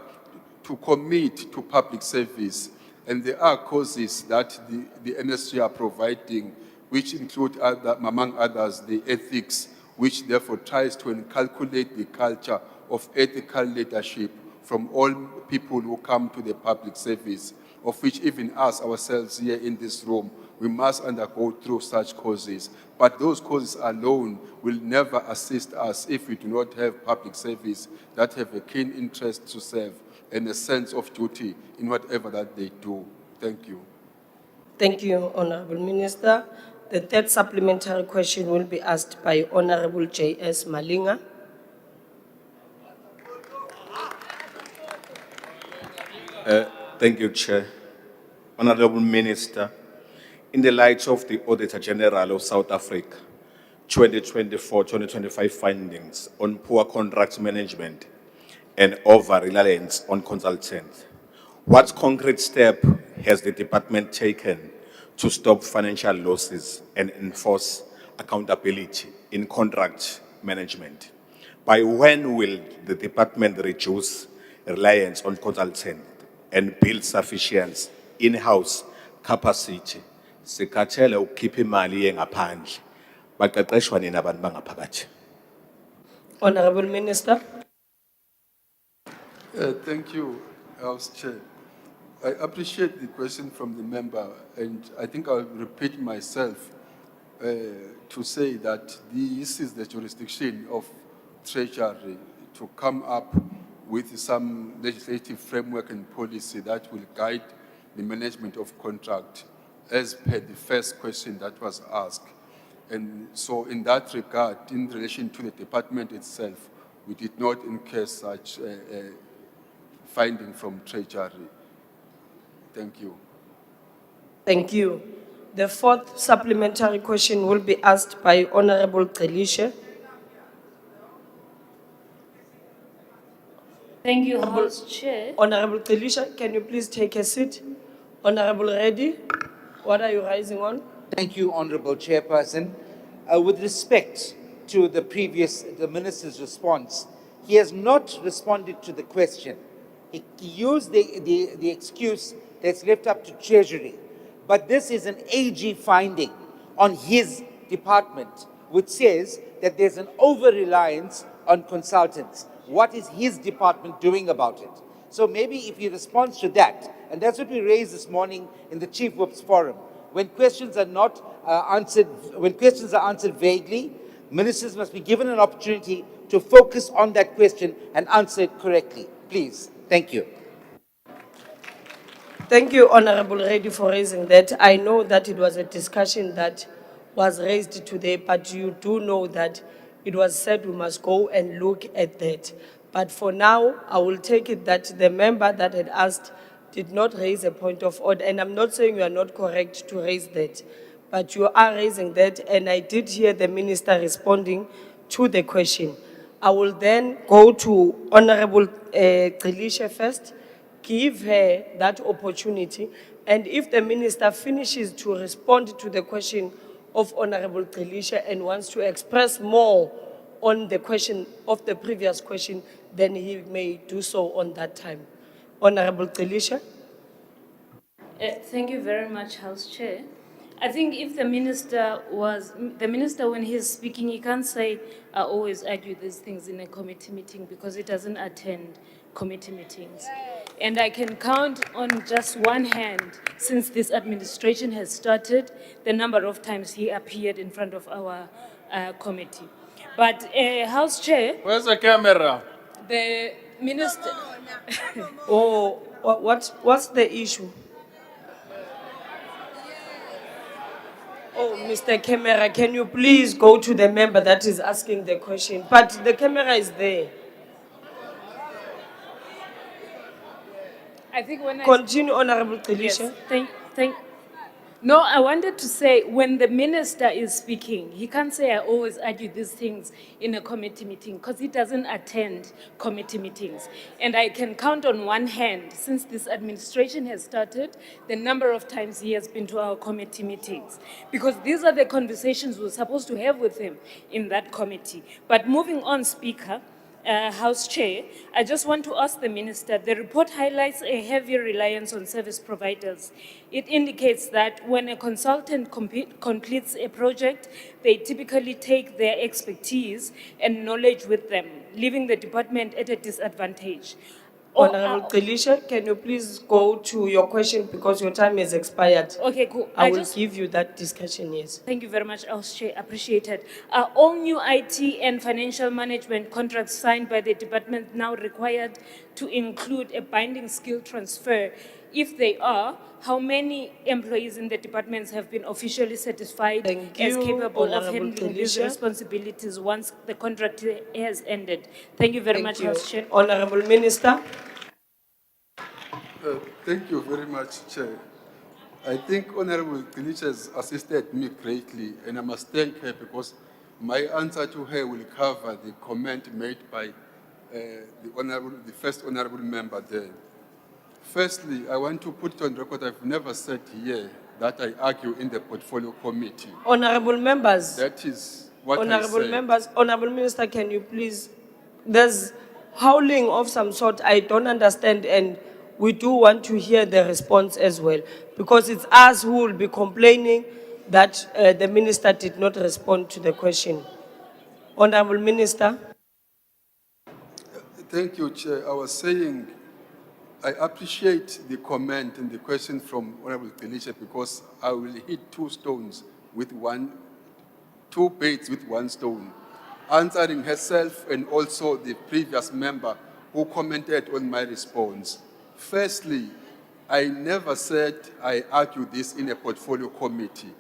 to commit to public service. And there are causes that the NSG are providing, which include, among others, the ethics, which therefore tries to inculcate the culture of ethical leadership from all people who come to the public service, of which even us ourselves here in this room, we must undergo through such causes. But those causes alone will never assist us if we do not have public service that have a keen interest to serve and a sense of duty in whatever that they do. Thank you. Thank you, Honorable Minister. The third supplementary question will be asked by Honorable J.S. Malinga. Thank you, Chair. Honorable Minister, in the light of the Auditor General of South Africa 2024-2025 findings on poor contract management and over-reliance on consultants, what concrete step has the department taken to stop financial losses and enforce accountability in contract management? By when will the department reduce reliance on consultants and build sufficient in-house capacity? Sikhathele ukukhipha imali engaphandle. Baqeqeshwa nini abantu bangaphakathi? Honorable Minister. Thank you, House Chair. I appreciate the question from the member, and I think I'll repeat myself to say that this is the jurisdiction of Treasury to come up with some legislative framework and policy that will guide the management of contract, as per the first question that was asked. And so in that regard, in relation to the department itself, we did not incur such finding from Treasury. Thank you. Thank you. The fourth supplementary question will be asked by Honorable Telisha. Thank you, House Chair. Honorable Telisha, can you please take a seat? Honorable Reddy, what are you rising on? Thank you, Honorable Chairperson. With respect to the Minister's response, he has not responded to the question. He used the excuse that's left up to Treasury. But this is an AG finding on his department, which says that there's an over-reliance on consultants. What is his department doing about it? So maybe if he responds to that, and that's what we raised this morning in the Chief Whip's Forum, when questions are not answered, when questions are answered vaguely, ministers must be given an opportunity to focus on that question and answer it correctly. Please. Thank you. Thank you, Honorable Reddy, for raising that. I know that it was a discussion that was raised today, but you do know that it was said we must go and look at that. But for now, I will take it that the member that had asked did not raise a point of order, and I'm not saying you are not correct to raise that, but you are raising that, and I did hear the minister responding to the question. I will then go to Honorable Xilishe first, give her that opportunity. And if the minister finishes to respond to the question of Honorable Xilishe and wants to express more on the question of the previous question, then he may do so on that time. Honorable Xilishe. Thank you very much, House Chair. I think if the minister when he's speaking, he can't say, I always argue these things in a committee meeting because he doesn't attend committee meetings. And I can count on just one hand, since this administration has started, the number of times he appeared in front of our committee. But House Chair, Where's the camera? the minister, Oh, what's the issue? Oh, Mr. Camera, can you please go to the member that is asking the question? But the camera is there. I think when I Continue, Honorable Yes, Xilishe. No, I wanted to say when the minister is speaking, he can't say I always argue these things in a committee meeting because he doesn't attend committee meetings. And I can count on one hand, since this administration has started, the number of times he has been to our committee meetings. Because these are the conversations we're supposed to have with him in that committee. But moving on, Speaker, House Chair, I just want to ask the Minister, the report highlights a heavy reliance on service providers. It indicates that when a consultant completes a project, they typically take their expertise and knowledge with them, leaving the department at a disadvantage. Honorable Xilishe, can you please go to your question because your time has expired? Okay, cool. I will give you that discussion, yes. Thank you very much, House Chair. Appreciated. Are all new IT and financial management contracts signed by the department now required to include a binding skill transfer? If they are, how many employees in the departments have been officially certified as capable of Honorable handling these Xilishe. responsibilities once the contract has ended? Thank you very much, House Chair. Honorable Minister. Thank you very much, Chair. I think Honorable Xilishe has assisted me greatly, and I must thank her because my answer to her will cover the comment made by the first honorable member there. Firstly, I want to put it on record, I've never said here that I argue in the portfolio committee. Honorable members. That is what Honorable I said. members, Honorable Minister, can you please, there's howling of some sort, I don't understand, and we do want to hear the response as well, because it's us who will be complaining that the minister did not respond to the question. Honorable Minister. Thank you, Chair. I was saying, I appreciate the comment and the question from Honorable Xilishe because I will hit two birds with one stone, answering herself and also the previous member who commented on my response. Firstly, I never said I argued this in a portfolio committee.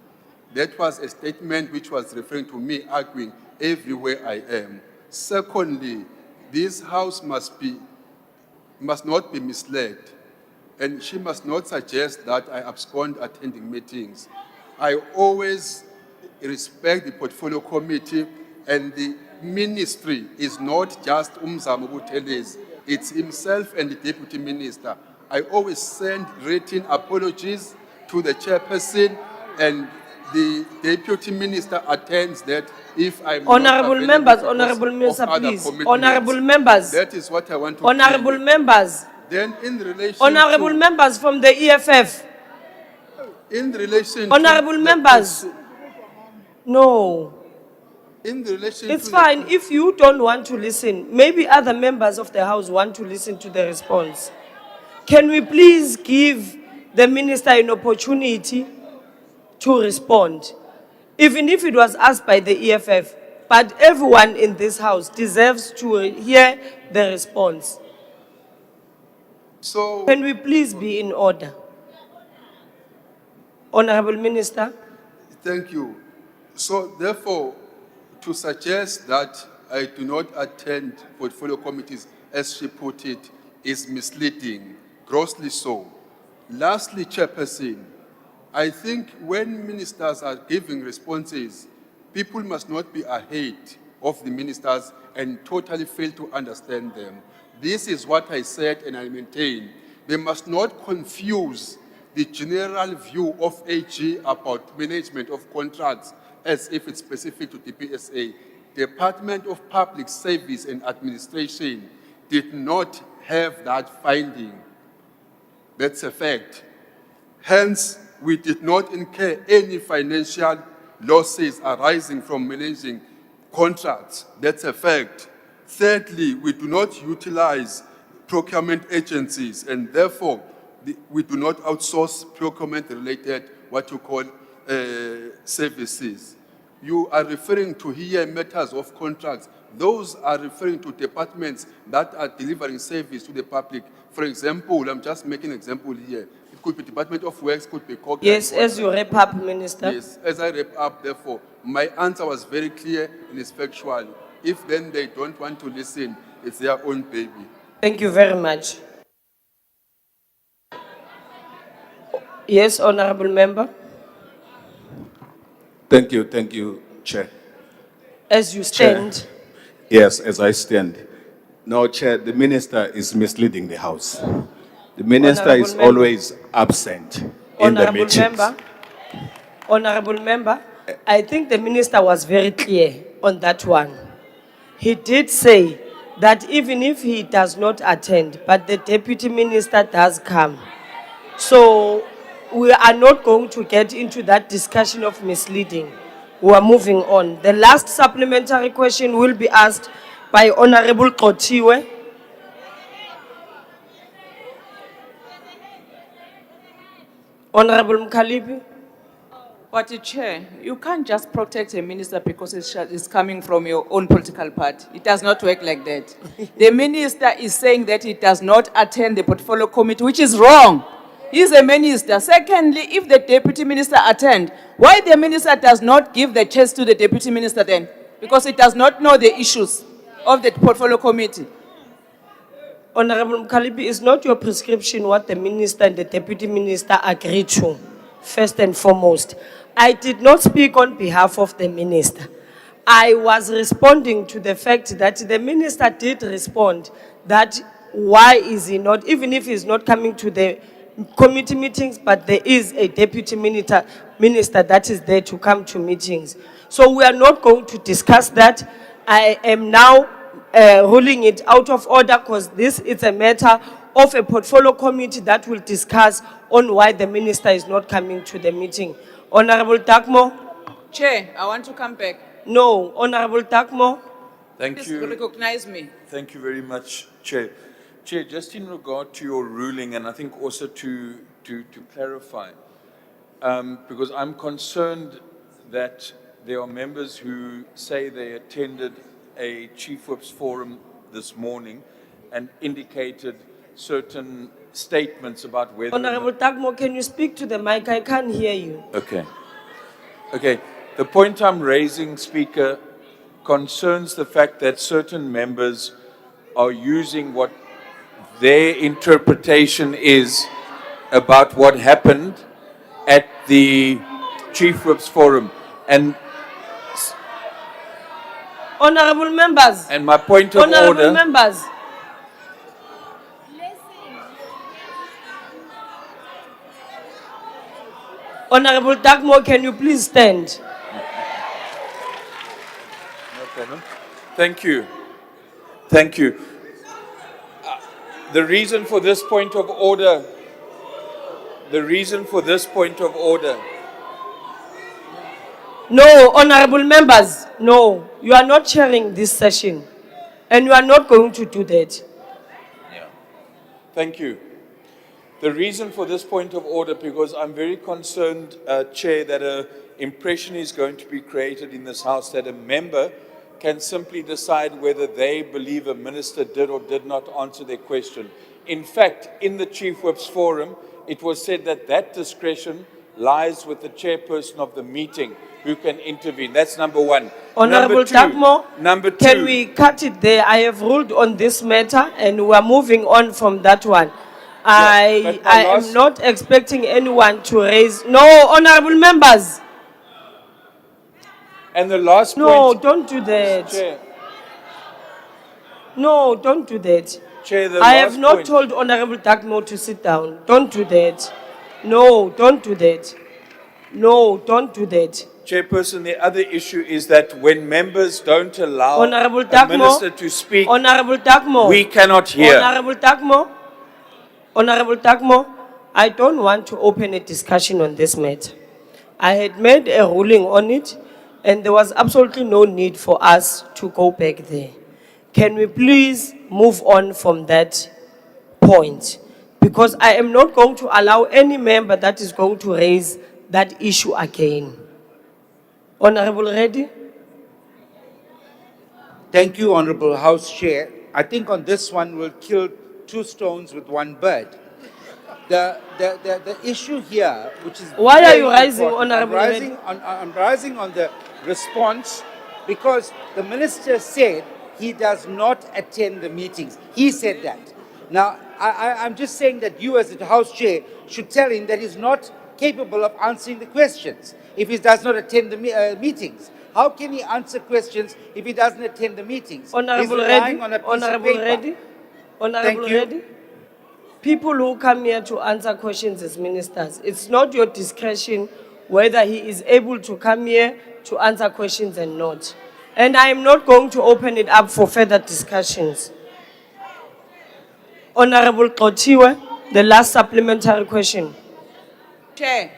That was a statement which was referring to me arguing everywhere I am. Secondly, this House must not be misled, and she must not suggest that I abscond attending meetings. I always respect the portfolio committee, and the ministry is not just Umzamo Buthelezi, it's himself and the deputy minister. I always send written apologies to the chairperson, and the deputy minister attends that if I'm Honorable not members, available Honorable because Minister, of other please. commitments. Honorable members. That is what I want to Honorable clear. members. Then in relation Honorable to, members from the EFF. in relation Honorable to members. No. in relation It's to fine if you don't want to listen. Maybe other members of the House want to listen to the response. Can we please give the minister an opportunity to respond? Even if it was asked by the EFF, but everyone in this House deserves to hear the response. So, can we please be in order? Honorable Minister. Thank you. So therefore, to suggest that I do not attend portfolio committees, as she put it, is misleading, grossly so. Lastly, Chairperson, I think when ministers are giving responses, people must not be ahead of the ministers and totally fail to understand them. This is what I said and I maintain. They must not confuse the general view of AG about management of contracts as if it's specific to the PSA. Department of Public Service and Administration did not have that finding. That's a fact. Hence, we did not incur any financial losses arising from managing contracts. That's a fact. Thirdly, we do not utilize procurement agencies, and therefore, we do not outsource procurement-related, what you call, services. You are referring to here matters of contracts. Those are referring to departments that are delivering service to the public. For example, I'm just making an example here. It could be Department of Works, could be Cognitive. Yes, as you wrap up, Minister. Yes, as I wrap up, therefore, my answer was very clear and it's factual. If then they don't want to listen, it's their own baby. Thank you very much. Yes, Honorable Member. Thank you, Chair. As you stand. Chair. Yes, as I stand. No, Chair, the minister is misleading the House. The minister Honourable is Member. always absent in the Honorable meetings. Member. Honorable Member, I think the minister was very clear on that one. He did say that even if he does not attend, but the deputy minister does come. So we are not going to get into that discussion of misleading. We are moving on. The last supplementary question will be asked by Honorable Kotiwe. Honorable Mkalipi. But Chair, you can't just protect a minister because it's coming from your own political party. It does not work like that. The minister is saying that he does not attend the portfolio committee, which is wrong. He's a minister. Secondly, if the deputy minister attend, why the minister does not give the chance to the deputy minister then? Because he does not know the issues of the portfolio committee. Honorable Mkalipi, is not your prescription what the minister and the deputy minister agreed to, first and foremost. I did not speak on behalf of the minister. I was responding to the fact that the minister did respond that why is he not, even if he's not coming to the committee meetings, but there is a deputy minister that is there to come to meetings. So we are not going to discuss that. I am now ruling it out of order because this is a matter of a portfolio committee that will discuss on why the minister is not coming to the meeting. Honorable Takmo? Chair, I want to come back. No. Honorable Takmo? Thank Please you. recognize me. Thank you very much, Chair. Chair, just in regard to your ruling, and I think also to clarify, because I'm concerned that there are members who say they attended a Chief Whip's forum this morning and indicated certain statements about whether... Honorable Takmo, can you speak to the mic? I can't hear you. Okay. Okay. The point I'm raising, Speaker, concerns the fact that certain members are using what their interpretation is about what happened at the Chief Whip's forum. And Honorable members. And my point of Honorable order... members. Honorable Takmo, can you please stand? No problem. Thank you. Thank you. The reason for this point of order, No, honorable members, no. You are not chairing this session. And you are not going to do that. Thank you. The reason for this point of order, because I'm very concerned, Chair, that an impression is going to be created in this House that a member can simply decide whether they believe a minister did or did not answer their question. In fact, in the Chief Whip's forum, it was said that that discretion lies with the chairperson of the meeting who can intervene. That's number one. Honorable Takmo, Number two. can we cut it there? I have ruled on this matter and we are moving on from that one. I am not expecting anyone to raise... No, honorable members. And the last No, point. don't do that. Chair, No, don't do that. Chair, the I have last not point. told Honorable Dagmo to sit down. Don't do that. No, don't do that. No, don't do that. Chairperson, the other issue is that when members don't allow Honorable a Dagmo, minister to speak, Honorable Dagmo, we cannot hear. Honorable Dagmo, Honorable Dagmo, I don't want to open a discussion on this matter. I had made a ruling on it, and there was absolutely no need for us to go back there. Can we please move on from that point? Because I am not going to allow any member that is going to raise that issue again. Honorable Reddy? Thank you, Honorable House Chair. I think on this one we'll kill two stones with one bird. The issue here, which is Why are very you rising, important, Honorable I'm rising on the response because the minister said he does not attend the meetings. He said that. Now, I'm just saying that you as the House Chair should tell him that he's not capable of answering the questions if he does not attend the meetings. How can he answer questions if he doesn't attend the meetings? Honorable He's Reddy, relying on a piece Honorable of paper. Reddy, Honorable Thank you. Reddy. People who come here to answer questions as ministers, it's not your discretion whether he is able to come here to answer questions and not. And I am not going to open it up for further discussions. Honorable Kotiwe, the last supplementary question. Chair.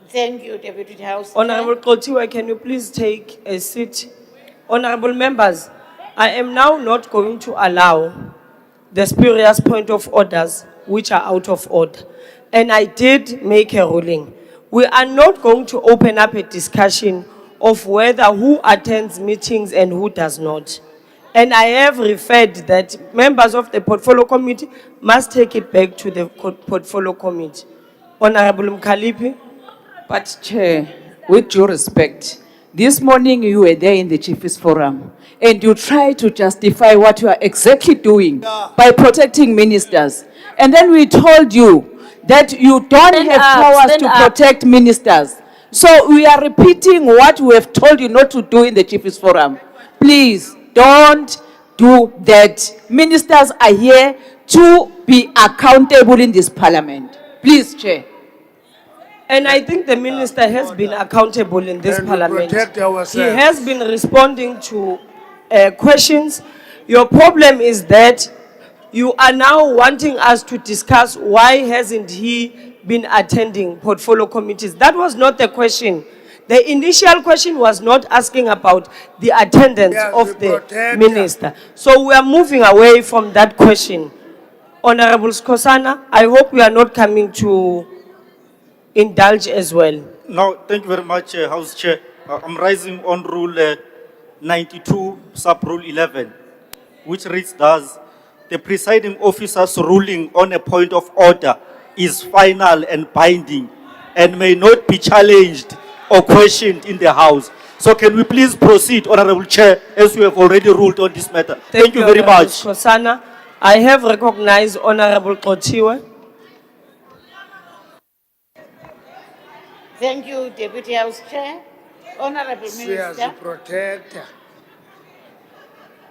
Thank you, Deputy House Chair. Honorable Kotiwe, can you please take a seat? Honorable members, I am now not going to allow the spurious point of orders which are out of order. And I did make a ruling. We are not going to open up a discussion of whether who attends meetings and who does not. And I have referred that members of the portfolio committee must take it back to the portfolio committee. Honorable Mkalipi. But Chair, with due respect, this morning you were there in the Chiefs Forum and you tried to justify what you are exactly doing by protecting ministers. And then we told you that you don't have powers to protect ministers. So we are repeating what we have told you not to do in the Chiefs Forum. Please don't do that. Ministers are here to be accountable in this parliament. Please, Chair. And I think the minister has been accountable in this And we parliament. protect ourselves. He has been responding to questions. Your problem is that you are now wanting us to discuss why hasn't he been attending portfolio committees. That was not the question. The initial question was not asking about the attendance of the minister. So we are moving away from that question. Honorable Skosana, I hope we are not coming to indulge as well. No, thank you very much, House Chair. I'm rising on Rule 92, Sub-Rule 11, which reads thus, the presiding officer's ruling on a point of order is final and binding and may not be challenged or questioned in the House. So can we please proceed, Honorable Chair, as you have already ruled on this matter. Thank you very Honorable much. Skosana. I have recognized Honorable Kotiwe. Thank you, Deputy House Chair. Honorable Minister, protector.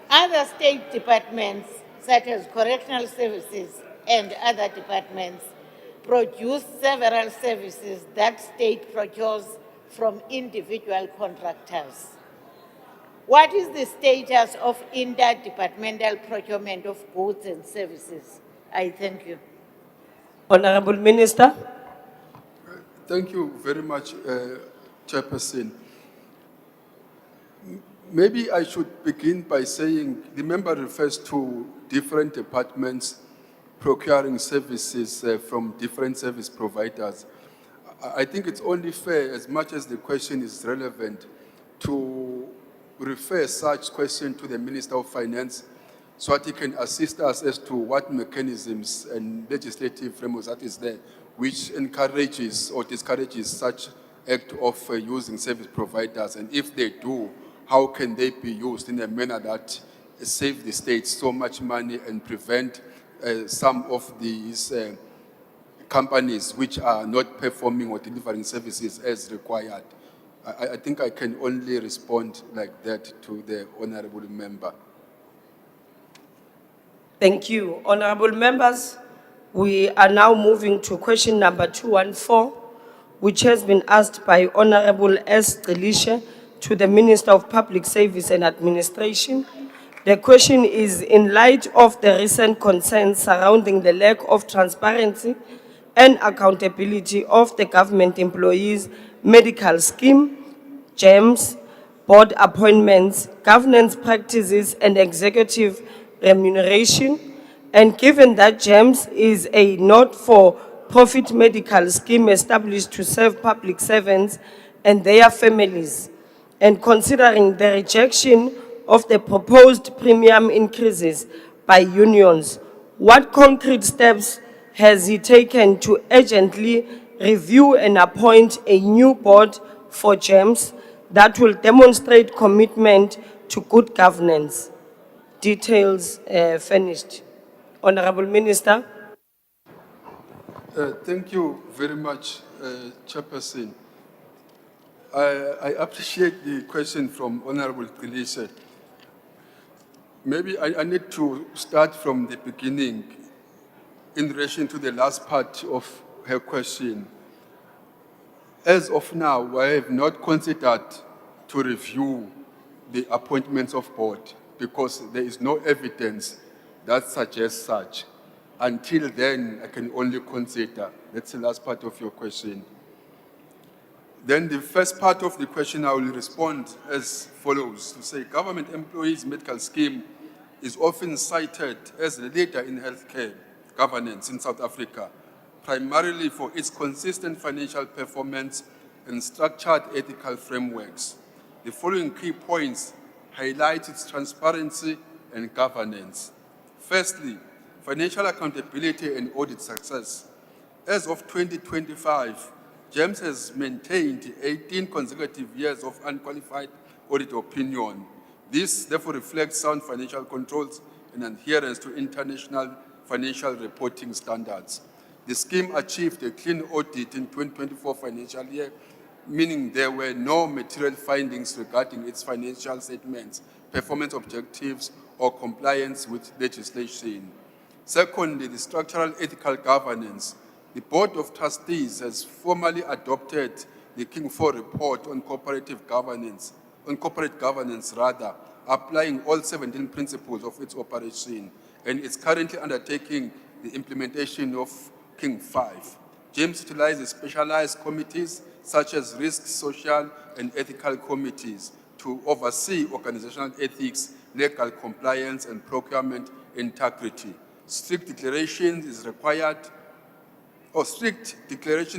other state departments, such as correctional services and other departments, produce several services that state procures from individual contractors. What is the status of interdepartmental procurement of goods and services? I thank you. Honorable Minister. Thank you very much, Chairperson. Maybe I should begin by saying the member refers to different departments procuring services from different service providers. I think it's only fair, as much as the question is relevant, to refer such question to the Minister of Finance so that he can assist us as to what mechanisms and legislative frameworks that is there which encourages or discourages such act of using service providers, and if they do, how can they be used in a manner that save the state so much money and prevent some of these companies which are not performing or delivering services as required. I think I can only respond like that to the honorable member. Thank you. Honorable members, we are now moving to question number 214, which has been asked by Honorable S. Delisha to the Minister of Public Service and Administration. The question is, in light of the recent concerns surrounding the lack of transparency and accountability of the government employees' medical scheme, GEMS, board appointments, governance practices, and executive remuneration. And given that GEMS is a not-for-profit medical scheme established to serve public servants and their families, and considering the rejection of the proposed premium increases by unions, what concrete steps has he taken to urgently review and appoint a new board for GEMS that will demonstrate commitment to good governance? Details furnished. Honorable Minister. Thank you very much, Chairperson. I appreciate the question from Honorable Delisha. Maybe I need to start from the beginning in relation to the last part of her question. As of now, I have not considered to review the appointments of board because there is no evidence that suggests such. Until then, I can only consider. That's the last part of your question. Then the first part of the question, I will respond as follows, to say government employees medical scheme is often cited as a leader in healthcare governance in South Africa, primarily for its consistent financial performance and structured ethical frameworks. The following key points highlight its transparency and governance. Firstly, financial accountability and audit success. As of 2025, GEMS has maintained 18 consecutive years of unqualified audit opinion. This therefore reflects sound financial controls and adherence to international financial reporting standards. The scheme achieved a clean audit in 2024 financial year, meaning there were no material findings regarding its financial statements, performance objectives, or compliance with legislation. Secondly, the structural ethical governance. The Board of Trustees has formally adopted the King 4 report on corporate governance, applying all 17 principles of its operation, and is currently undertaking the implementation of King 5. GEMS utilizes specialized committees such as risk, social, and ethical committees to oversee organizational ethics, legal compliance, and procurement integrity. Strict declaration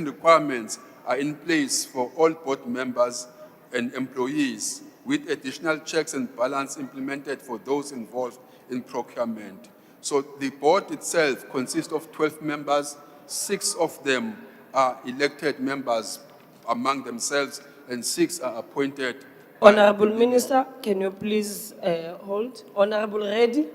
requirements are in place for all board members and employees, with additional checks and balance implemented for those involved in procurement. So the board itself consists of 12 members. 6 of them are elected members among themselves, and 6 are appointed. Honorable Minister, can you please hold? Honorable Reddy.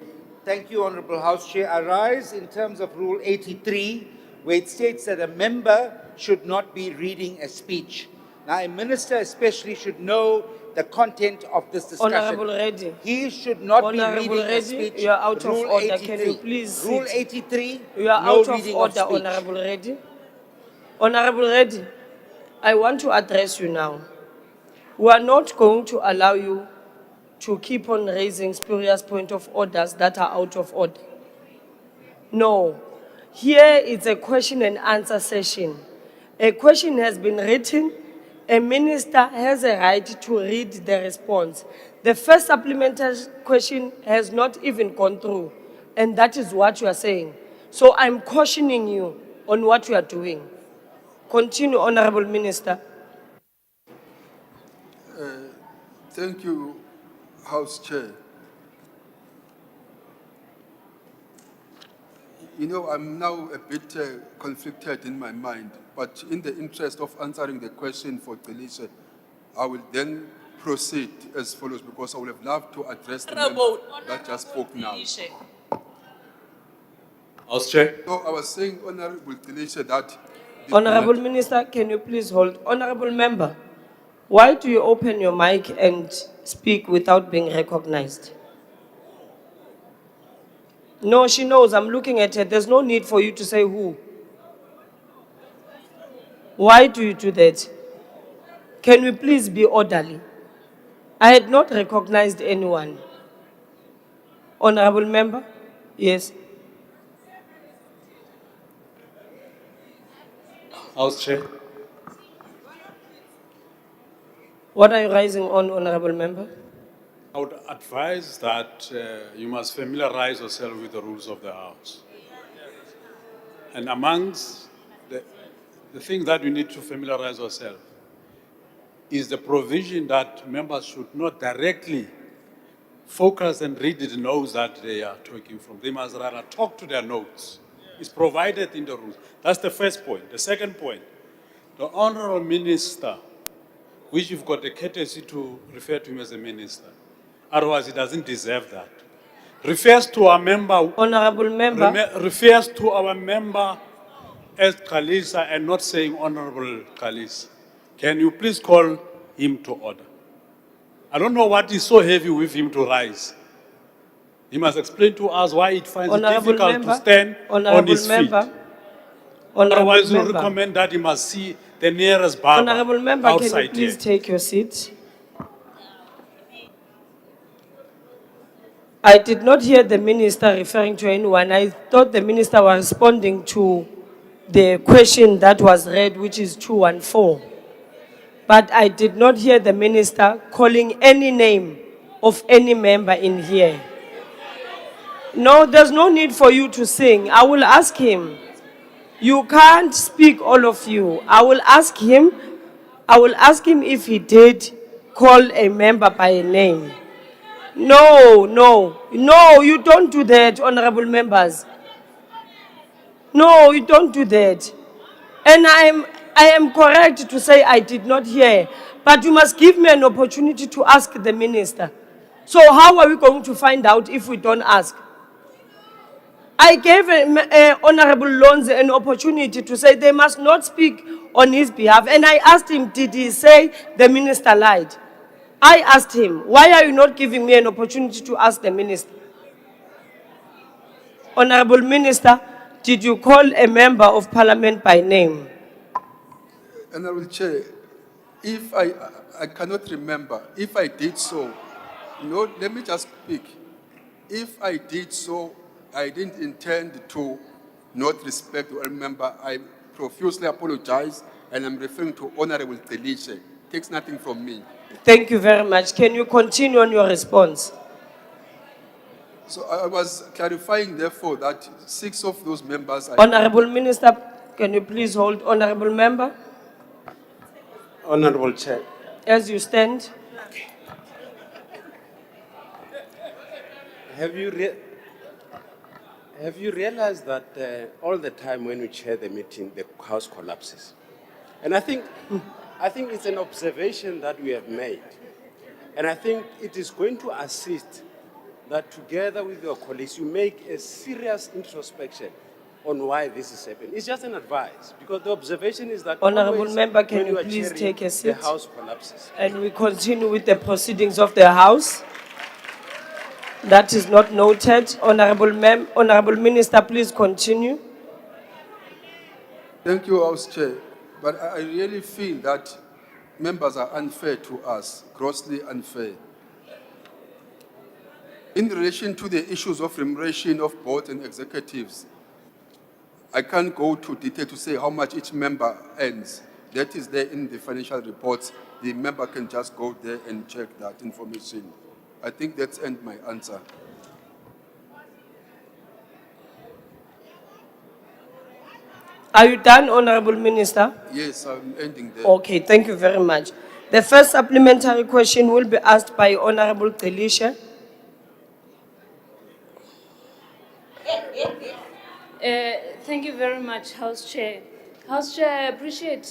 Thank you, Honorable House Chair. I rise in terms of Rule 83, where it states that a member should not be reading a speech. Now, a minister especially should know the content of this discussion. Honorable Reddy. He should not be Honorable reading a Reddy, speech. you are out Rule of order. 83. Can you please Rule sit? 83, You are no out of reading order, speech. Honorable Reddy. Honorable Reddy, I want to address you now. We are not going to allow you to keep on raising spurious point of orders that are out of order. No. Here it's a question and answer session. A question has been written. A minister has a right to read the response. The first supplementary question has not even gone through, and that is what you are saying. So I'm cautioning you on what you are doing. Continue, Honorable Minister. Thank you, House Chair. You know, I'm now a bit conflicted in my mind, but in the interest of answering the question for Delisha, I will then proceed as follows, because I would have loved to address the member that just spoke now. House Chair. No, I was saying, Honorable Delisha, that Honorable Minister, can you please hold? Honorable Member, why do you open your mic and speak without being recognized? No, she knows. I'm looking at her. There's no need for you to say who. Why do you do that? Can we please be orderly? I had not recognized anyone. Honorable Member? Yes. House Chair. What are you raising on, Honorable Member? I would advise that you must familiarize yourself with the rules of the House. And amongst the things that you need to familiarize yourself is the provision that members should not directly focus and read the notes that they are talking from. They must rather talk to their notes. It's provided in the rules. That's the first point. The second point, the Honorable Minister, which you've got the courtesy to refer to him as a minister, otherwise he doesn't deserve that, refers to our member. Honorable Member. Refers to our member as Kalisa and not saying Honorable Kalisa. Can you please call him to order? I don't know what is so heavy with him to rise. He must explain to us why it finds it difficult to stand on his feet. Otherwise, we recommend that he must see the nearest barber Honorable Member, can you outside please here. take your seat? I did not hear the minister referring to anyone. I thought the minister was responding to the question that was read, which is 214. But I did not hear the minister calling any name of any member in here. No, there's no need for you to sing. I will ask him. You can't speak, all of you. I will ask him if he did call a member by a name. No, you don't do that, honorable members. No, you don't do that. And I am correct to say I did not hear, but you must give me an opportunity to ask the minister. So how are we going to find out if we don't ask? I gave Honorable Lonze an opportunity to say they must not speak on his behalf. And I asked him, did he say the minister lied? I asked him, why are you not giving me an opportunity to ask the minister? Honorable Minister, did you call a member of parliament by name? Honorable Chair, if I cannot remember, if I did so, no, let me just speak. If I did so, I didn't intend to not respect or remember. I profusely apologize, and I'm referring to Honorable Delisha. Takes nothing from me. Thank you very much. Can you continue on your response? So I was clarifying, therefore, that 6 of those members... Honorable Minister, can you please hold? Honorable Member? Honorable Chair. As you stand. Have you realized that all the time when we chair the meeting, the House collapses? And I think it's an observation that we have made. And I think it is going to assist that together with your colleagues, you make a serious introspection on why this is happening. It's just an advice, because the observation is that Honorable Member, can when you are please chairing, take a seat? The House collapses. And we continue with the proceedings of the House. That is not noted. Honorable Minister, please continue. Thank you, House Chair. But I really feel that members are unfair to us, grossly unfair. In relation to the issues of remuneration of board and executives, I can't go to detail to say how much each member earns. That is there in the financial reports. The member can just go there and check that information. I think that's end my answer. Are you done, Honorable Minister? Yes, I'm ending there. Okay, thank you very much. The first supplementary question will be asked by Honorable Delisha. Thank you very much, House Chair. House Chair, I appreciate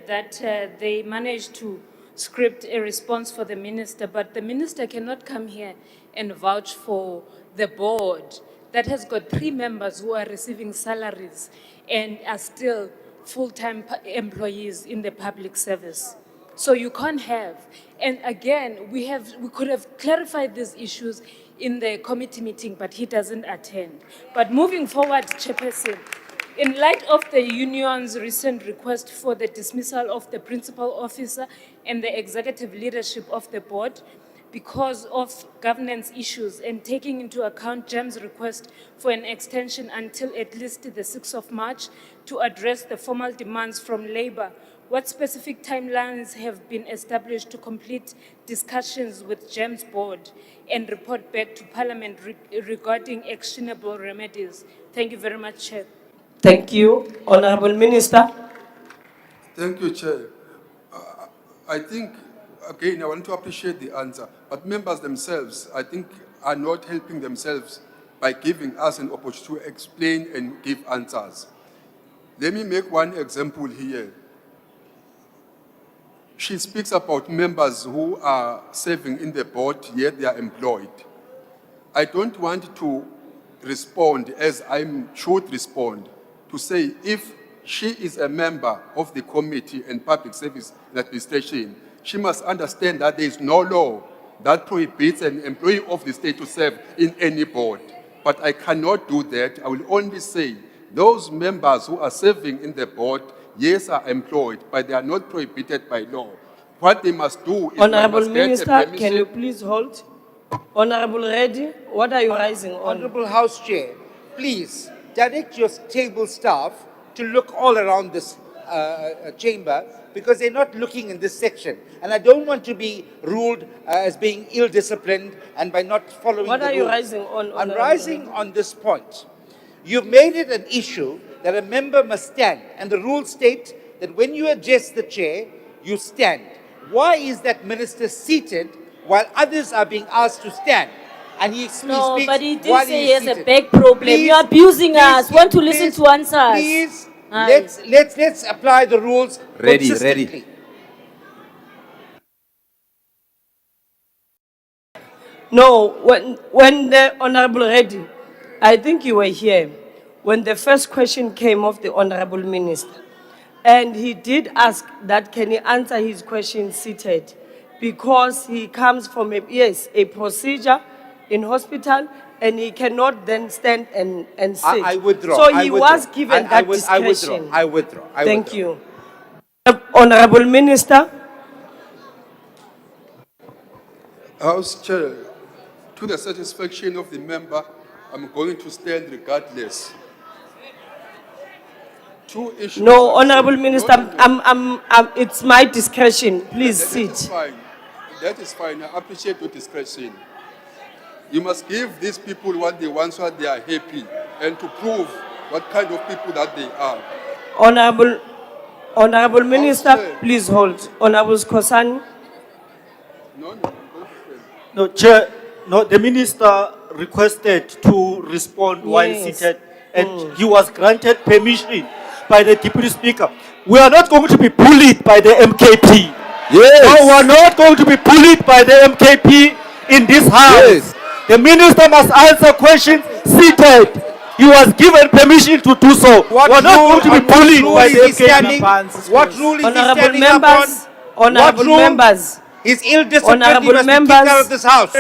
that they managed to script a response for the minister, but the minister cannot come here and vouch for the board that has got 3 members who are receiving salaries and are still full-time employees in the public service. So you can't have. And again, we could have clarified these issues in the committee meeting, but he doesn't attend. But moving forward, Chairperson, in light of the union's recent request for the dismissal of the principal officer and the executive leadership of the board, because of governance issues and taking into account GEM's request for an extension until at least the 6th of March to address the formal demands from labor, what specific timelines have been established to complete discussions with GEM's board and report back to Parliament regarding actionable remedies? Thank you very much, Chair. Thank you. Honorable Minister. Thank you, Chair. I think, again, I want to appreciate the answer, but members themselves, I think, are not helping themselves by giving us an opportunity to explain and give answers. Let me make one example here. She speaks about members who are serving in the board, yet they are employed. I don't want to respond as I should respond, to say if she is a member of the Committee on Public Service and Administration, she must understand that there is no law that prohibits an employee of the state to serve in any board. But I cannot do that. I will only say those members who are serving in the board, yes, are employed, but they are not prohibited by law. What they must do is Honorable they must get a Minister, permission. can you please hold? Honorable Reddy, what are you rising on? Honorable House Chair, please direct your table staff to look all around this chamber because they're not looking in this section. And I don't want to be ruled as being ill-disciplined and by not following What the are you rules. rising on, I'm Honorable rising Reddy? on this point. You've made it an issue that a member must stand. And the rules state that when you address the chair, you stand. Why is that minister seated while others are being asked to stand? And he No, speaks but he did while say he he is has a seated. big problem. You're abusing us. Want to listen to answers. Please, Aye. let's apply the rules Ready. consistently. No, when the Honorable Reddy, I think you were here, when the first question came of the Honorable Minister, and he did ask that can he answer his question seated, because he comes from a procedure in hospital, and he cannot then stand and sit. I withdraw. So I he withdraw. was given that discretion. I withdraw. Thank you. Honorable Minister. House Chair, to the satisfaction of the member, I'm going to stand regardless. Two issues. No, Honorable Minister, it's my discretion. Please That is sit. fine. That is fine. I appreciate your discretion. You must give these people what they want so that they are happy and to prove what kind of people that they are. Honorable Minister, please hold. Honorable Skosani. No, Chair, no, the minister requested to respond while Yes. seated, and he was granted permission by the Deputy Speaker. We are not going to be bullied by the MKP. Yes. No, we are not going to be bullied by the MKP in this house. Yes. The minister must answer questions seated. He was given permission to do so. We are not going to be bullied by the MKP. What rule is he Honorable standing members, upon? honorable What rule? members, He's ill-disciplined. He honorable must be kicked out of this house.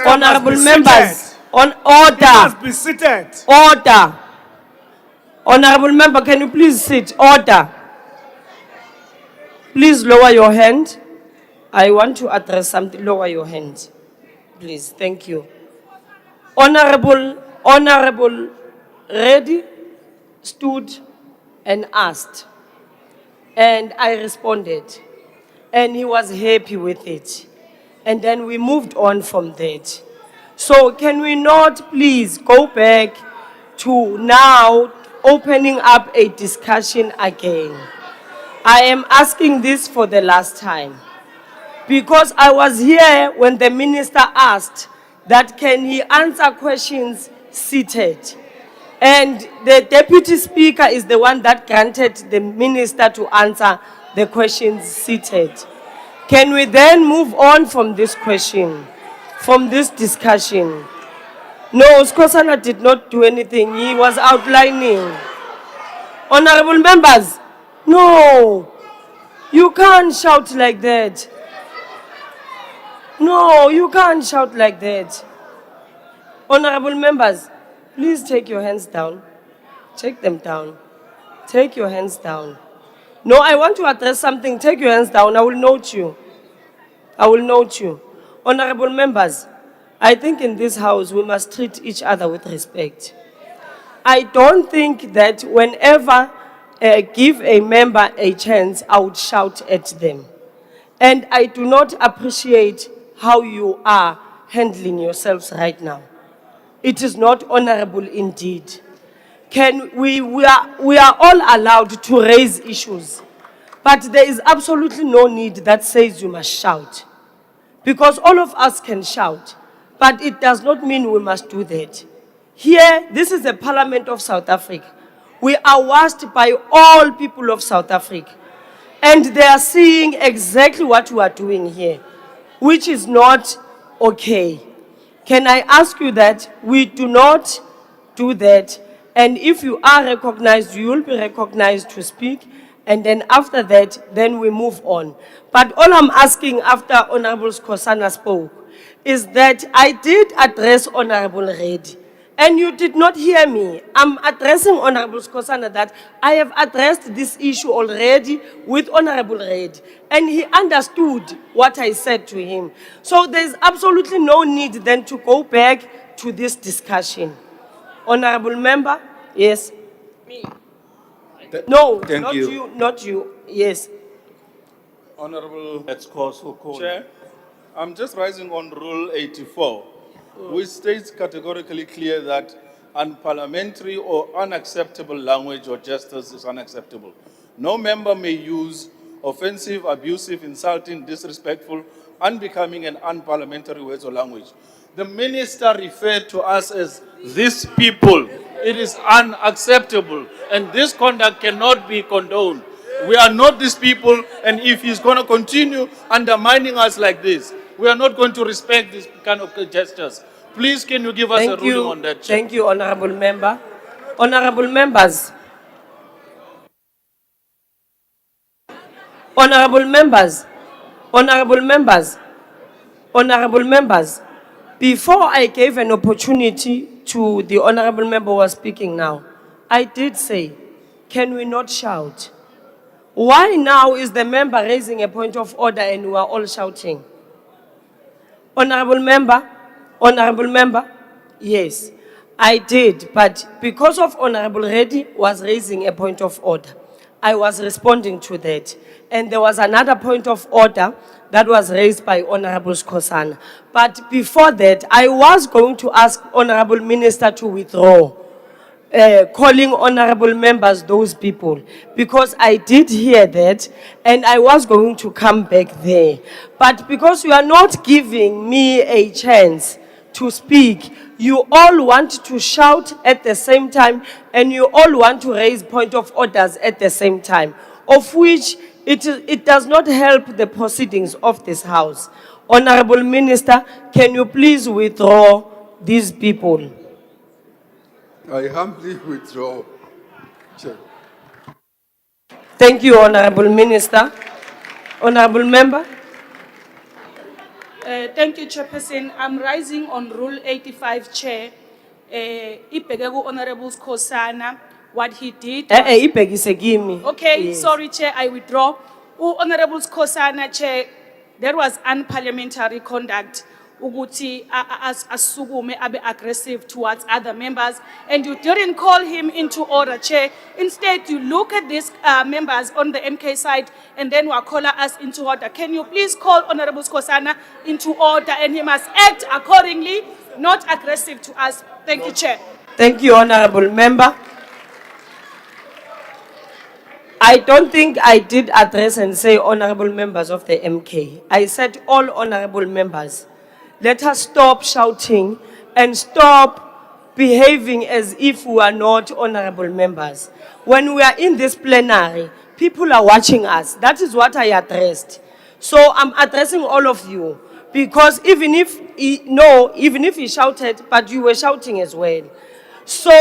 honorable members, on order, Be seated. order. Honorable member, can you please sit? Order. Please lower your hand. I want to address something. Lower your hand. Please, thank you. Honorable Reddy stood and asked, and I responded, and he was happy with it. And then we moved on from that. So can we not please go back to now opening up a discussion again? I am asking this for the last time, because I was here when the minister asked that can he answer questions seated. And the deputy speaker is the one that granted the minister to answer the questions seated. Can we then move on from this question, from this discussion? No, Skosana did not do anything. He was outlining. Honorable members, no, you can't shout like that. No, you can't shout like that. Honorable members, please take your hands down. Take them down. Take your hands down. No, I want to address something. Take your hands down. I will note you. I will note you. Honorable members, I think in this house we must treat each other with respect. I don't think that whenever give a member a chance, I would shout at them. And I do not appreciate how you are handling yourselves right now. It is not honorable indeed. We are all allowed to raise issues, but there is absolutely no need that says you must shout. Because all of us can shout, but it does not mean we must do that. Here, this is the Parliament of South Africa. We are watched by all people of South Africa. And they are seeing exactly what we are doing here, which is not okay. Can I ask you that we do not do that? And if you are recognized, you will be recognized to speak. And then after that, then we move on. But all I'm asking after Honorable Skosana spoke is that I did address Honorable Reddy. And you did not hear me. I'm addressing Honorable Skosana that I have addressed this issue already with Honorable Reddy. And he understood what I said to him. So there's absolutely no need then to go back to this discussion. Honorable member, yes. Me. No, Thank not you. you, not you, yes. Honorable Chair, I'm just rising on Rule 84, which states categorically clear that unparliamentary or unacceptable language or gestures is unacceptable. No member may use offensive, abusive, insulting, disrespectful, unbecoming, and unparliamentary words or language. The minister referred to us as these people. It is unacceptable, and this conduct cannot be condoned. We are not these people, and if he's going to continue undermining us like this, we are not going to respect this kind of gestures. Please, can you give us a ruling on that, Chair? Thank you, Honorable Member. Honorable Members. Honorable Members. Honorable Members. Honorable Members. Before I gave an opportunity to the Honorable Member who was speaking now, I did say, can we not shout? Why now is the member raising a point of order and we are all shouting? Honorable Member, yes, I did, but because of Honorable Reddy was raising a point of order, I was responding to that. And there was another point of order that was raised by Honorable Skosana. But before that, I was going to ask Honorable Minister to withdraw, calling honorable members those people, because I did hear that and I was going to come back there. But because you are not giving me a chance to speak, you all want to shout at the same time and you all want to raise point of orders at the same time, of which it does not help the proceedings of this house. Honorable Minister, can you please withdraw these people? I humbly withdraw, Chair. Thank you, Honorable Minister. Honorable Member. Thank you, Chairperson. I'm rising on Rule 85, Chair. Ipegegu Honorable Skosana, what he did. Okay, Yes. sorry, Chair, I withdraw. Honorable Skosana, Chair, there was unparliamentary conduct. Uguti asugume abe aggressive towards other members, and you didn't call him into order, Chair. Instead, you look at these members on the MK side, and then will call us into order. Can you please call Honorable Skosana into order, and he must act accordingly, not aggressive to us. Thank you, Chair. Thank you, Honorable Member. I don't think I did address and say honorable members of the MK. I said all honorable members. Let us stop shouting and stop behaving as if we are not honorable members. When we are in this plenary, people are watching us. That is what I addressed. So I'm addressing all of you, because even if no, even if he shouted, but you were shouting as well. So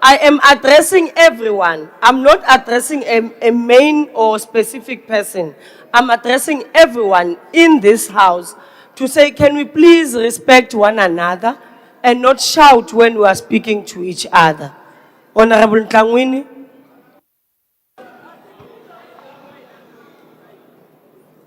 I am addressing everyone. I'm not addressing a main or specific person. I'm addressing everyone in this house to say, can we please respect one another and not shout when we are speaking to each other? Honorable Ntlangwini.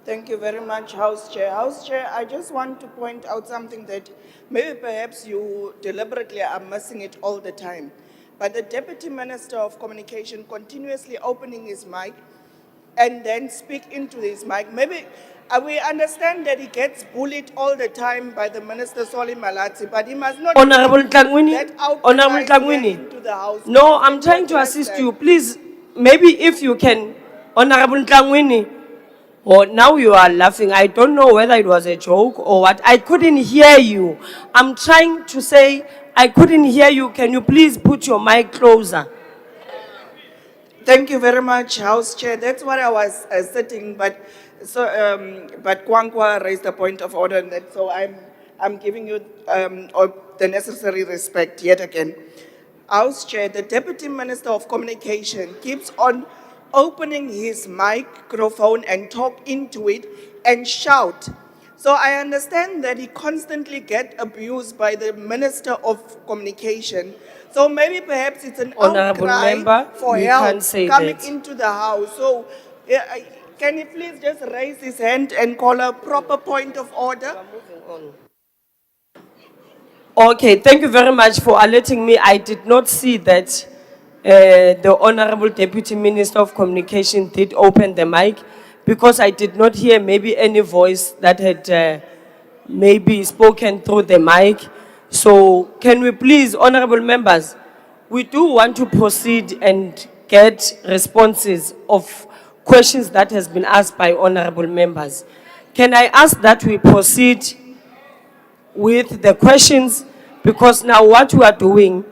Thank you very much, House Chair. House Chair, I just want to point out something that maybe perhaps you deliberately are missing it all the time. But the Deputy Minister of Communication continuously opening his mic and then speak into his mic. Maybe we understand that he gets bullied all the time by the Minister Soli Malati, but he must not Honorable bring Ntlangwini. that Honorable outcry here Ntlangwini. into the House. No, Please, I'm can trying to address assist that? you. Please, maybe if you can, Honorable Ntlangwini. Oh, now you are laughing. I don't know whether it was a joke or what. I couldn't hear you. I'm trying to say, I couldn't hear you. Can you please put your mic closer? Thank you very much, House Chair. That's what I was sitting, but but Kwankwa raised a point of order, and that, so I'm giving you the necessary respect yet again. House Chair, the Deputy Minister of Communication keeps on opening his microphone and talk into it and shout. So I understand that he constantly gets abused by the Minister of Communication. So maybe perhaps it's an Honorable outcry member, for you help can't say coming that. into the House. So can he please just raise his hand and call a proper point of order? Okay, thank you very much for alerting me. I did not see that the Honorable Deputy Minister of Communication did open the mic because I did not hear maybe any voice that had maybe spoken through the mic. So can we please, honorable members, we do want to proceed and get responses of questions that has been asked by honorable members. Can I ask that we proceed with the questions, because now what we are doing,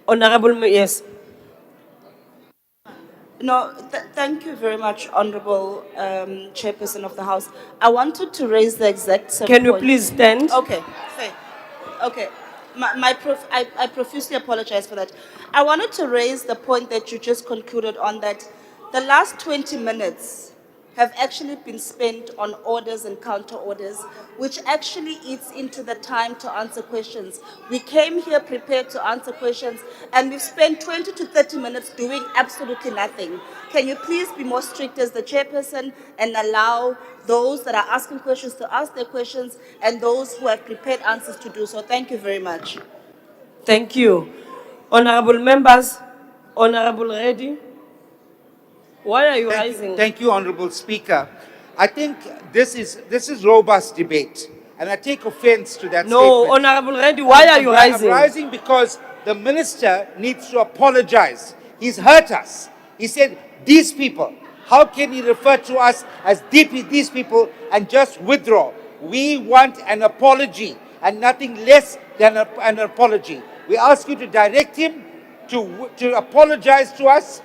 yes. No, thank you very much, Honorable Chairperson of the House. I wanted to raise the exact same Can you point. please stand? Okay, fair. Okay. I profusely apologize for that. I wanted to raise the point that you just concluded on, that the last 20 minutes have actually been spent on orders and counter orders, which actually eats into the time to answer questions. We came here prepared to answer questions, and we've spent 20 to 30 minutes doing absolutely nothing. Can you please be more strict as the chairperson and allow those that are asking questions to ask their questions and those who have prepared answers to do so? Thank you very much. Thank you. Honorable members, Honorable Reddy, why are you rising? Thank you, Honorable Speaker. I think this is robust debate, and I take offense to that statement. No, Honorable Reddy, why are you rising? I'm rising because the minister needs to apologize. He's hurt us. He said, these people. How can he refer to us as these people and just withdraw? We want an apology and nothing less than an apology. We ask you to direct him to apologize to us,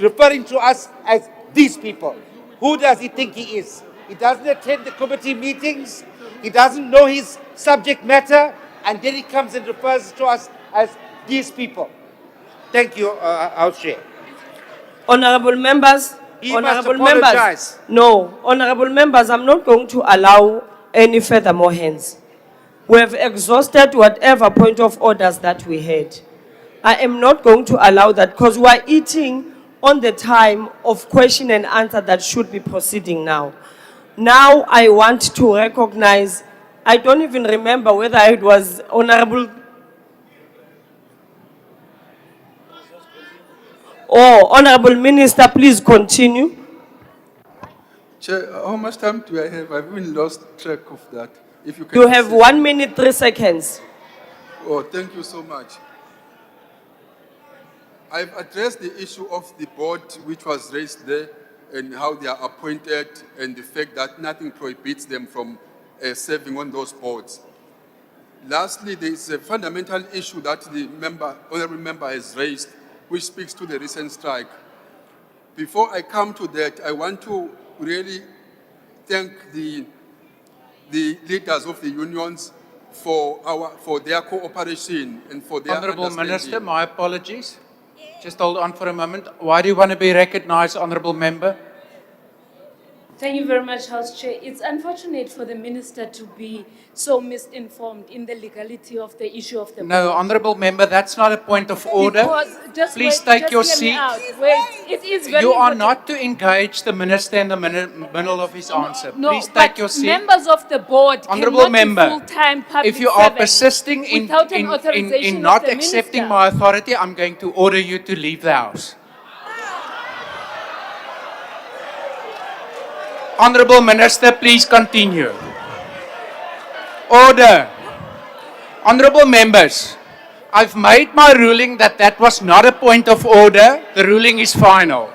referring to us as these people. Who does he think he is? He doesn't attend the committee meetings. He doesn't know his subject matter. And then he comes and refers to us as these people. Thank you, House Chair. Honorable members, He must honorable apologize. members. No, honorable members, I'm not going to allow any further more hands. We have exhausted whatever point of orders that we had. I am not going to allow that because we are eating on the time of question and answer that should be proceeding now. Now I want to recognize, I don't even remember whether it was Honorable or Honorable Minister, please continue. Chair, how much time do I have? I've even lost track of that. If you can You have assist. 1 minute, 3 seconds. Oh, thank you so much. I've addressed the issue of the board which was raised there and how they are appointed and the fact that nothing prohibits them from serving on those boards. Lastly, there is a fundamental issue that the honorable member has raised, which speaks to the recent strike. Before I come to that, I want to really thank the leaders of the unions for their cooperation and for their Honourable Minister, understanding. my apologies. Just hold on for a moment. Why do you want to be recognised, Honourable Member? Thank you very much, House Chair. It's unfortunate for the minister to be so misinformed in the legality of the issue of the No, board. Honourable Member, that's not a point of order. Because, just Please wait, take just your hear me seat. out. Wait, it is very You are important. not to engage the minister in the middle of his answer. No, Please but take your seat. members of the board Honourable cannot Member, be full-time public if you are servants persisting without an authorization in of not the accepting minister. my authority, I'm going to order you to leave the House. Honourable Minister, please continue. Order. Honourable Members, I've made my ruling that that was not a point of order. The ruling is final.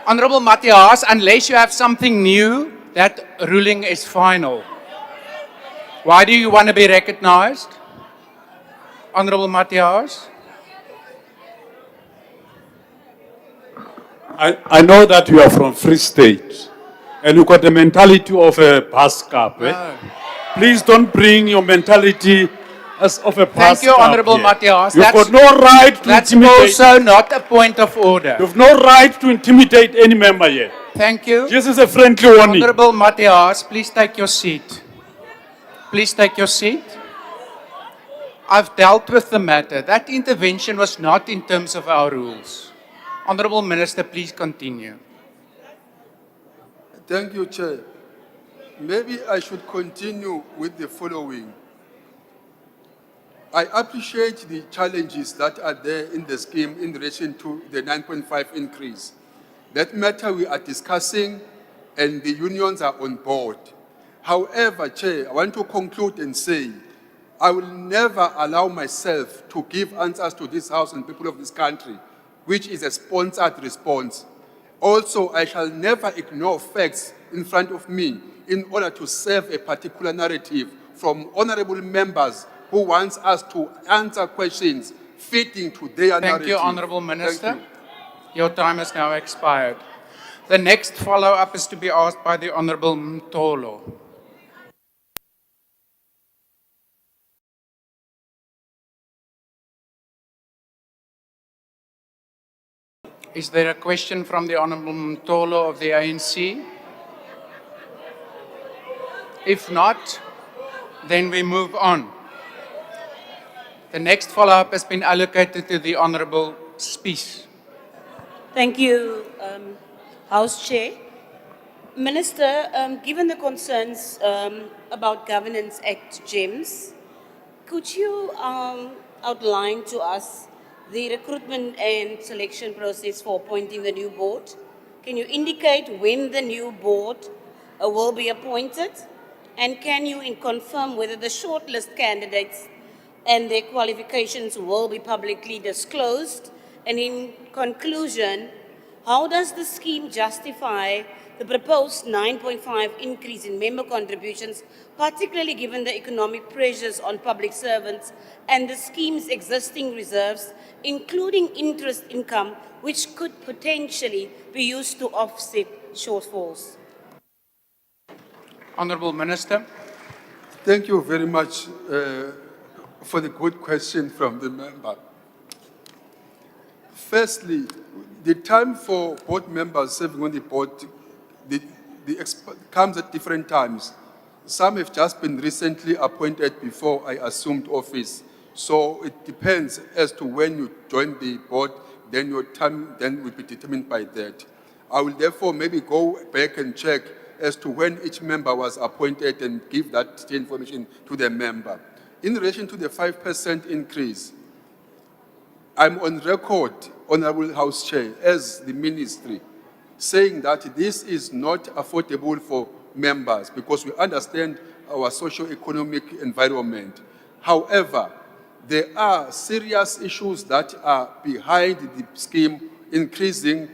Honourable Matthias, unless you have something new, that ruling is final. Why do you want to be recognised? Honourable Matthias? I know that you are from Free State and you got the mentality of a bus cab. No. Please don't bring your mentality as of a bus Thank you, cab Honourable here. Matthias. You've got no right to That's intimidate. also not a point of order. You've no right to intimidate any member here. Thank you. This is a friendly warning. Honourable Matthias, please take your seat. Please take your seat. I've dealt with the matter. That intervention was not in terms of our rules. Honourable Minister, please continue. Thank you, Chair. Maybe I should continue with the following. I appreciate the challenges that are there in the scheme in relation to the 9.5 increase. That matter we are discussing and the unions are on board. However, Chair, I want to conclude and say, I will never allow myself to give answers to this House and people of this country, which is a sponsored response. Also, I shall never ignore facts in front of me in order to serve a particular narrative from honorable members who wants us to answer questions fitting to their narrative. Thank you, Honourable Minister. Thank Your time has now expired. The next follow-up is to be asked by the Honourable Mtolo. Is there a question from the Honourable Mtolo of the ANC? If not, then we move on. The next follow-up has been allocated to the Honourable Spies. Thank you, House Chair. Minister, given the concerns about Governance Act GEMS, could you outline to us the recruitment and selection process for appointing the new board? Can you indicate when the new board will be appointed? And can you confirm whether the shortlist candidates and their qualifications will be publicly disclosed? And in conclusion, how does the scheme justify the proposed 9.5 increase in member contributions, particularly given the economic pressures on public servants and the scheme's existing reserves, including interest income, which could potentially be used to offset shortfalls? Honourable Minister. Thank you very much for the good question from the member. Firstly, the time for board members serving on the board comes at different times. Some have just been recently appointed before I assumed office. So it depends as to when you join the board, then your time then will be determined by that. I will therefore maybe go back and check as to when each member was appointed and give that information to the member. In relation to the 5% increase, I'm on record, Honourable House Chair, as the ministry, saying that this is not affordable for members because we understand our socio-economic environment. However, there are serious issues that are behind the scheme increasing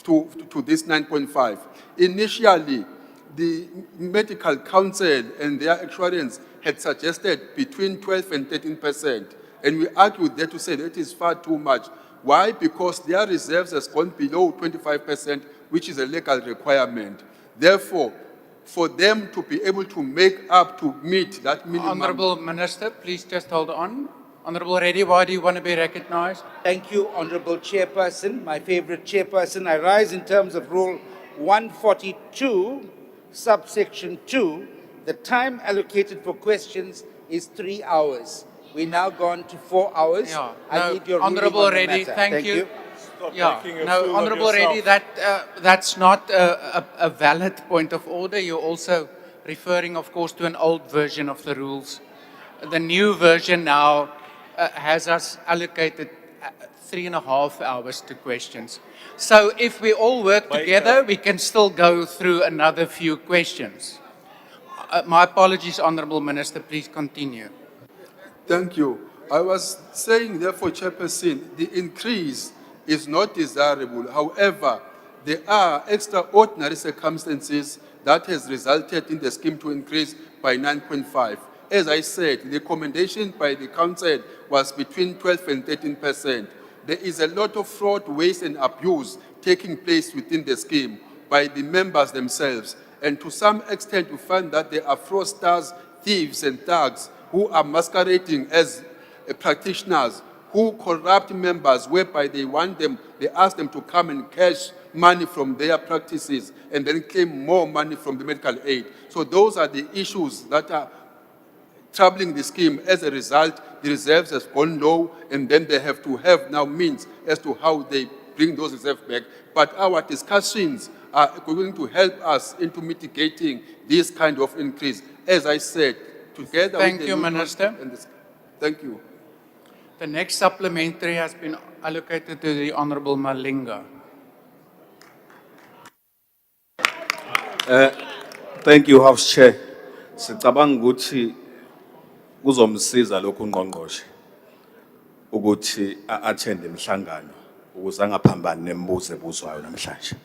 to this 9.5. Initially, the Medical Council and their actuaries had suggested between 12 and 13%. And we argued there to say that is far too much. Why? Because their reserves has gone below 25%, which is a legal requirement. Therefore, for them to be able to make up to meet that minimum. Honorable Minister, please just hold on. Honorable Reddy, why do you want to be recognized? Thank you, Honorable Chairperson, my favorite chairperson. I rise in terms of Rule 142, subsection 2. The time allocated for questions is 3 hours. We now gone to 4 hours. Yeah, I no, need your Honorable ruling on the Reddy, matter. thank you. Stop Yeah, making a no, fool of Honorable Reddy, yourself. that's not a valid point of order. You're also referring, of course, to an old version of the rules. The new version now has us allocated 3.5 hours to questions. So if we all work together, we can still go through another few questions. My apologies, Honorable Minister, please continue. Thank you. I was saying, therefore, Chairperson, the increase is not desirable. However, there are extraordinary circumstances that has resulted in the scheme to increase by 9.5. As I said, the commendation by the Council was between 12 and 13%. There is a lot of fraud, waste, and abuse taking place within the scheme by the members themselves. And to some extent, you find that there are fraudsters, thieves, and thugs who are masquerading as practitioners, who corrupt members, whereby they ask them to come and cash money from their practices and then claim more money from the medical aid. So those are the issues that are troubling the scheme. As a result, the reserves have gone low, and then they have to have now means as to how they bring those reserves back. But our discussions are going to help us into mitigating this kind of increase. As I said, together Thank with you, the Minister. Thank you. The next supplementary has been allocated to the Honorable Malinga. Thank you, House Chair. Sicabanga ukuthi kuzomsiza lokhu ungqongqoshe ukuthi attend imhlangano ukuze angaphambani nemibuzo ebuzwayo namhlanje.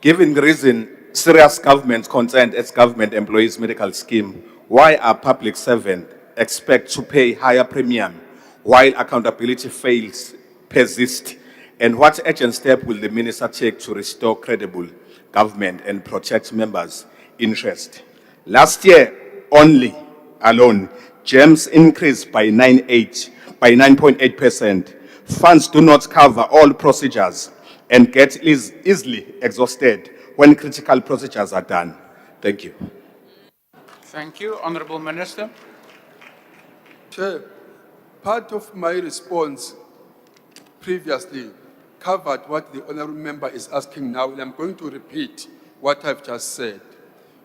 Given the reason serious government concerned as government employees medical scheme, why are public servants expect to pay higher premium while accountability fails persist? And what urgent step will the minister take to restore credible government and protect members' interest? Last year alone, GEMS increased by 9.8%. Funds do not cover all procedures and get easily exhausted when critical procedures are done. Thank you. Thank you, Honorable Minister. Chair, part of my response previously covered what the honourable member is asking now, and I'm going to repeat what I've just said.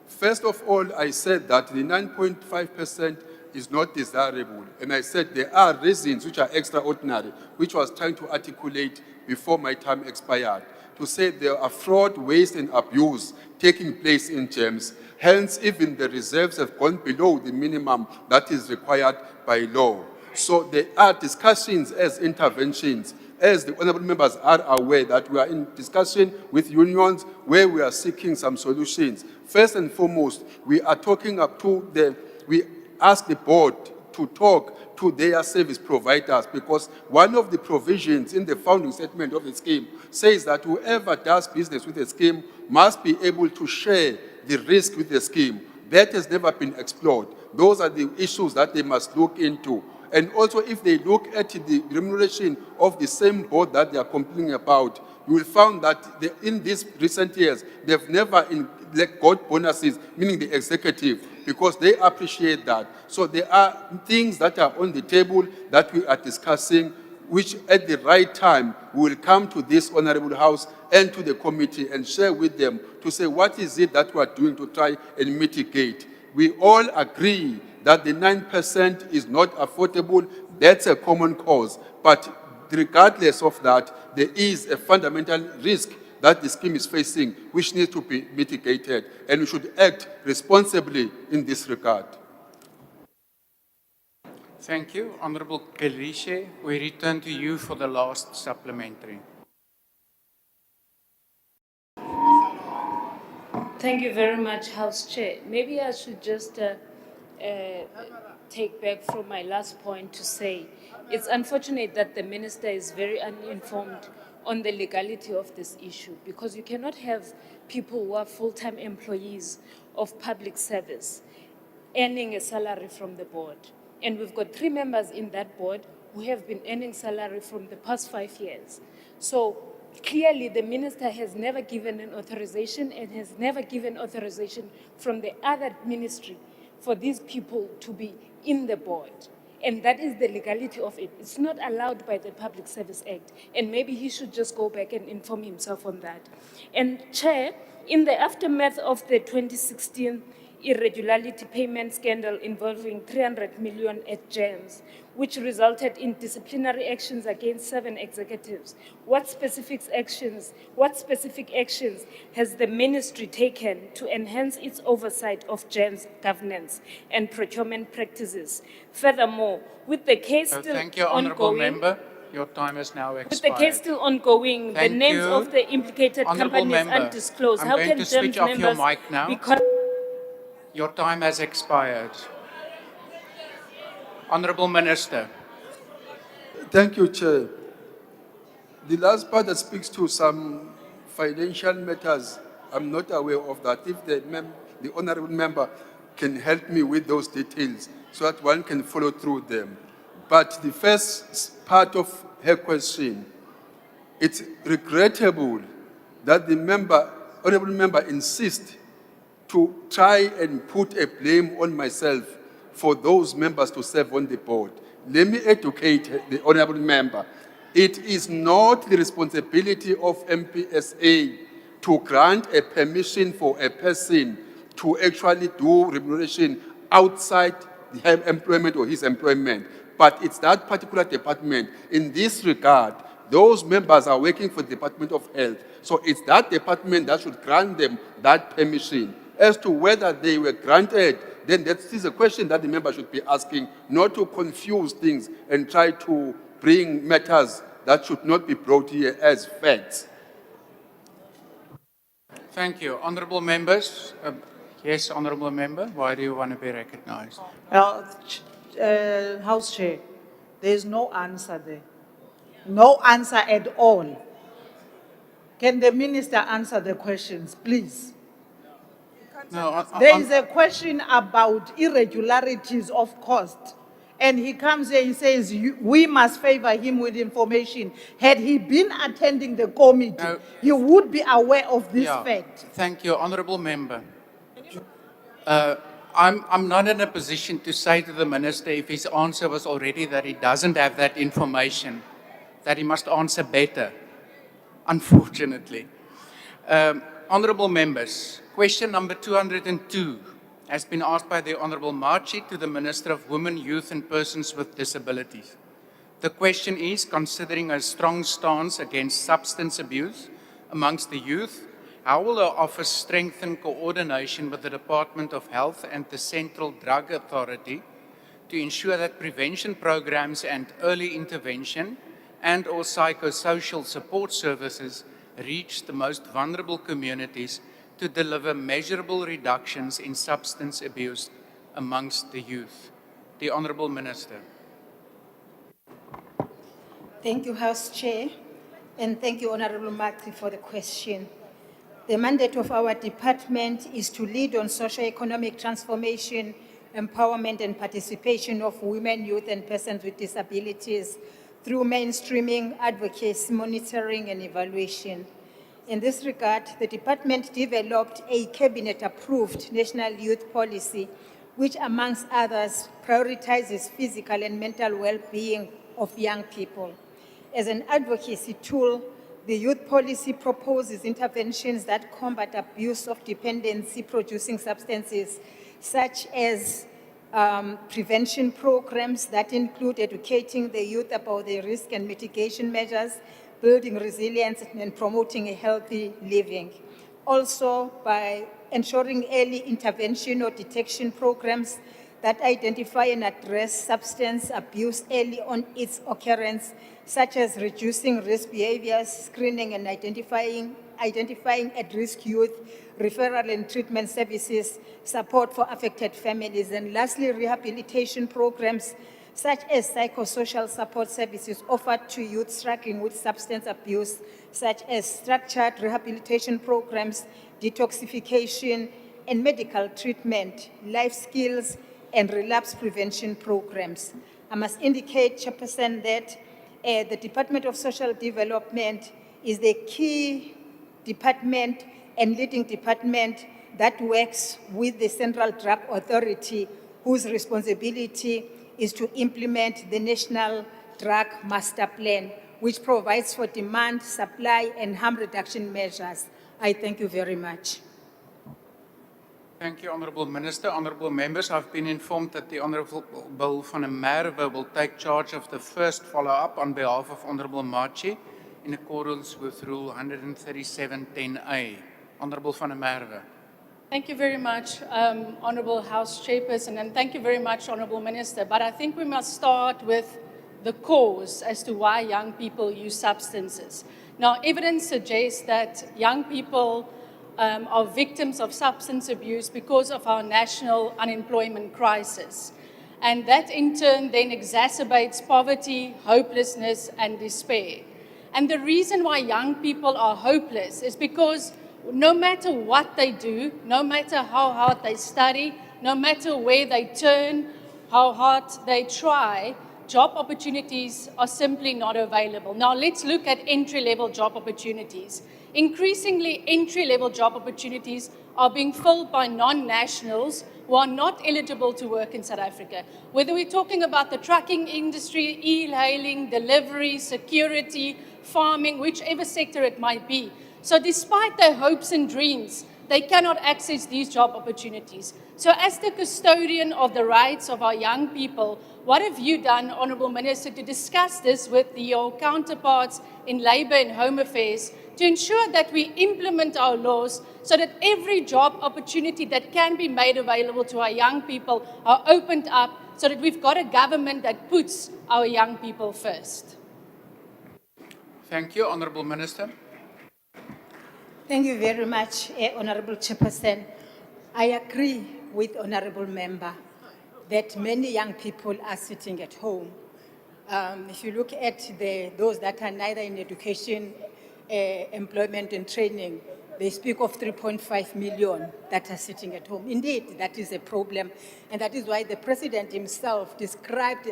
First of all, I said that the 9.5% is not desirable, and I said there are reasons which are extraordinary, which I was trying to articulate before my time expired, to say there are fraud, waste, and abuse taking place in GEMS. Hence, even the reserves have gone below the minimum that is required by law. So there are discussions as interventions. As the honourable members are aware that we are in discussion with unions where we are seeking some solutions. First and foremost, we are talking up to we ask the board to talk to their service providers, because one of the provisions in the founding statement of the scheme says that whoever does business with the scheme must be able to share the risk with the scheme. That has never been explored. Those are the issues that they must look into. And also, if they look at the remuneration of the same board that they are complaining about, you will find that in these recent years, they've never got bonuses, meaning the executive, because they appreciate that. So there are things that are on the table that we are discussing, which at the right time, we will come to this honorable house and to the committee and share with them to say what is it that we are doing to try and mitigate. We all agree that the 9% is not affordable. That's a common cause. But regardless of that, there is a fundamental risk that the scheme is facing, which needs to be mitigated, and we should act responsibly in this regard. Thank you. Honorable Kelishe, we return to you for the last supplementary. Thank you very much, House Chair. Maybe I should just take back from my last point to say it's unfortunate that the minister is very uninformed on the legality of this issue, because you cannot have people who are full-time employees of public service earning a salary from the board. And we've got 3 members in that board who have been earning salary from the past 5 years. So clearly the minister has never given an authorization and has never given authorization from the other ministry for these people to be in the board. And that is the legality of it. It's not allowed by the Public Service Act. And maybe he should just go back and inform himself on that. And Chair, in the aftermath of the 2016 irregularity payment scandal involving 300 million at GEMS, which resulted in disciplinary actions against 7 executives, what specific actions has the ministry taken to enhance its oversight of GEMS governance and procurement practices? Furthermore, with the case still Thank you, Honourable ongoing, Member. Your time has now expired. with the case still ongoing, Thank the names you. of the implicated Honourable companies Member, undisclosed. I'm How going can to GEMS switch off your members mic now. be Your time has expired. Honourable Minister. Thank you, Chair. The last part that speaks to some financial matters, I'm not aware of that. If the honourable member can help me with those details so that one can follow through them. But the first part of her question, it's regrettable that the honourable member insists to try and put a blame on myself for those members to serve on the board. Let me educate the honourable member. It is not the responsibility of MPSA to grant a permission for a person to actually do remuneration outside the employment or his employment, but it's that particular department. In this regard, those members are working for the Department of Health, so it's that department that should grant them that permission. As to whether they were granted, then that is a question that the member should be asking, not to confuse things and try to bring matters that should not be brought here as facts. Thank you. Honourable members. Yes, Honourable Member, why do you want to be recognised? House Chair, there is no answer there. No answer at all. Can the minister answer the questions, please? No, There is a question about irregularities of cost. And he comes here, he says, we must favor him with information. Had he been attending the committee, he would be aware of this fact. Thank you, Honourable Member. I'm not in a position to say to the Minister, if his answer was already that he doesn't have that information, that he must answer better, unfortunately. Honourable Members, question number 202 has been asked by the Honourable Marchi to the Minister of Women, Youth and Persons with Disabilities. The question is, considering a strong stance against substance abuse amongst the youth, how will her office strengthen coordination with the Department of Health and the Central Drug Authority to ensure that prevention programs and early intervention and or psychosocial support services reach the most vulnerable communities to deliver measurable reductions in substance abuse amongst the youth? The Honourable Minister. Thank you, House Chair, and thank you, Honourable Marti, for the question. The mandate of our department is to lead on socio-economic transformation, empowerment and participation of women, youth and persons with disabilities through mainstreaming, advocacy, monitoring and evaluation. In this regard, the department developed a cabinet-approved national youth policy, which amongst others prioritizes physical and mental well-being of young people. As an advocacy tool, the youth policy proposes interventions that combat abuse of dependency-producing substances, such as prevention programs that include educating the youth about the risk and mitigation measures, building resilience and promoting a healthy living. Also, by ensuring early intervention or detection programs that identify and address substance abuse early on its occurrence, such as reducing risk behaviors, screening and identifying at-risk youth, referral and treatment services, support for affected families, and lastly, rehabilitation programs such as psychosocial support services offered to youth struggling with substance abuse, such as structured rehabilitation programs, detoxification, and medical treatment, life skills, and relapse prevention programs. I must indicate, Chairperson, that the Department of Social Development is the key department and leading department that works with the Central Drug Authority, whose responsibility is to implement the National Drug Master Plan, which provides for demand, supply, and harm reduction measures. I thank you very much. Thank you, Honourable Minister. Honourable Members, I've been informed that the Honourable Bill van der Merwe will take charge of the first follow-up on behalf of Honourable Machi in accordance with Rule 137.10a. Honourable van der Merwe. Thank you very much, Honourable House Chairperson, and thank you very much, Honourable Minister. But I think we must start with the cause as to why young people use substances. Now, evidence suggests that young people are victims of substance abuse because of our national unemployment crisis. And that in turn then exacerbates poverty, hopelessness, and despair. And the reason why young people are hopeless is because no matter what they do, no matter how hard they study, no matter where they turn, how hard they try, job opportunities are simply not available. Now let's look at entry-level job opportunities. Increasingly, entry-level job opportunities are being filled by non-nationals who are not eligible to work in South Africa. Whether we're talking about the trucking industry, e-hailing, delivery, security, farming, whichever sector it might be. So despite their hopes and dreams, they cannot access these job opportunities. So as the custodian of the rights of our young people, what have you done, Honourable Minister, to discuss this with your counterparts in Labour and Home Affairs to ensure that we implement our laws so that every job opportunity that can be made available to our young people are opened up so that we've got a government that puts our young people first? Thank you, Honourable Minister. Thank you very much, Honourable Chairperson. I agree with Honourable Member that many young people are sitting at home. If you look at those that are neither in education, employment and training, they speak of 3.5 million that are sitting at home. Indeed, that is a problem, and that is why the President himself described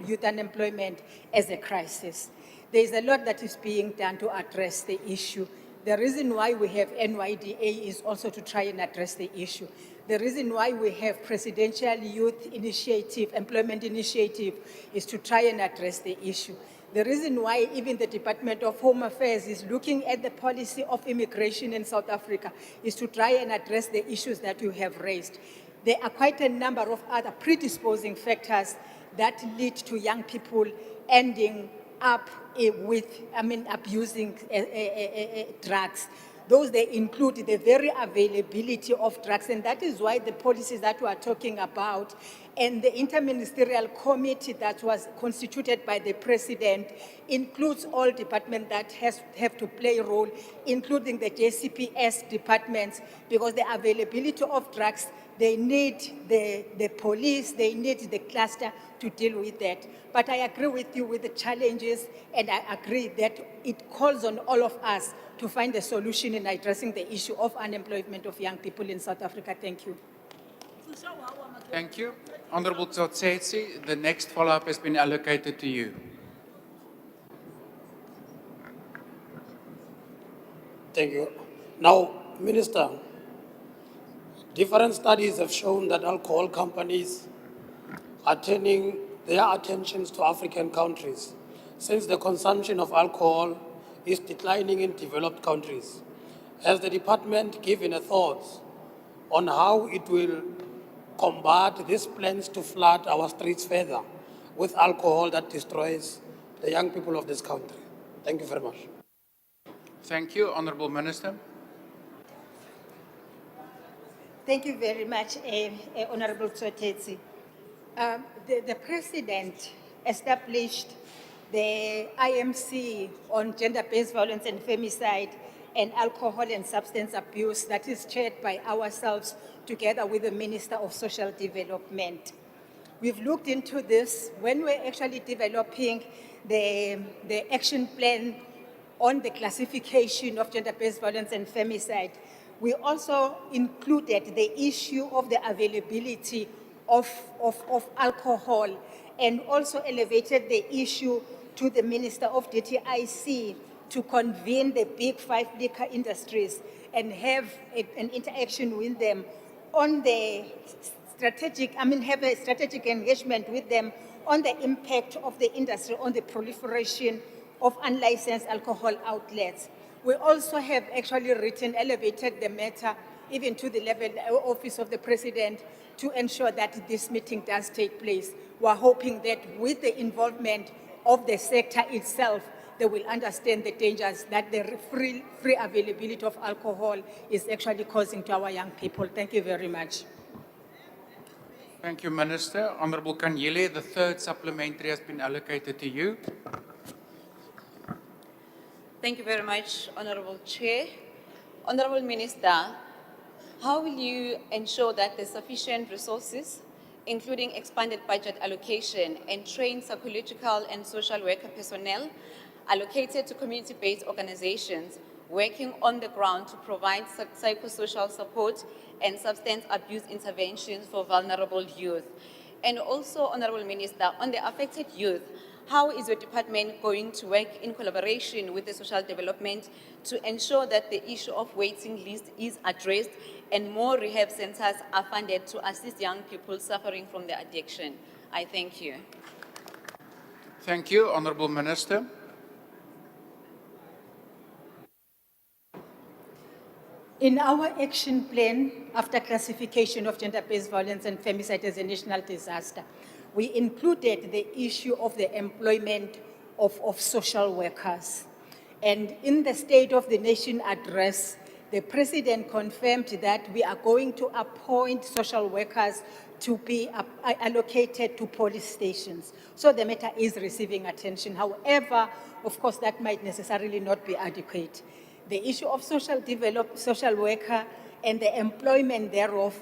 youth unemployment as a crisis. There is a lot that is being done to address the issue. The reason why we have NYDA is also to try and address the issue. The reason why we have Presidential Youth Initiative, Employment Initiative, is to try and address the issue. The reason why even the Department of Home Affairs is looking at the policy of immigration in South Africa is to try and address the issues that you have raised. There are quite a number of other predisposing factors that lead to young people ending up with, abusing drugs. Those, they include the very availability of drugs, and that is why the policies that we are talking about and the interministerial committee that was constituted by the President includes all departments that have to play a role, including the JCPS departments, because the availability of drugs, they need the police, they need the cluster to deal with that. But I agree with you with the challenges, and I agree that it calls on all of us to find a solution in addressing the issue of unemployment of young people in South Africa. Thank you. Thank you. Honourable Tsotsetsi, the next follow-up has been allocated to you. Thank you. Now, Minister, different studies have shown that alcohol companies are turning their attentions to African countries, since the consumption of alcohol is declining in developed countries. Has the department given a thought on how it will combat these plans to flood our streets further with alcohol that destroys the young people of this country? Thank you very much. Thank you, Honourable Minister. Thank you very much, Honourable Tsotsetsi. The President established the IMC on gender-based violence and femicide and alcohol and substance abuse that is chaired by ourselves together with the Minister of Social Development. We've looked into this when we're actually developing the action plan on the classification of gender-based violence and femicide. We also included the issue of the availability of alcohol and also elevated the issue to the Minister of DTIC to convene the big five liquor industries and have an interaction with them on the have a strategic engagement with them on the impact of the industry on the proliferation of unlicensed alcohol outlets. We also have actually elevated the matter even to the level office of the president to ensure that this meeting does take place. We're hoping that with the involvement of the sector itself, they will understand the dangers that the free availability of alcohol is actually causing to our young people. Thank you very much. Thank you, Minister. Honorable Kanyile, the third supplementary has been allocated to you. Thank you very much, Honorable Chair. Honorable Minister, how will you ensure that there's sufficient resources, including expanded budget allocation and trained psychological and social worker personnel allocated to community-based organizations working on the ground to provide psychosocial support and substance abuse interventions for vulnerable youth? And also, Honorable Minister, on the affected youth, how is your department going to work in collaboration with the social development to ensure that the issue of waiting list is addressed and more rehab centers are funded to assist young people suffering from their addiction? I thank you. Thank you, Honorable Minister. In our action plan, after classification of gender-based violence and femicide as a national disaster, we included the issue of the employment of social workers. And in the State of the Nation address, the President confirmed that we are going to appoint social workers to be allocated to police stations. So the matter is receiving attention. However, of course, that might necessarily not be adequate. The issue of social worker and the employment thereof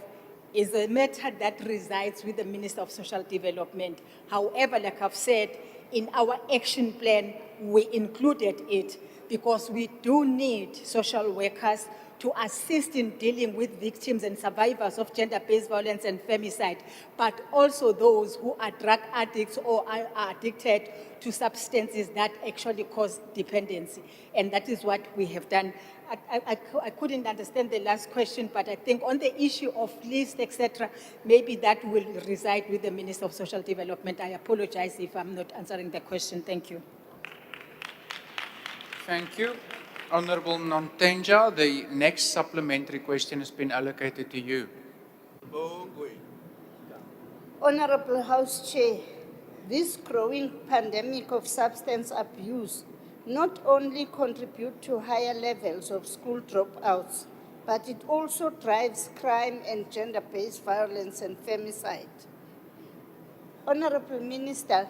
is a matter that resides with the Minister of Social Development. However, like I've said, in our action plan, we included it because we do need social workers to assist in dealing with victims and survivors of gender-based violence and femicide, but also those who are drug addicts or are addicted to substances that actually cause dependency. And that is what we have done. I couldn't understand the last question, but I think on the issue of list, etc., maybe that will reside with the Minister of Social Development. I apologize if I'm not answering the question. Thank you. Thank you. Honorable Nontenja, the next supplementary question has been allocated to you. Honorable House Chair, this growing pandemic of substance abuse not only contributes to higher levels of school dropouts, but it also drives crime and gender-based violence and femicide. Honorable Minister,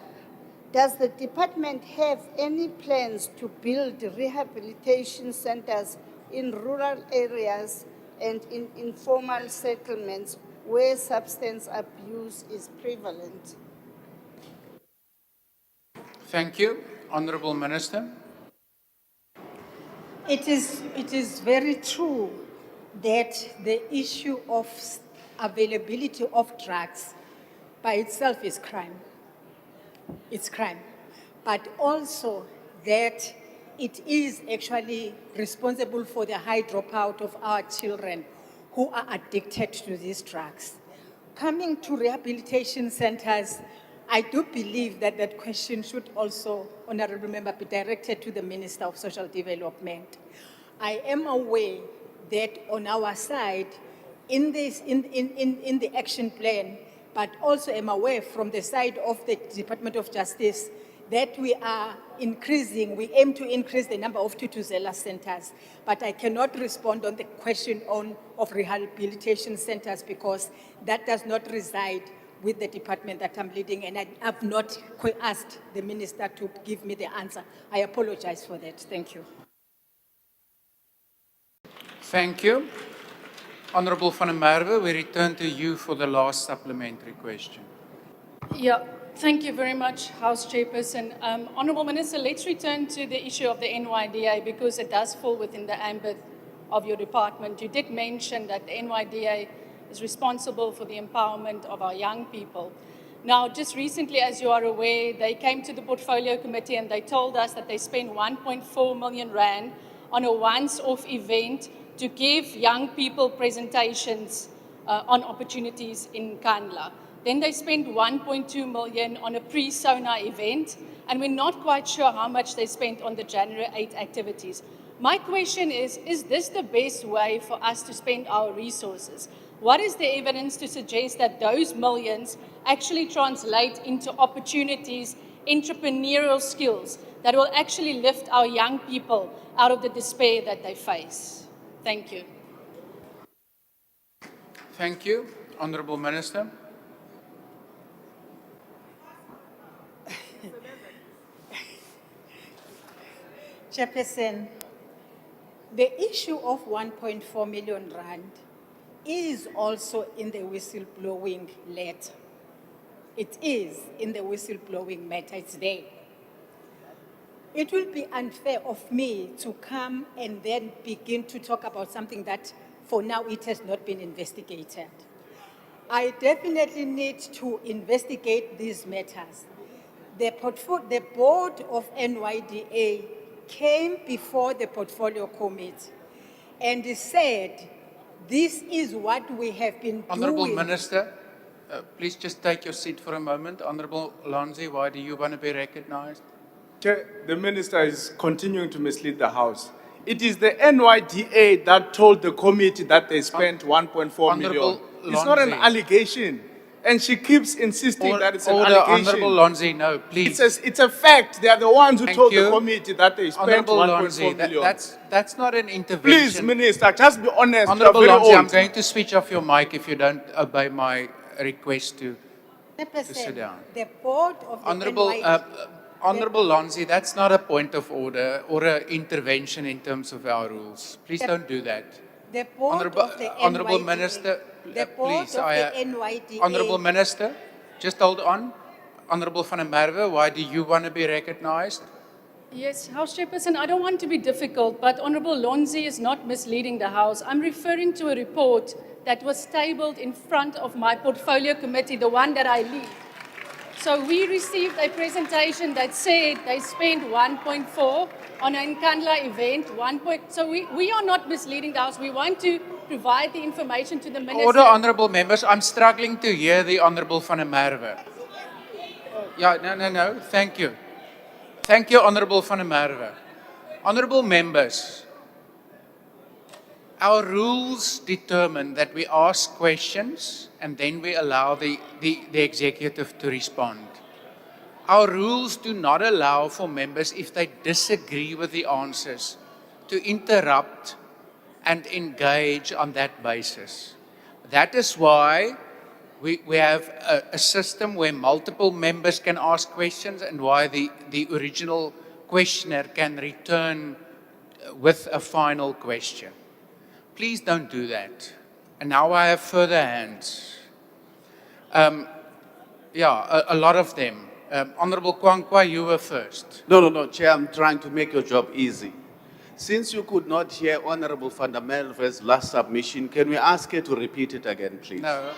does the department have any plans to build rehabilitation centers in rural areas and in informal settlements where substance abuse is prevalent? Thank you. Honorable Minister. It is very true that the issue of availability of drugs by itself is crime. It's crime. But also that it is actually responsible for the high dropout of our children who are addicted to these drugs. Coming to rehabilitation centers, I do believe that that question should also, Honorable Member, be directed to the Minister of Social Development. I am aware that on our side, in the action plan, but also am aware from the side of the Department of Justice that we aim to increase the number of Tutuzela centers. But I cannot respond on the question of rehabilitation centers because that does not reside with the department that I'm leading, and I have not asked the minister to give me the answer. I apologize for that. Thank you. Thank you. Honorable Van der Merwe, we return to you for the last supplementary question. Yeah, thank you very much, House Chairperson. Honourable Minister, let's return to the issue of the NYDA because it does fall within the ambit of your department. You did mention that the NYDA is responsible for the empowerment of our young people. Now, just recently, as you are aware, they came to the Portfolio Committee and they told us that they spent 1.4 million rand on a once-off event to give young people presentations on opportunities in Kandla. Then they spent 1.2 million on a pre-SONA event, and we're not quite sure how much they spent on the January 8 activities. My question is this the best way for us to spend our resources? What is the evidence to suggest that those millions actually translate into opportunities, entrepreneurial skills that will actually lift our young people out of the despair that they face? Thank you. Thank you. Honourable Minister. Chairperson, the issue of 1.4 million rand is also in the whistleblowing letter. It is in the whistleblowing matter, it's there. It will be unfair of me to come and then begin to talk about something that for now it has not been investigated. I definitely need to investigate these matters. The board of NYDA came before the portfolio committee and said, this is what we have been Honourable doing. Minister, please just take your seat for a moment. Honourable Lonzi, why do you want to be recognised? Chair, the minister is continuing to mislead the House. It is the NYDA that told the committee that they spent 1.4 million. Honourable It's not an Lonzi. allegation. And she keeps insisting that it's an Order, allegation. Honourable Lonzi, no, please. It's a fact. They are the ones who Thank told you. the committee that they spent Honourable 1.4 Lonzi, million. that's not an intervention. Please, Minister, just be honest. Honourable You are very Lonzi, I'm old. going to switch off your mic if you don't obey my request to sit down. The board of the Honourable, NYDA Honourable Lonzi, that's not a point of order or an intervention in terms of our rules. Please don't do that. The board Honourable, of the Honourable NYDA, Minister, the board please, of the NYDA, Honourable Minister, just hold on. Honourable van der Merwe, why do you want to be recognised? Yes, House Chairperson, I don't want to be difficult, but Honourable Lonzi is not misleading the House. I'm referring to a report that was tabled in front of my portfolio committee, the one that I lead. So we received a presentation that said they spent 1.4 on an Nkandla event. So we are not misleading the House. We want to provide the information to the Minister. Order, Honourable Members. I'm struggling to hear the Honourable van der Merwe. Yeah, no. Thank you. Thank you, Honourable van der Merwe. Honourable Members, our rules determine that we ask questions and then we allow the executive to respond. Our rules do not allow for members, if they disagree with the answers, to interrupt and engage on that basis. That is why we have a system where multiple members can ask questions and why the original questioner can return with a final question. Please don't do that. And now I have further hands. A lot of them. Honourable Kwankwa, you were first. No, Chair, I'm trying to make your job easy. Since you could not hear Honorable van der Merwe's last submission, can we ask her to repeat it again, please? No.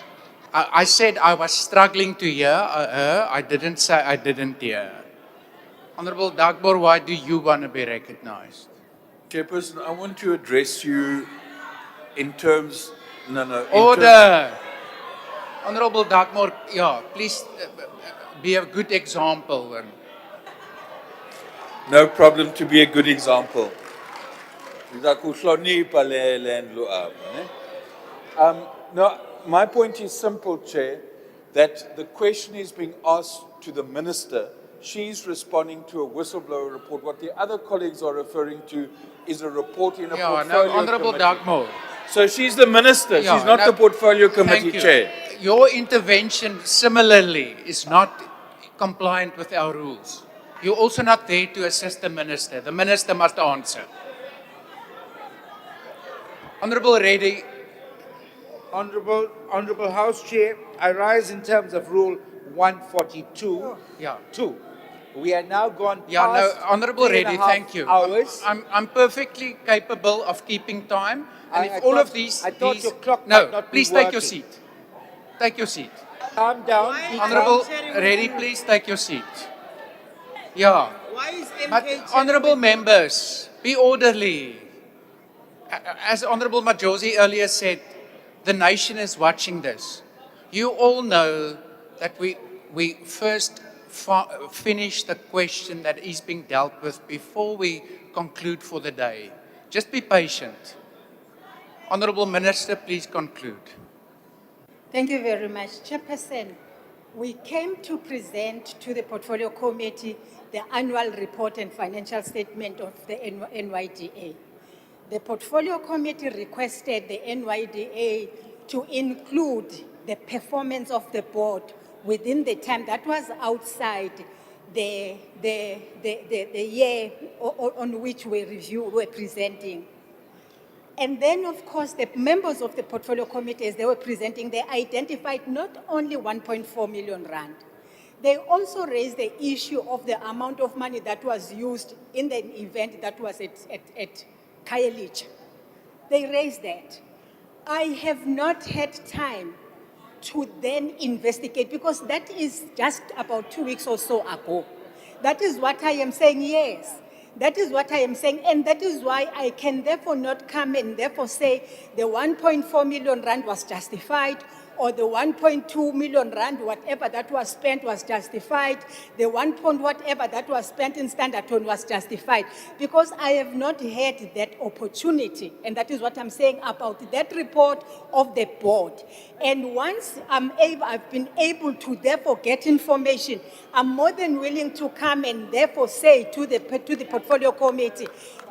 I said I was struggling to hear her. I didn't say I didn't hear. Honourable Dagbor, why do you want to be recognised? Chairperson, I want to address you in terms... No. Order! Honourable Dagbor, please be a good example. No problem to be a good example. No, my point is simple, Chair, that the question is being asked to the Minister. She's responding to a whistleblower report. What the other colleagues are referring to is a report in a portfolio Honourable committee. Dagbor. So she's the Minister, she's not the portfolio committee Thank you. chair. Your intervention similarly is not compliant with our rules. You're also not there to assist the Minister. The Minister must answer. Honourable Reddy. Honourable House Chair, I rise in terms of Rule 1:42. Yeah. 2. We are now gone Yeah, no, past Honorable 3.5 Reddy, thank you. hours. I'm perfectly capable of keeping time. And I if all of thought- these, I thought your clock no, might not be please take your working. seat. Take your seat. Calm down. Be Honorable calm. Reddy, please take your seat. Yeah. Why is But honorable members, be orderly. As Honorable Majosi earlier said, the nation is watching this. You all know that we first finish the question that is being dealt with before we conclude for the day. Just be patient. Honorable Minister, please conclude. Thank you very much. Chairperson, we came to present to the Portfolio Committee the annual report and financial statement of the NYDA. The Portfolio Committee requested the NYDA to include the performance of the board within the time that was outside the year on which we're presenting. And then, of course, the members of the Portfolio Committee, as they were presenting, they identified not only 1.4 million rand, they also raised the issue of the amount of money that was used in the event that was at Khayelitsha. They raised that. I have not had time to then investigate because that is just about 2 weeks or so ago. That is what I am saying, yes. That is what I am saying, and that is why I can therefore not come and therefore say the 1.4 million rand was justified, or the 1.2 million rand, whatever that was spent was justified, the 1 point whatever that was spent in Standerton was justified, because I have not had that opportunity, and that is what I'm saying about that report of the board. And once I've been able to therefore get information, I'm more than willing to come and therefore say to the Portfolio Committee,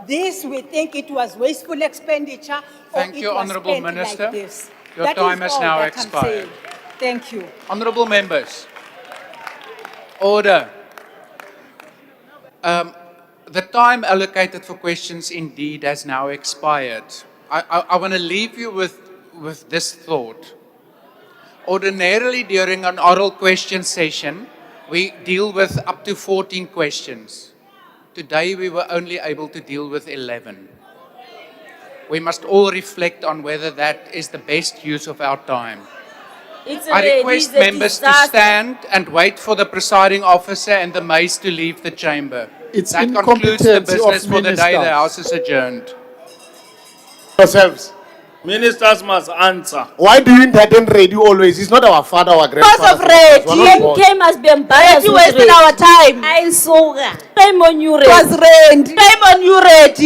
this we think it was wasteful expenditure, Thank or you, it was Honourable spent Minister. like this. Your That time is has all now that I'm expired. saying. Thank you. Honourable members, order. The time allocated for questions indeed has now expired. I want to leave you with this thought. Ordinarily, during an oral question session, we deal with up to 14 questions. Today, we were only able to deal with 11. We must all reflect on whether that is the best use of our time. I request members to stand and wait for the presiding officer and the mace to leave the chamber. It's That concludes the incompetency of business for the day. The ministers. House is adjourned. Yourselves. Ministers must answer. Why do you entertain Radio always? He's not our father or grandfather. Because of Red, We're not bored. DMK must be embarrassed. You with wasted Red. our time. I saw that. Shame on you, Red. It was rained. Shame on you, Red.